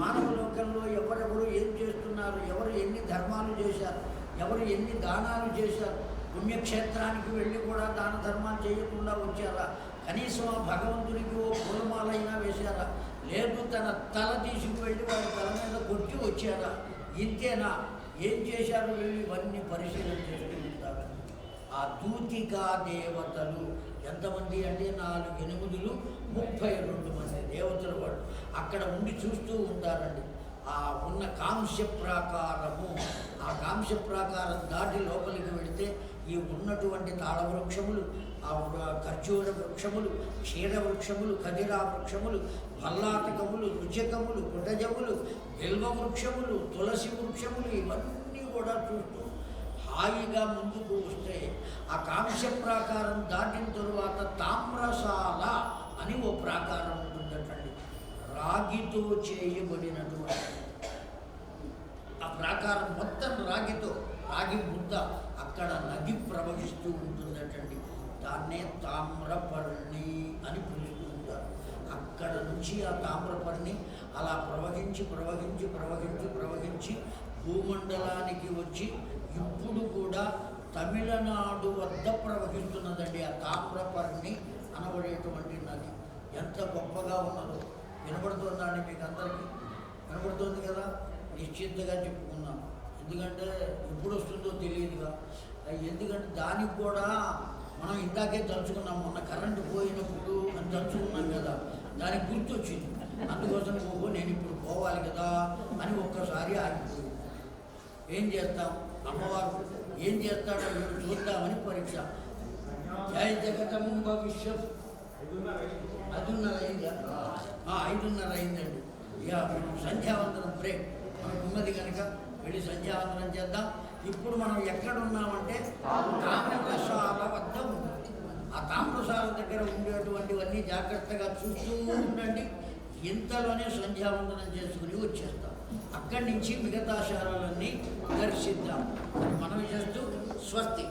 మానవ లోకంలో ఎవరెవరు ఏం చేస్తున్నారు, ఎవరు ఎన్ని ధర్మాలు చేశారు, ఎవరు ఎన్ని దానాలు చేశారు, పుణ్యక్షేత్రానికి వెళ్ళి కూడా దాన ధర్మాలు చేయకుండా వచ్చారా, కనీసం ఆ భగవంతునికి ఓ పూలమాలైనా వేశారా, లేదు తన తల తీసుకువెళ్ళి వారి తల మీద కొట్టి వచ్చారా, ఇంతేనా, ఏం చేశారు వీళ్ళు, ఇవన్నీ పరిశీలన చేస్తూ ఉంటారు. ఆ దూతికా దేవతలు ఎంతమంది అంటే 4 8 32 మంది దేవతలు వాళ్ళు అక్కడ ఉండి చూస్తూ ఉంటారండి. ఆ ఉన్న కాంస్య ప్రాకారము, ఆ కాంస్య ప్రాకారం దాటి లోపలికి వెళితే ఈ ఉన్నటువంటి తాళవృక్షములు, ఆ ఖర్జూర వృక్షములు, క్షీర వృక్షములు, ఖదిరా వృక్షములు, భల్లాతకములు, రుచకములు, కుటజములు, బిల్వ వృక్షములు, తులసి వృక్షములు, ఇవన్నీ కూడా చూస్తూ హాయిగా ముందుకు వస్తే ఆ కాంస్య ప్రాకారం దాటిన తరువాత తామ్రశాల అని ఓ ప్రాకారం ఉంటుందటండి. రాగితో చేయబడినటువంటి ఆ ప్రాకారం మొత్తం రాగితో, రాగి ముద్ద, అక్కడ నది ప్రవహిస్తూ ఉంటుందటండి. దాన్నే తామ్రపర్ణి అని పిలుస్తూ ఉంటారు. అక్కడ నుంచి ఆ తామ్రపర్ణి అలా ప్రవహించి ప్రవహించి ప్రవహించి ప్రవహించి భూమండలానికి వచ్చి ఇప్పుడు కూడా తమిళనాడు వద్ద ప్రవహిస్తున్నదండి. ఆ తామ్రపర్ణి అనబడేటువంటి నది ఎంత గొప్పగా ఉన్నదో వినపడుతుందండి మీకు అందరికీ? వినపడుతుంది కదా? నిశ్చింతగా చెప్పుకున్నాం. ఎందుకంటే ఎప్పుడు వస్తుందో తెలియదుగా. ఎందుకంటే దానికి కూడా మనం ఇందాకే తలుచుకున్నాం, మొన్న కరెంటు పోయినప్పుడు అని తలుచుకున్నాం కదా, దానికి గుర్తొచ్చింది. అందుకోసం ఓహో నేను ఇప్పుడు పోవాలి కదా అని ఒక్కసారి ఆగిపోయింది. ఏం చేస్తాం, అమ్మవారు ఏం చేస్తాడో వీడు చూద్దామని పరీక్ష. జయ జగదంబ విశ్వం 5:30 అయిందా? 5:30 అయిందండి. ఇక మనం సంధ్యావందనం బ్రేక్ మనకు ఉన్నది కనుక వెళ్ళి సంధ్యావందనం చేద్దాం. ఇప్పుడు మనం ఎక్కడున్నామంటే తామ్రశాల వద్ద ఉంటుంది. ఆ తామ్రశాల దగ్గర ఉండేటువంటివన్నీ జాగ్రత్తగా చూస్తూ ఉండండి. ఇంతలోనే సంధ్యావందనం చేసుకుని వచ్చేస్తాం. అక్కడి నుంచి మిగతా శాలలన్నీ దర్శిద్దాం. మనం చేస్తూ స్వస్తి.